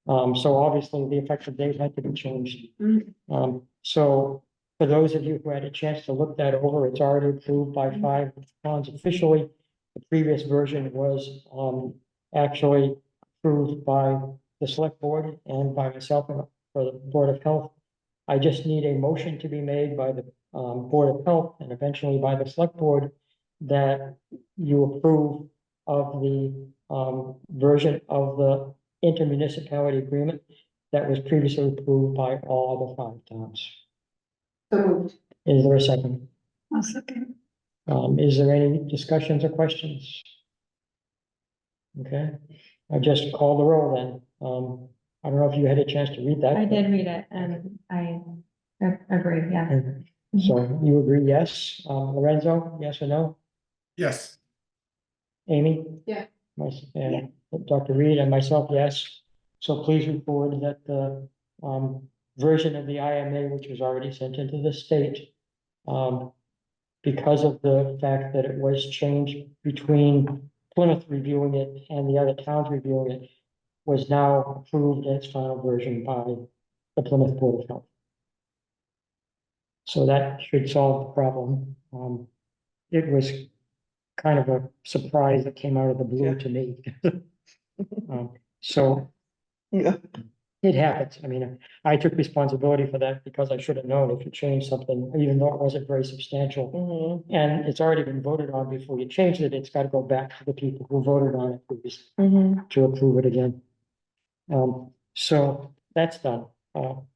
[SPEAKER 1] So obviously the effective date had to be changed. So for those of you who had a chance to look that over, it's already approved by 5 towns officially. The previous version was actually approved by the select board and by myself for the Board of Health. I just need a motion to be made by the Board of Health and eventually by the select board that you approve of the version of the intermunicipality agreement that was previously approved by all the 5 towns. Is there a second?
[SPEAKER 3] I'll second.
[SPEAKER 1] Is there any discussions or questions? Okay, I just call the roll then. I don't know if you had a chance to read that.
[SPEAKER 5] I did read it and I agree, yeah.
[SPEAKER 1] So you agree, yes? Lorenzo, yes or no?
[SPEAKER 4] Yes.
[SPEAKER 1] Amy?
[SPEAKER 2] Yeah.
[SPEAKER 1] And Dr. Reed and myself, yes. So please record that the version of the IMA, which was already sent into the state, because of the fact that it was changed between Plymouth reviewing it and the other towns reviewing it, was now approved in its final version by the Plymouth Board of Health. So that should solve the problem. It was kind of a surprise that came out of the blue to me. So
[SPEAKER 7] Yeah.
[SPEAKER 1] it happens. I mean, I took responsibility for that because I should have known if you change something, even though it wasn't very substantial. And it's already been voted on before you change it, it's got to go back to the people who voted on it to approve it again. So that's done.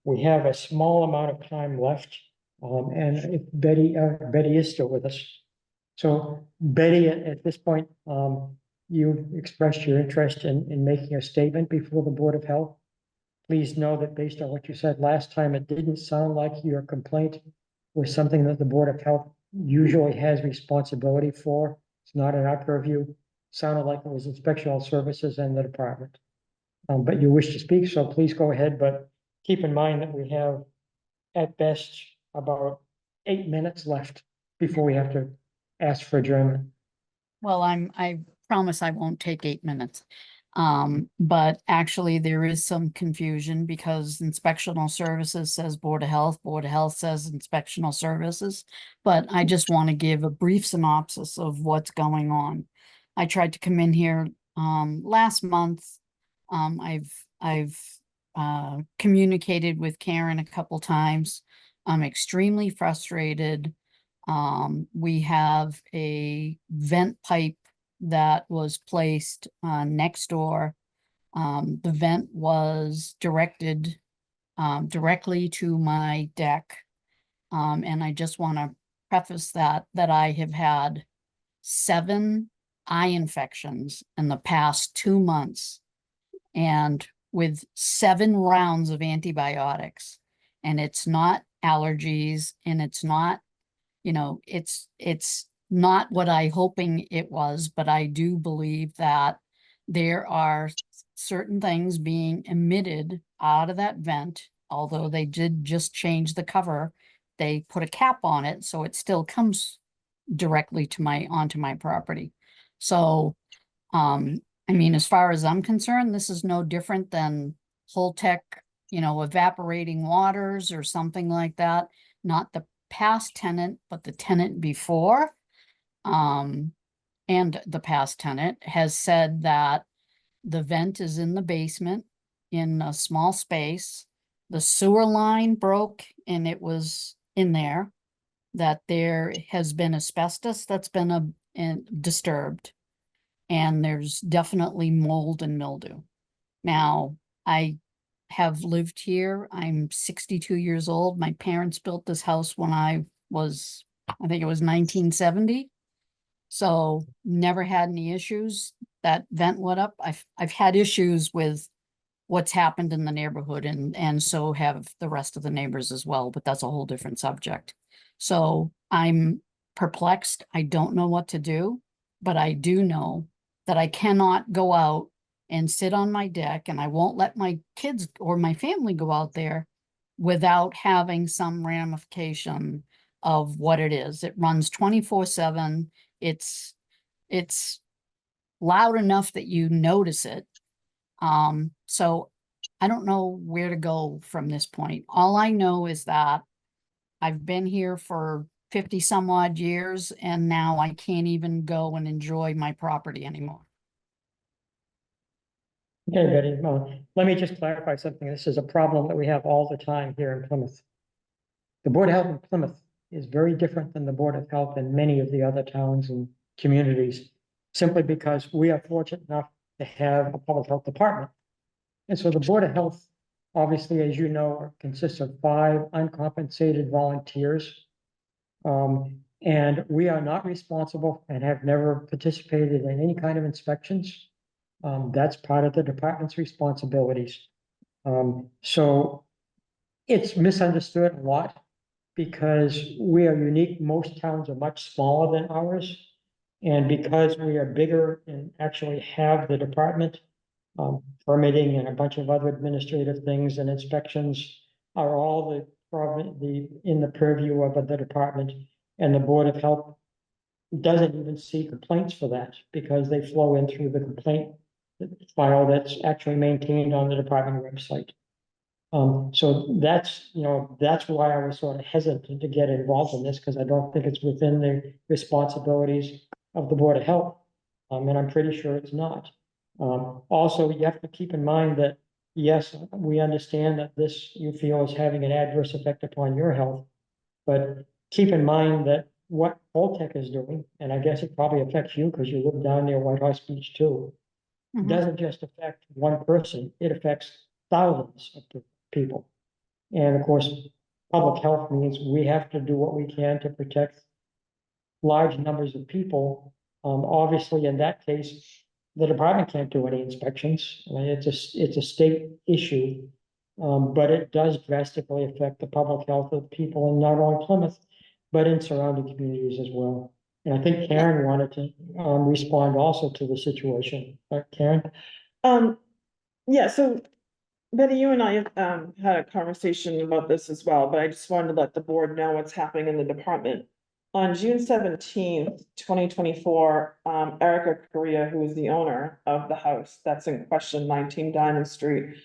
[SPEAKER 1] We have a small amount of time left. And if Betty is still with us. So Betty, at this point, you expressed your interest in making a statement before the Board of Health. Please know that based on what you said last time, it didn't sound like your complaint was something that the Board of Health usually has responsibility for. It's not in our purview. Sounded like it was inspectional services and the department. But you wish to speak, so please go ahead, but keep in mind that we have at best about 8 minutes left before we have to ask for adjournment.
[SPEAKER 15] Well, I promise I won't take 8 minutes. But actually there is some confusion because inspectional services says Board of Health says inspectional services. But I just want to give a brief synopsis of what's going on. I tried to come in here, last month. I've communicated with Karen a couple times. I'm extremely frustrated. We have a vent pipe that was placed next door. The vent was directed directly to my deck. And I just want to preface that I have had 7 eye infections in the past 2 months and with 7 rounds of antibiotics. And it's not allergies and it's not, you know, it's not what I hoping it was, but I do believe that there are certain things being emitted out of that vent, although they did just change the cover. They put a cap on it, so it still comes directly to onto my property. So, I mean, as far as I'm concerned, this is no different than Holtec, you know, evaporating waters or something like that. Not the past tenant, but the tenant before. And the past tenant has said that the vent is in the basement in a small space. The sewer line broke and it was in there. that there has been asbestos that's been disturbed. And there's definitely mold and mildew. Now, I have lived here. I'm 62 years old. My parents built this house when I think it was 1970. So never had any issues. That vent went up. I've had issues with what's happened in the neighborhood, and so have the rest of the neighbors as well, but that's a whole different subject. So I'm perplexed. I don't know what to do, but I do know that I cannot go out and sit on my deck, and I won't let my kids or my family go out there without having some ramification of what it is. It runs 24/7. It's loud enough that you notice it. So I don't know where to go from this point. All I know is that I've been here for 50 some odd years, and now I can't even go and enjoy my property anymore.
[SPEAKER 1] Okay, Betty, let me just clarify something. This is a problem that we have all the time here in Plymouth. The Board of Health in Plymouth is very different than the Board of Health in many of the other towns and communities, simply because we are fortunate enough to have a public health department. And so the Board of Health, obviously, as you know, consists of 5 uncompensated volunteers. And we are not responsible and have never participated in any kind of inspections. That's part of the department's responsibilities. So it's misunderstood a lot because we are unique. Most towns are much smaller than ours. And because we are bigger and actually have the department, permitting and a bunch of other administrative things and inspections are all in the purview of the department. And the Board of Health doesn't even see complaints for that because they flow in through the complaint file that's actually maintained on the department website. So that's why I was sort of hesitant to get involved in this, because I don't think it's within the responsibilities of the Board of Health. And I'm pretty sure it's not. Also, you have to keep in mind that, yes, we understand that this you feel is having an adverse effect upon your health, but keep in mind that what Holtec is doing, and I guess it probably affects you because you live down near White House Beach too, doesn't just affect one person, it affects thousands of people. And of course, public health means we have to do what we can to protect large numbers of people. Obviously, in that case, the department can't do any inspections. I mean, it's a state issue. But it does drastically affect the public health of people in not only Plymouth, but in surrounding communities as well. And I think Karen wanted to respond also to the situation. Karen?
[SPEAKER 7] Yeah, so Betty, you and I had a conversation about this as well, but I just wanted to let the board know what's happening in the department. On June 17th, 2024, Erica Correa, who is the owner of the house that's in question, 19 Diamond Street,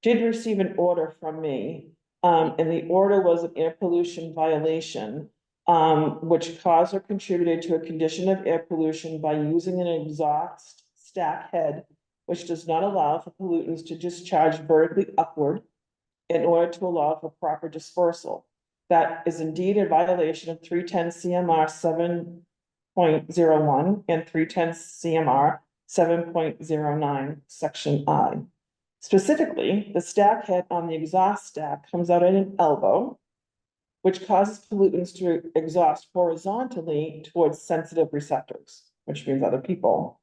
[SPEAKER 7] did receive an order from me. And the order was an air pollution violation, which caused or contributed to a condition of air pollution by using an exhaust stack head, which does not allow for pollutants to discharge vertically upward in order to allow for proper dispersal. That is indeed a violation of 310 CMR 7.01 and 310 CMR 7.09, section I. Specifically, the stack head on the exhaust stack comes out at an elbow, which causes pollutants to exhaust horizontally towards sensitive receptors, which means other people.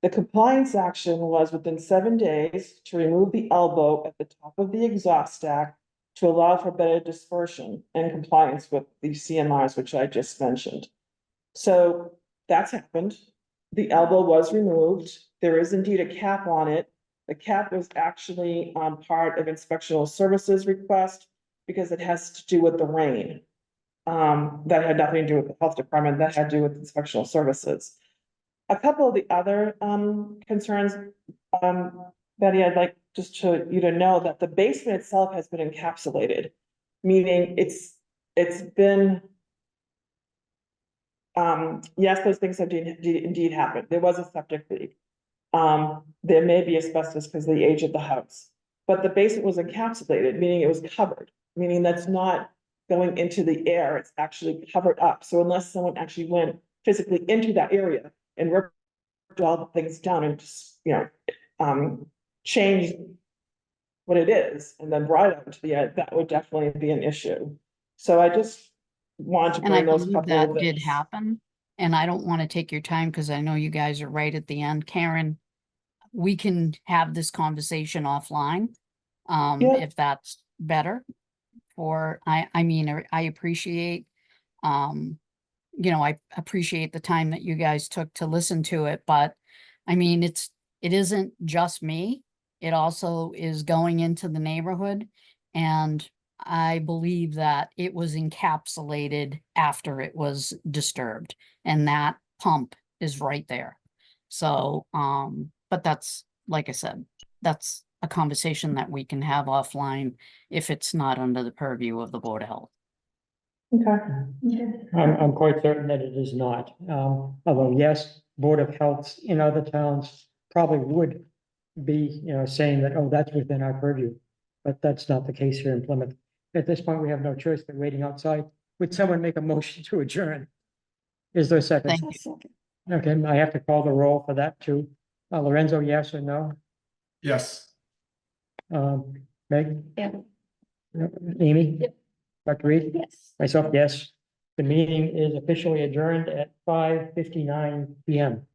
[SPEAKER 7] The compliance action was within 7 days to remove the elbow at the top of the exhaust stack to allow for better dispersion and compliance with the CMRs, which I just mentioned. So that's happened. The elbow was removed. There is indeed a cap on it. The cap was actually part of inspectional services request because it has to do with the rain. That had nothing to do with the health department, that had to do with inspectional services. A couple of the other concerns, Betty, I'd like just you to know that the basement itself has been encapsulated, meaning it's been, yes, those things have indeed happened. There was a septic leak. There may be asbestos because of the age of the house, but the basement was encapsulated, meaning it was covered, meaning that's not going into the air, it's actually covered up. So unless someone actually went physically into that area and ripped all the things down and just, change what it is and then brought it out to the air, that would definitely be an issue. So I just want to
[SPEAKER 15] And I
[SPEAKER 7] bring those
[SPEAKER 15] believe
[SPEAKER 7] couple
[SPEAKER 15] that
[SPEAKER 7] of
[SPEAKER 15] did
[SPEAKER 7] things.
[SPEAKER 15] happen. And I don't want to take your time because I know you guys are right at the end. Karen, we can have this conversation offline.
[SPEAKER 7] Yeah.
[SPEAKER 15] If that's better. Or I mean, I appreciate, I appreciate the time that you guys took to listen to it, but I mean, it isn't just me. It also is going into the neighborhood. And I believe that it was encapsulated after it was disturbed, and that pump is right there. So, but that's, like I said, that's a conversation that we can have offline if it's not under the purview of the Board of Health.
[SPEAKER 7] Okay.
[SPEAKER 1] I'm quite certain that it is not. Although, yes, Board of Health in other towns probably would be, saying that, oh, that's within our purview. But that's not the case here in Plymouth. At this point, we have no choice but waiting outside. Would someone make a motion to adjourn? Is there a second?
[SPEAKER 15] Thank
[SPEAKER 3] A
[SPEAKER 15] you.
[SPEAKER 3] second.
[SPEAKER 1] Okay, I have to call the roll for that too. Lorenzo, yes or no?
[SPEAKER 4] Yes.
[SPEAKER 1] Meg?
[SPEAKER 3] Yeah.
[SPEAKER 1] Amy?
[SPEAKER 3] Yep.
[SPEAKER 1] Dr. Reed?
[SPEAKER 3] Yes.
[SPEAKER 1] Myself, yes. The meeting is officially adjourned at 5:59 PM.